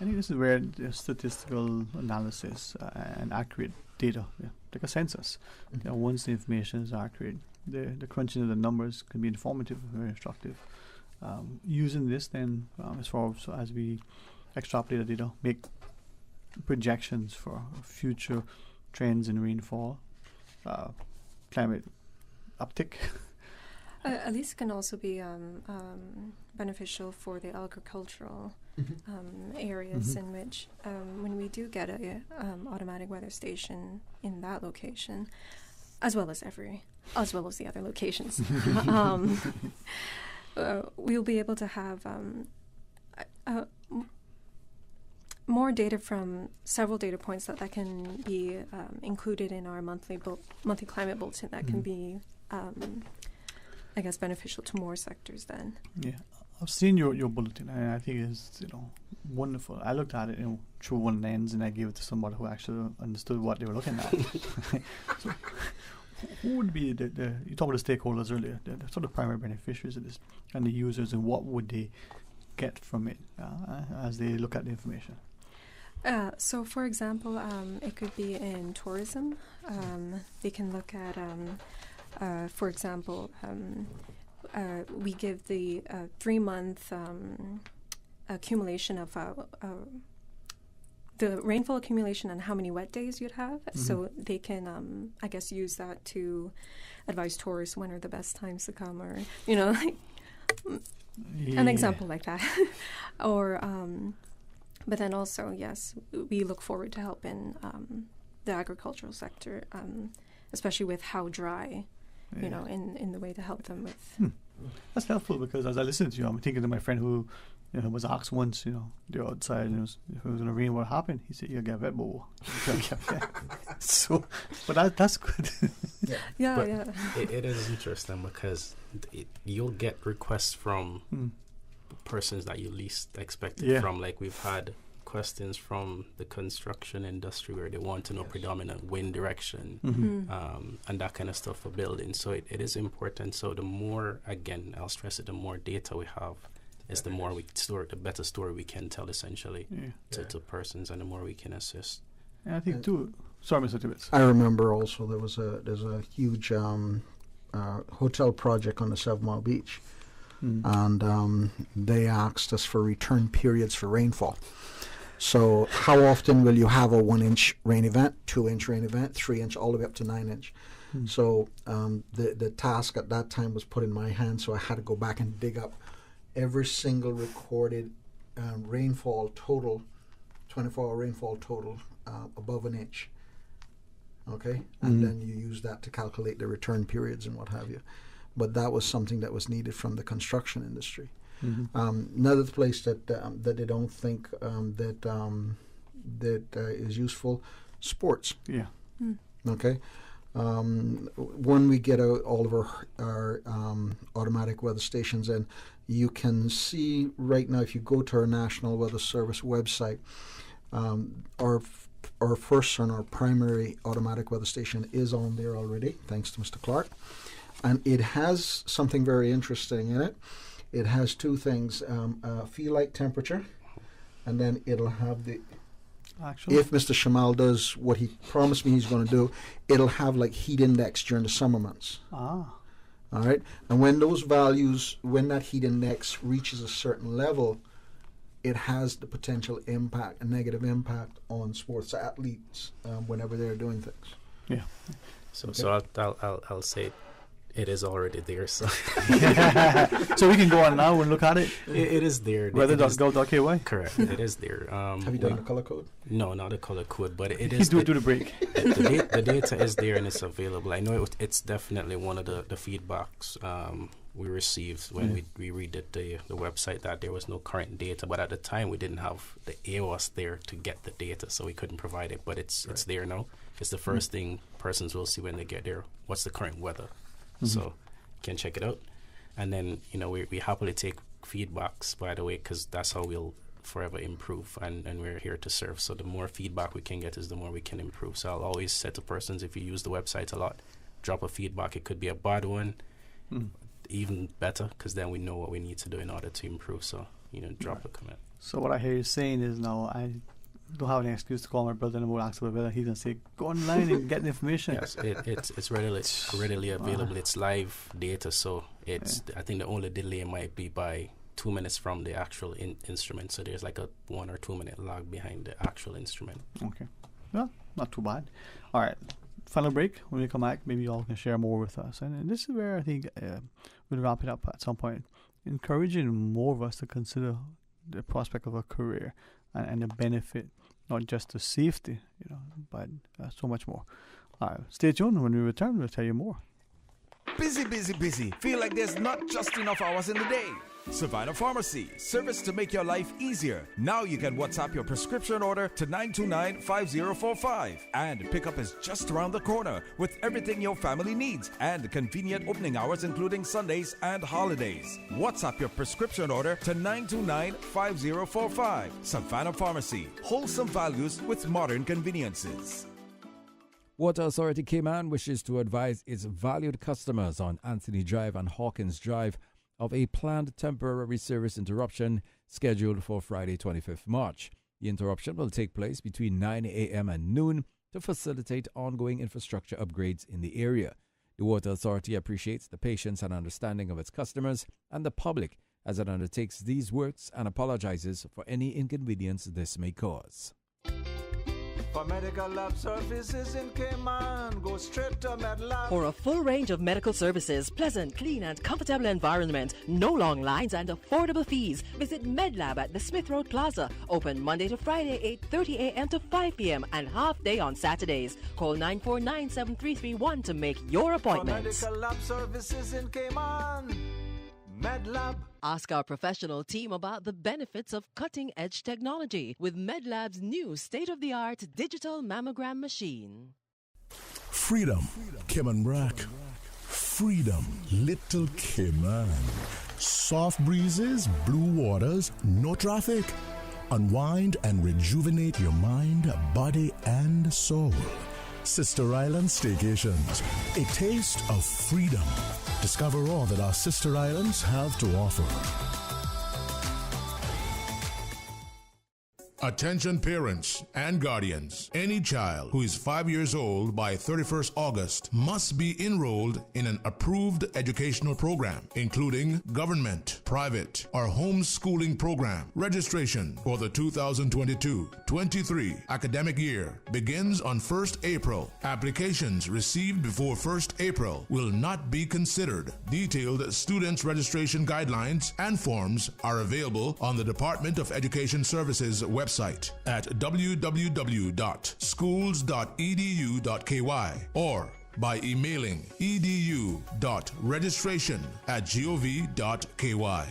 I think this is where the statistical analysis and accurate data, like a census. Once the information is accurate, the crunching of the numbers can be informative, very instructive. Using this then, as far as we extrapolate the data, make projections for future trends in rainfall, climate uptick. At least it can also be beneficial for the agricultural areas in which, when we do get a automatic weather station in that location, as well as the other locations, we'll be able to have more data from several data points that can be included in our monthly climate bulletin that can be, I guess, beneficial to more sectors then. Yeah, I've seen your bulletin, and I think it's wonderful. I looked at it through one lens, and I gave it to somebody who actually understood what they were looking at. So, who would be you talked about the stakeholders earlier, the sort of primary beneficiaries of this, and the users, and what would they get from it as they look at the information? So, for example, it could be in tourism. They can look at, for example, we give the 3-month accumulation of the rainfall accumulation and how many wet days you'd have. So they can, I guess, use that to advise tourists when are the best times to come, or, an example like that. Or... but then also, yes, we look forward to helping the agricultural sector, especially with how dry, in the way to help them with. That's helpful, because as I listen to you, I'm thinking of my friend who was asked once, they're outside, and if it was going to rain, what happened? He said, "You get wet, boy." So, but that's good. It is interesting because you'll get requests from persons that you least expected from. Like, we've had questions from the construction industry where they want to know predominant wind direction and that kind of stuff for buildings. So it is important. So the more, again, I'll stress it, the more data we have is the more we store, the better story we can tell, essentially, to persons, and the more we can assist. And I think too. Sorry, Mr. Tibbetts. I remember also there's a huge hotel project on the 7 Mile Beach, and they asked us for return periods for rainfall. So how often will you have a 1-inch rain event, 2-inch rain event, 3-inch, all the way up to 9-inch? So the task at that time was put in my hands, so I had to go back and dig up every single recorded rainfall total, 24-hour rainfall total above 1 inch. Okay, and then you use that to calculate the return periods and what have you. But that was something that was needed from the construction industry. Another place that they don't think that is useful, sports. Yeah. Okay. When we get out all of our automatic weather stations in, you can see right now, if you go to our National Weather Service website, our first and our primary automatic weather station is on there already, thanks to Mr. Clark. And it has something very interesting in it. It has two things, feel like temperature, and then it'll have the... Actually, if Mr. Shamal does what he promised me he's going to do, it'll have like heat index during the summer months. All right? And when those values, when that heat index reaches a certain level, it has the potential impact, a negative impact on sports athletes whenever they're doing things. Yeah. So I'll say, It is already there, so so we can go on now and look at it. It is there. Weather.gov.ky. Correct. It is there. Have you done the color code? No, not the color code, but it is. Do the break. The data is there and it's available. I know it's definitely one of the feedbacks we received when we redid the website, that there was no current data, but at the time we didn't have the AOS there to get the data, so we couldn't provide it. But it's there now. It's the first thing persons will see when they get there. What's the current weather? So you can check it out. And then, we happily take feedbacks, by the way, because that's how we'll forever improve, and we're here to serve. So the more feedback we can get is the more we can improve. So I'll always say to persons, if you use the website a lot, drop a feedback. It could be a bad one, even better, because then we know what we need to do in order to improve. So, drop a comment. So what I hear you saying is, now I don't have any excuse to call my brother and we'll ask him whether he's going to say, go online and get the information. Yes, it's readily available. It's live data, so I think the only delay might be by 2 minutes from the actual instrument. So there's like a 1 or 2 minute lag behind the actual instrument. Okay. Well, not too bad. All right. Final break. When we come back, maybe you all can share more with us. And this is where I think we'll wrap it up at some point. Encouraging more of us to consider the prospect of a career and the benefit, not just the safety, but so much more. All right. Stay tuned. When we return, we'll tell you more. Busy, busy, busy. Feel like there's not just enough hours in the day. Savannah Pharmacy, service to make your life easier. Now you can WhatsApp your prescription order to 929-5045. And pickup is just around the corner with everything your family needs and convenient opening hours including Sundays and holidays. WhatsApp your prescription order to 929-5045. Savannah Pharmacy, wholesome values with modern conveniences. Water Authority Cayman wishes to advise its valued customers on Anthony Drive and Hawkins Drive of a planned temporary service interruption scheduled for Friday, 25th March. The interruption will take place between 9 a.m. and noon to facilitate ongoing infrastructure upgrades in the area. The Water Authority appreciates the patience and understanding of its customers and the public as it undertakes these works and apologizes for any inconvenience this may cause. For medical lab services in Cayman, go straight to MedLab. For a full range of medical services, pleasant, clean and comfortable environment, no long lines and affordable fees, visit MedLab at the Smith Road Plaza. Open Monday to Friday, 8:30 a.m. to 5 p.m. and half day on Saturdays. Call 949-7331 to make your appointment. For medical lab services in Cayman, MedLab. Ask our professional team about the benefits of cutting-edge technology with MedLab's new state-of-the-art digital mammogram machine. Freedom, Cayman Brac. Freedom, Little Cayman. Soft breezes, blue waters, no traffic. Unwind and rejuvenate your mind, body, and soul. Sister Island Staycations, a taste of freedom. Discover all that our sister islands have to offer. Attention parents and guardians. Any child who is 5 years old by 31st August must be enrolled in an approved educational program, including government, private, or homeschooling program. Registration for the 2022-23 academic year begins on 1st April. Applications received before 1st April will not be considered. Detailed students' registration guidelines and forms are available on the Department of Education Services website at www.schools.edu.ky or by emailing edu.registration@gov.ky.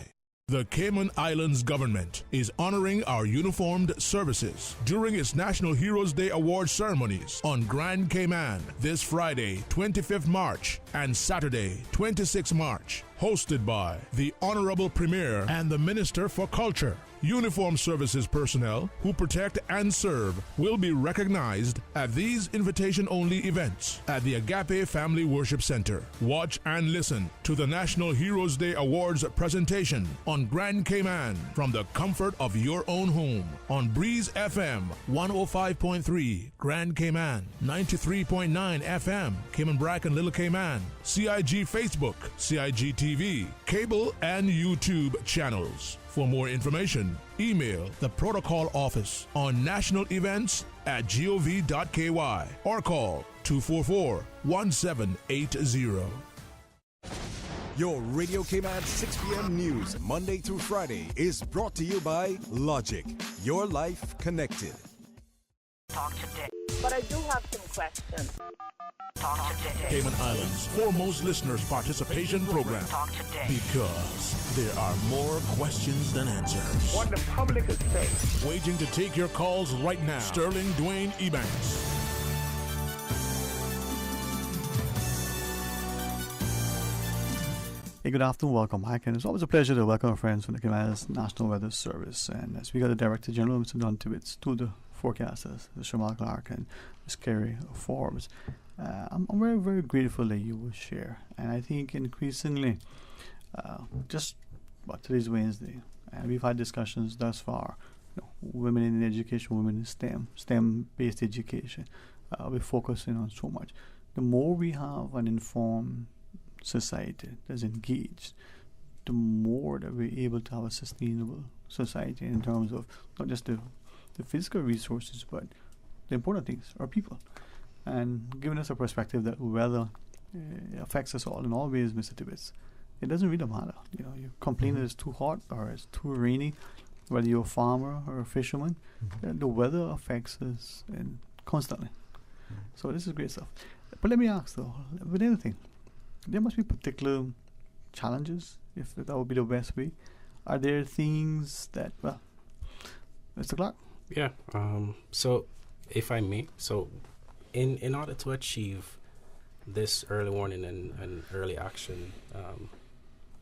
The Cayman Islands government is honoring our uniformed services during its National Heroes Day Award ceremonies on Grand Cayman this Friday, 25th March and Saturday, 26th March, hosted by the Honorable Premier and the Minister for Culture. Uniformed services personnel who protect and serve will be recognized at these invitation-only events at the Agape Family Worship Center. Watch and listen to the National Heroes Day Awards presentation on Grand Cayman from the comfort of your own home on Breeze FM 105.3 Grand Cayman, 93.9 FM Cayman Brac and Little Cayman, CIG Facebook, CIG TV, cable and YouTube channels. For more information, email the Protocol Office on national events at gov.ky or call 244-1780. Your Radio Cayman 6 p.m. news, Monday through Friday, is brought to you by Logic. Your life connected. Talk today. But I do have some questions. Talk today. Cayman Islands' foremost listeners participation program. Talk today. Because there are more questions than answers. What the public is saying. Waiting to take your calls right now. Sterling Dwayne Ebanks. Hey, good afternoon, welcome back, and it's always a pleasure to welcome our friends from the Cayman Islands National Weather Service. And as we got the Director General, Mr. Don Tibbetts, to the forecasters, Mr. Shamal Clark and Ms. Kerry Forbes. I'm very, very grateful that you will share. And I think increasingly, today's Wednesday, and we've had discussions thus far, women in education, women in STEM-based education. We're focusing on so much. The more we have an informed society that's engaged, the more that we're able to have a sustainable society in terms of not just the physical resources, but the important things, our people. And giving us a perspective that weather affects us all in all ways, Mr. Tibbetts. It doesn't really matter. You complain that it's too hot or it's too rainy, whether you're a farmer or a fisherman, the weather affects us constantly. So this is great stuff. But let me ask though, with anything, there must be particular challenges, if that would be the best way. Are there things that, Mr. Clark? Yeah. So, if I may, in order to achieve this early warning and early action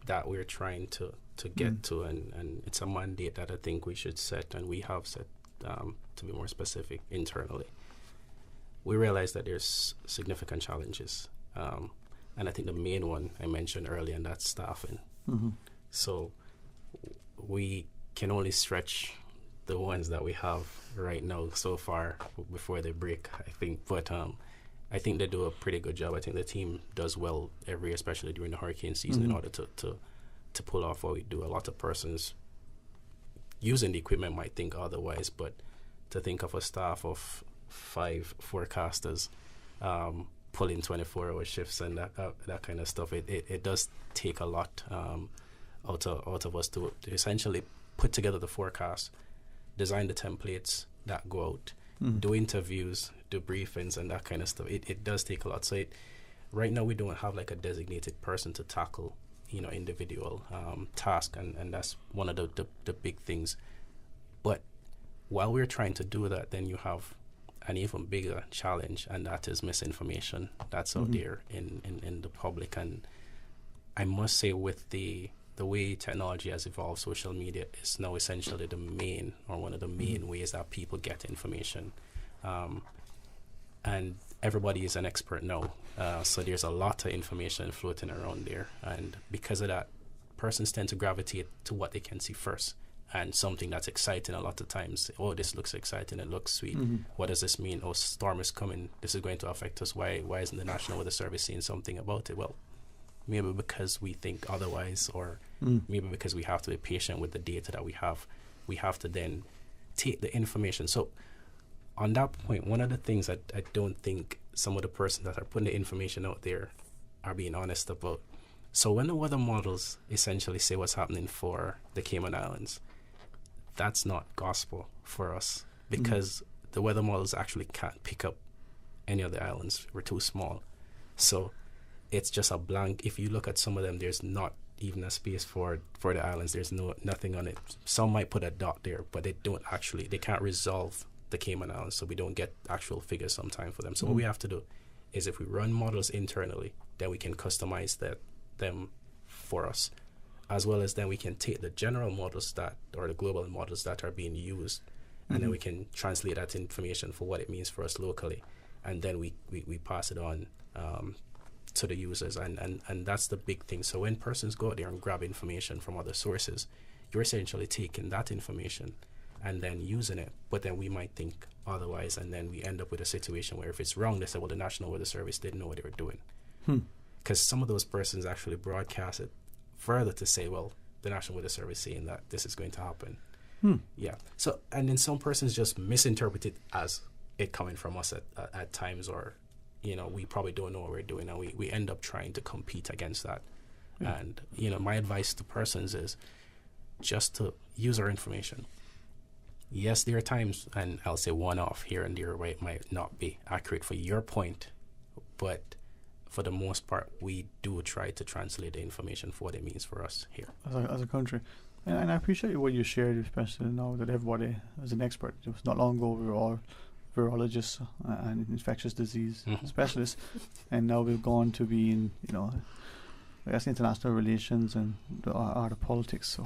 that we're trying to get to, and it's a mandate that I think we should set, and we have set, to be more specific, internally. We realize that there's significant challenges. And I think the main one I mentioned earlier, and that's staffing. So we can only stretch the ones that we have right now so far before they break, I think. But I think they do a pretty good job. I think the team does well every year, especially during the hurricane season, in order to pull off what we do. A lot of persons using the equipment might think otherwise, but to think of a staff of 5 forecasters, pulling 24-hour shifts and that kind of stuff, it does take a lot out of us to essentially put together the forecast, design the templates that go out, do interviews, do briefings, and that kind of stuff. It does take a lot. So right now we don't have like a designated person to tackle individual task, and that's one of the big things. But while we're trying to do that, then you have an even bigger challenge, and that is misinformation that's out there in the public. And I must say, with the way technology has evolved, social media is now essentially the main, or one of the main ways that people get information. And everybody is an expert now, so there's a lot of information floating around there, and because of that, persons tend to gravitate to what they can see first. And something that's exciting a lot of times. Oh, this looks exciting. It looks sweet. What does this mean? Oh, storm is coming. This is going to affect us. Why isn't the National Weather Service saying something about it? Well, maybe because we think otherwise, or maybe because we have to be patient with the data that we have. We have to then take the information. So on that point, one of the things that I don't think some of the persons that are putting the information out there are being honest about. So when the weather models essentially say what's happening for the Cayman Islands, that's not gospel for us, because the weather models actually can't pick up any of the islands. We're too small. So it's just a blank. If you look at some of them, there's not even a space for the islands. There's nothing on it. Some might put a dot there, but they can't resolve the Cayman Islands, so we don't get actual figures sometimes for them. So what we have to do is, if we run models internally, then we can customize them for us, as well as then we can take the general models or the global models that are being used, and then we can translate that information for what it means for us locally, and then we pass it on to the users, and that's the big thing. So when persons go out there and grab information from other sources, you're essentially taking that information and then using it, but then we might think otherwise, and then we end up with a situation where if it's wrong, they say, well, the National Weather Service didn't know what they were doing. Because some of those persons actually broadcast it further to say, well, the National Weather Service saying that this is going to happen. Yeah. So, and then some persons just misinterpret it as it coming from us at times, or, we probably don't know what we're doing, and we end up trying to compete against that. And, my advice to persons is just to use our information. Yes, there are times, and I'll say one-off here and there, where it might not be accurate for your point, but for the most part, we do try to translate the information for what it means for us here. As a country. And I appreciate what you shared, especially now that everybody is an expert. It was not long ago we were all virologists and infectious disease specialists, and now we've gone to being, I guess, international relations and the art of politics. So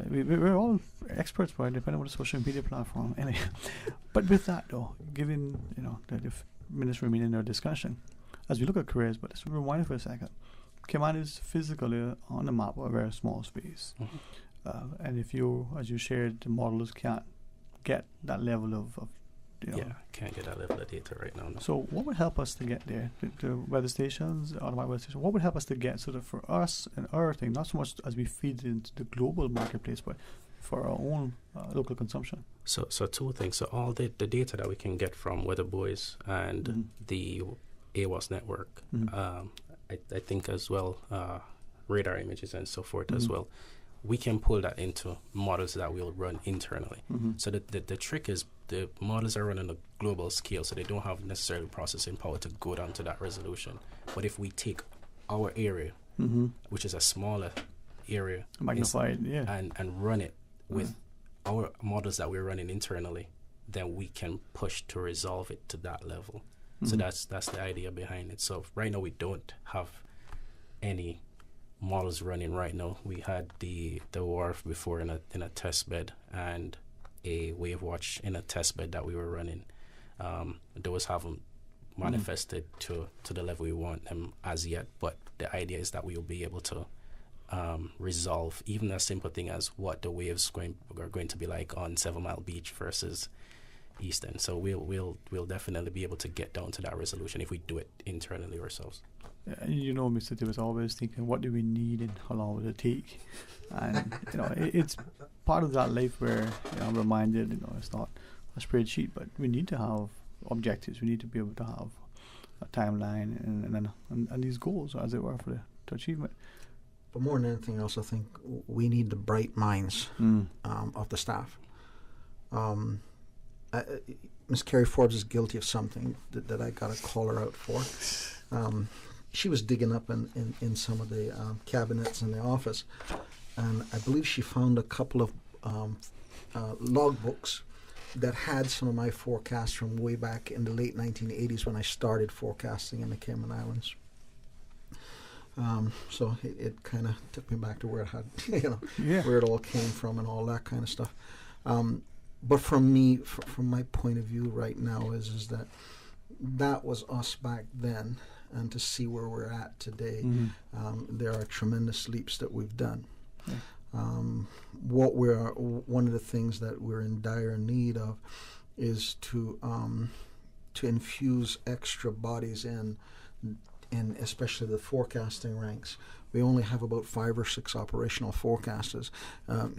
we're all experts, right, depending on the social media platform. Anyway, but with that, though, given the minutes remaining in our discussion, as we look at careers, but let's rewind for a second. Cayman is physically on the map of a very small space, and if you, as you shared, the modelers can't get that level of can't get that level of data right now. No. So what would help us to get there? The weather stations, automatic weather stations, what would help us to get sort of for us and our thing, not so much as we feed into the global marketplace, but for our own local consumption? So two things. So all the data that we can get from Weather Buoys and the AWOS network, I think as well, radar images and so forth as well, we can pull that into models that we'll run internally. So the trick is the models are run on a global scale, so they don't have necessarily processing power to go down to that resolution. But if we take our area, which is a smaller area, magnified, and run it with our models that we're running internally, then we can push to resolve it to that level. So that's the idea behind it. So right now we don't have any models running right now. We had the WRF before in a test bed and a WaveWatch in a test bed that we were running. Those haven't manifested to the level we want them as yet, but the idea is that we will be able to resolve even a simple thing as what the waves are going to be like on 7 Mile Beach versus Eastern. So we'll definitely be able to get down to that resolution if we do it internally ourselves. Mr. Tibbetts always thinking, what do we need and how long will it take? And it's part of that life where I'm reminded, it's not a spreadsheet, but we need to have objectives. We need to be able to have a timeline and these goals, as it were, for the achievement. But more than anything else, I think we need the bright minds of the staff. Ms. Carrie Forbes is guilty of something that I got to call her out for. She was digging up in some of the cabinets in the office, and I believe she found a couple of logbooks that had some of my forecasts from way back in the late 1980s when I started forecasting in the Cayman Islands. So it kind of took me back to where it had, where it all came from and all that kind of stuff. But from me, from my point of view right now, is that was us back then, and to see where we're at today, there are tremendous leaps that we've done. One of the things that we're in dire need of is to infuse extra bodies in especially the forecasting ranks. We only have about 5 or 6 operational forecasters.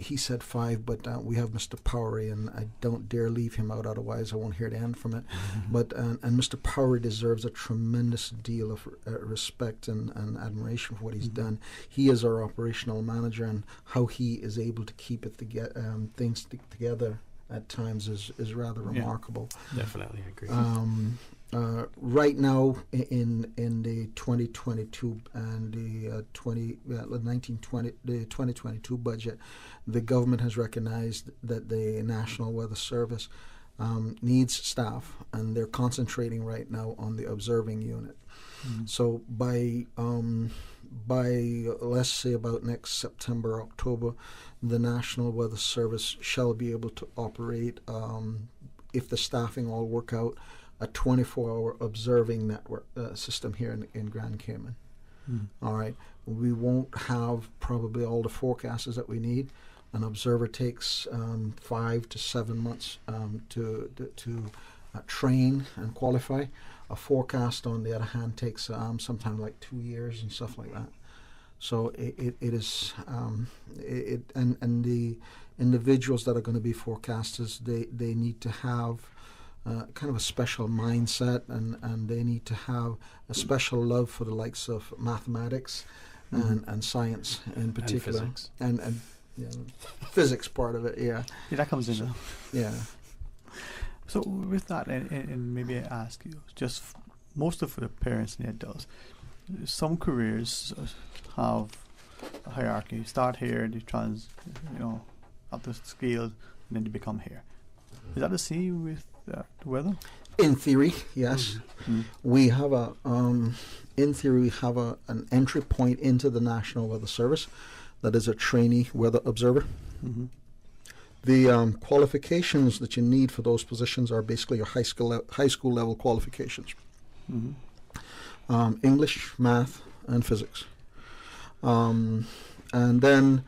He said 5, but we have Mr. Powery, and I don't dare leave him out, otherwise I won't hear the end from it. But and Mr. Powery deserves a tremendous deal of respect and admiration for what he's done. He is our operational manager, and how he is able to keep it things together at times is rather remarkable. Definitely, I agree. Right now, in the 2022 and the 2022 budget, the government has recognized that the National Weather Service needs staff, and they're concentrating right now on the observing unit. So by let's say about next September, October, the National Weather Service shall be able to operate, if the staffing all work out, a 24-hour observing network system here in Grand Cayman. All right, we won't have probably all the forecasters that we need. An observer takes 5 to 7 months to train and qualify. A forecast, on the other hand, takes sometimes like 2 years and stuff like that. So it is and the individuals that are going to be forecasters, they need to have kind of a special mindset, and they need to have a special love for the likes of mathematics and science in particular, and physics part of it. Yeah, that comes in. Yeah. So with that, and maybe I ask you, just most of the parents and the adults, some careers have a hierarchy. You start here, you up the scale, and then you become here. Is that the same with the weather? In theory, yes. We have an entry point into the National Weather Service that is a trainee weather observer. The qualifications that you need for those positions are basically your high school level qualifications. English, math, and physics. And then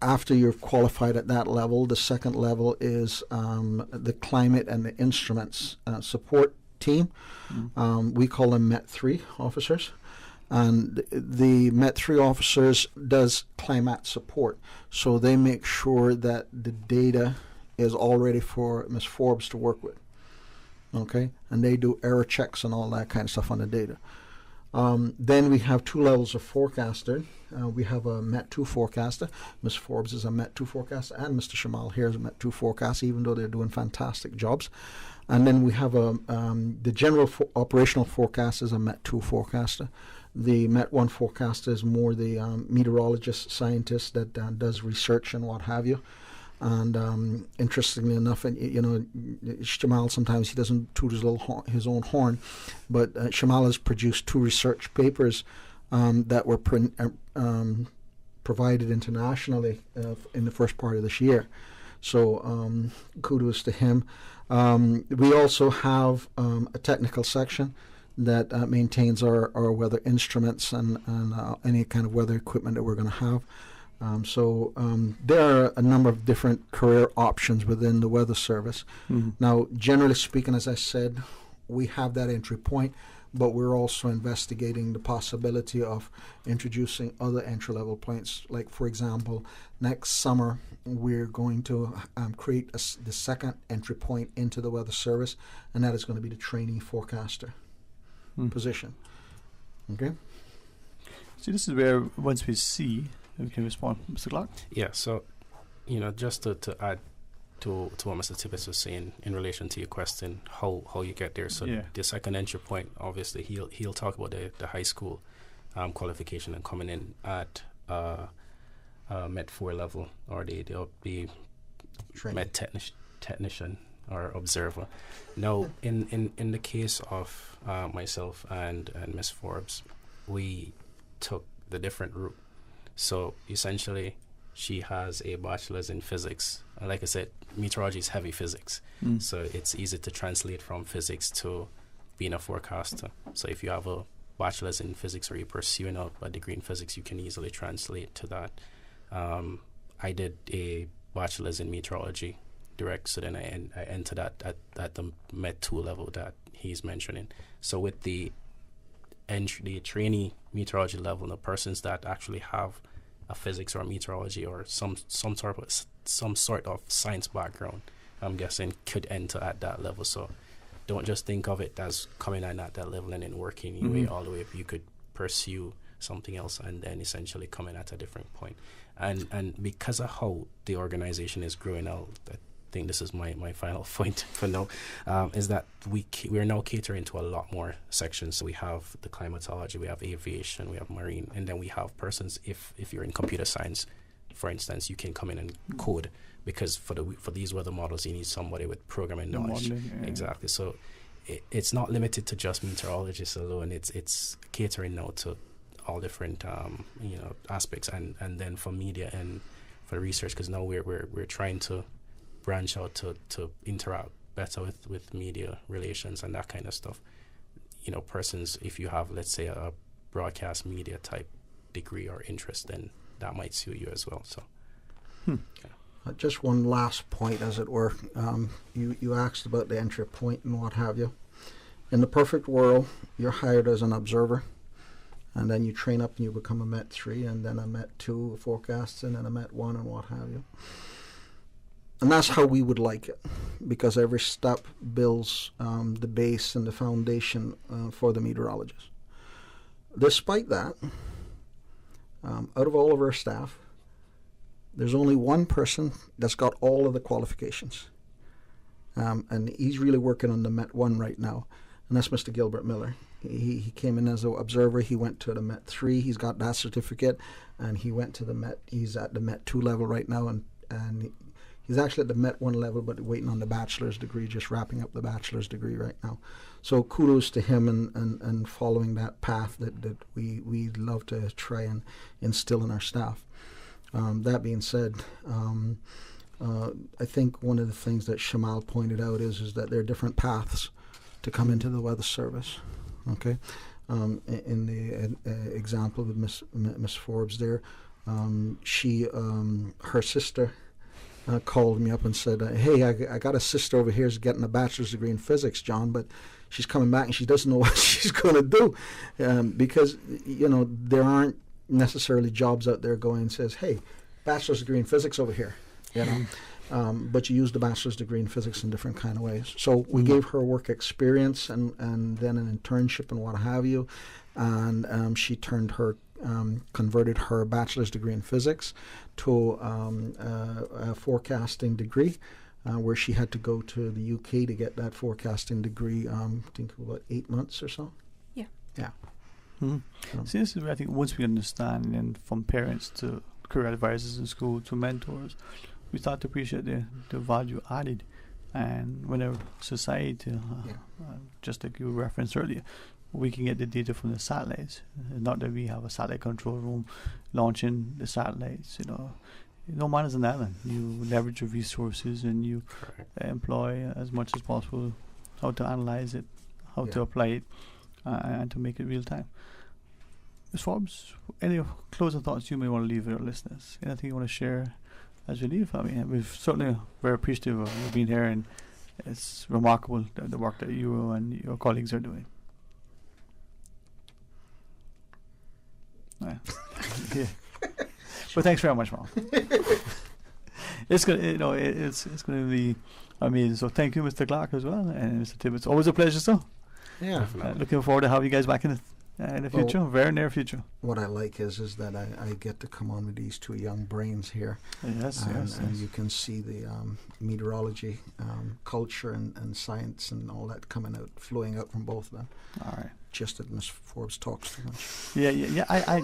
after you're qualified at that level, the second level is the climate and the instruments support team. We call them MET 3 officers. And the MET 3 officers does climate support. So they make sure that the data is all ready for Ms. Forbes to work with. Okay? And they do error checks and all that kind of stuff on the data. Then we have 2 levels of forecaster. We have a MET 2 forecaster. Ms. Forbes is a MET 2 forecaster, and Mr. Shamal here is a MET 2 forecaster, even though they're doing fantastic jobs. And then we have the general operational forecaster is a MET 2 forecaster. The MET 1 forecaster is more the meteorologist, scientist that does research and what have you. And interestingly enough, Shamal, sometimes he doesn't toot his own horn, but Shamal has produced 2 research papers that were provided internationally in the first part of this year. So kudos to him. We also have a technical section that maintains our weather instruments and any kind of weather equipment that we're going to have. So there are a number of different career options within the Weather Service. Now, generally speaking, as I said, we have that entry point, but we're also investigating the possibility of introducing other entry-level points. Like, for example, next summer, we're going to create the second entry point into the Weather Service, and that is going to be the trainee forecaster position. Okay? So this is where, once we see, we can respond. Mr. Clark? Yeah, so, just to add to what Mr. Tibbetts was saying in relation to your question, how you get there. So the second entry point, obviously, he'll talk about the high school qualification and coming in at MET 4 level, or the MET technician or observer. Now, in the case of myself and Miss Forbes, we took the different route. So essentially, she has a bachelor's in physics. And like I said, meteorology is heavy physics. So it's easy to translate from physics to being a forecaster. So if you have a bachelor's in physics or you're pursuing a degree in physics, you can easily translate to that. I did a bachelor's in meteorology direct, so then I entered at the MET 2 level that he's mentioning. So with the trainee meteorology level, the persons that actually have a physics or meteorology or some sort of science background, I'm guessing could enter at that level. So don't just think of it as coming in at that level and then working your way all the way up. You could pursue something else and then essentially come in at a different point. And because of how the organization is growing out, I think this is my final point for now, is that we're now catering to a lot more sections. So we have the climatology, we have aviation, we have marine, and then we have persons, if you're in computer science, for instance, you can come in and code, because for these weather models you need somebody with programming knowledge. Exactly. So it's not limited to just meteorologists alone. It's catering now to all different aspects, and then for media and for research, because now we're trying to branch out to interact better with media relations and that kind of stuff. Persons, if you have, let's say, a broadcast media type degree or interest, then that might suit you as well. So just one last point, as it were. You asked about the entry point and what have you. In the perfect world, you're hired as an observer, and then you train up and you become a MET 3, and then a MET 2 forecast, and then a MET 1 and what have you. And that's how we would like it, because every step builds the base and the foundation for the meteorologist. Despite that, out of all of our staff, there's only one person that's got all of the qualifications. And he's really working on the Met 1 right now, and that's Mr. Gilbert Miller. He came in as an observer. He went to the Met 3. He's got that certificate, and he went to the Met. He's at the Met 2 level right now, and he's actually at the Met 1 level, but waiting on the bachelor's degree, just wrapping up the bachelor's degree right now. So kudos to him and following that path that we love to try and instill in our staff. That being said, I think one of the things that Shamal pointed out is that there are different paths to come into the weather service. Okay, in the example with Miss Forbes there, her sister called me up and said, "Hey, I got a sister over here who's getting a bachelor's degree in physics, John, but she's coming back and she doesn't know what she's going to do because there aren't necessarily jobs out there going and says, hey, bachelor's degree in physics over here, but you use the bachelor's degree in physics in different kind of ways. So we gave her work experience and then an internship and what have you, and she converted her bachelor's degree in physics to a forecasting degree, where she had to go to the UK to get that forecasting degree. I think about 8 months or so. Yeah. Yeah. See, this is where I think once we understand, and from parents to career advisors in school to mentors, we start to appreciate the value added. And whenever society, just like you referenced earlier, we can get the data from the satellites. Not that we have a satellite control room launching the satellites, no man is an island. You leverage your resources and you employ as much as possible how to analyze it, how to apply it, and to make it real time. Ms. Forbes, any closing thoughts you may want to leave with our listeners? Anything you want to share as we leave? I mean, we're certainly very appreciative of you being here, and it's remarkable the work that you and your colleagues are doing. Yeah. But thanks very much, Mom. It's gonna, it's going to be amazing. So thank you, Mr. Clark, as well, and Mr. Tibbetts. Always a pleasure, sir. Yeah. Looking forward to having you guys back in the future, very near future. What I like is that I get to come on with these two young brains here. Yes. And you can see the meteorology, culture, and science, and all that flowing out from both of them. All right. Just that Miss Forbes talks too much. Yeah. I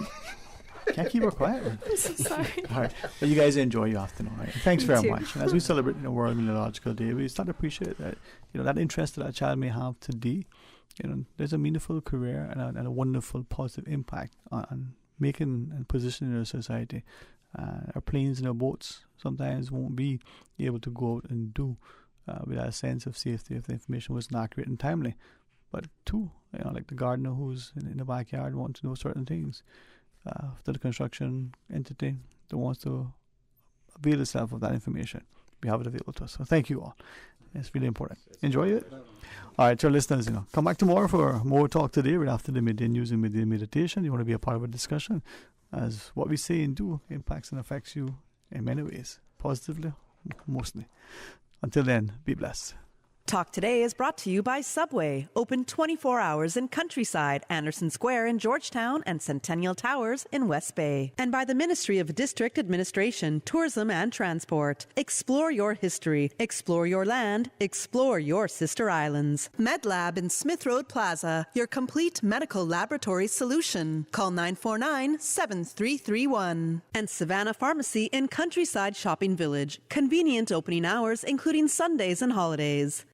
can't keep her quiet. I'm so sorry. All right. Well, you guys enjoy your afternoon. Right? Thanks very much. And as we celebrate World Meteorological Day, we start to appreciate that, that interest that our child may have today. There's a meaningful career and a wonderful positive impact on making and positioning our society. Our planes and our boats sometimes won't be able to go out and do with a sense of safety if the information wasn't accurate and timely. But two, like the gardener who's in the backyard wants to know certain things. To the construction entity that wants to avail itself of that information, we have it available to us. So thank you all. It's really important. Enjoy it. All right, your listeners, come back tomorrow for more talk today right after the midday news and midday meditation. You want to be a part of a discussion as what we say and do impacts and affects you in many ways, positively, mostly. Until then, be blessed. Talk Today is brought to you by Subway, open 24 hours in Countryside, Anderson Square in Georgetown, and Centennial Towers in West Bay. And by the Ministry of District Administration, Tourism and Transport. Explore your history, explore your land, explore your sister islands. MedLab in Smith Road Plaza, your complete medical laboratory solution. Call 949-7331. And Savannah Pharmacy in Countryside Shopping Village, convenient opening hours including Sundays and holidays.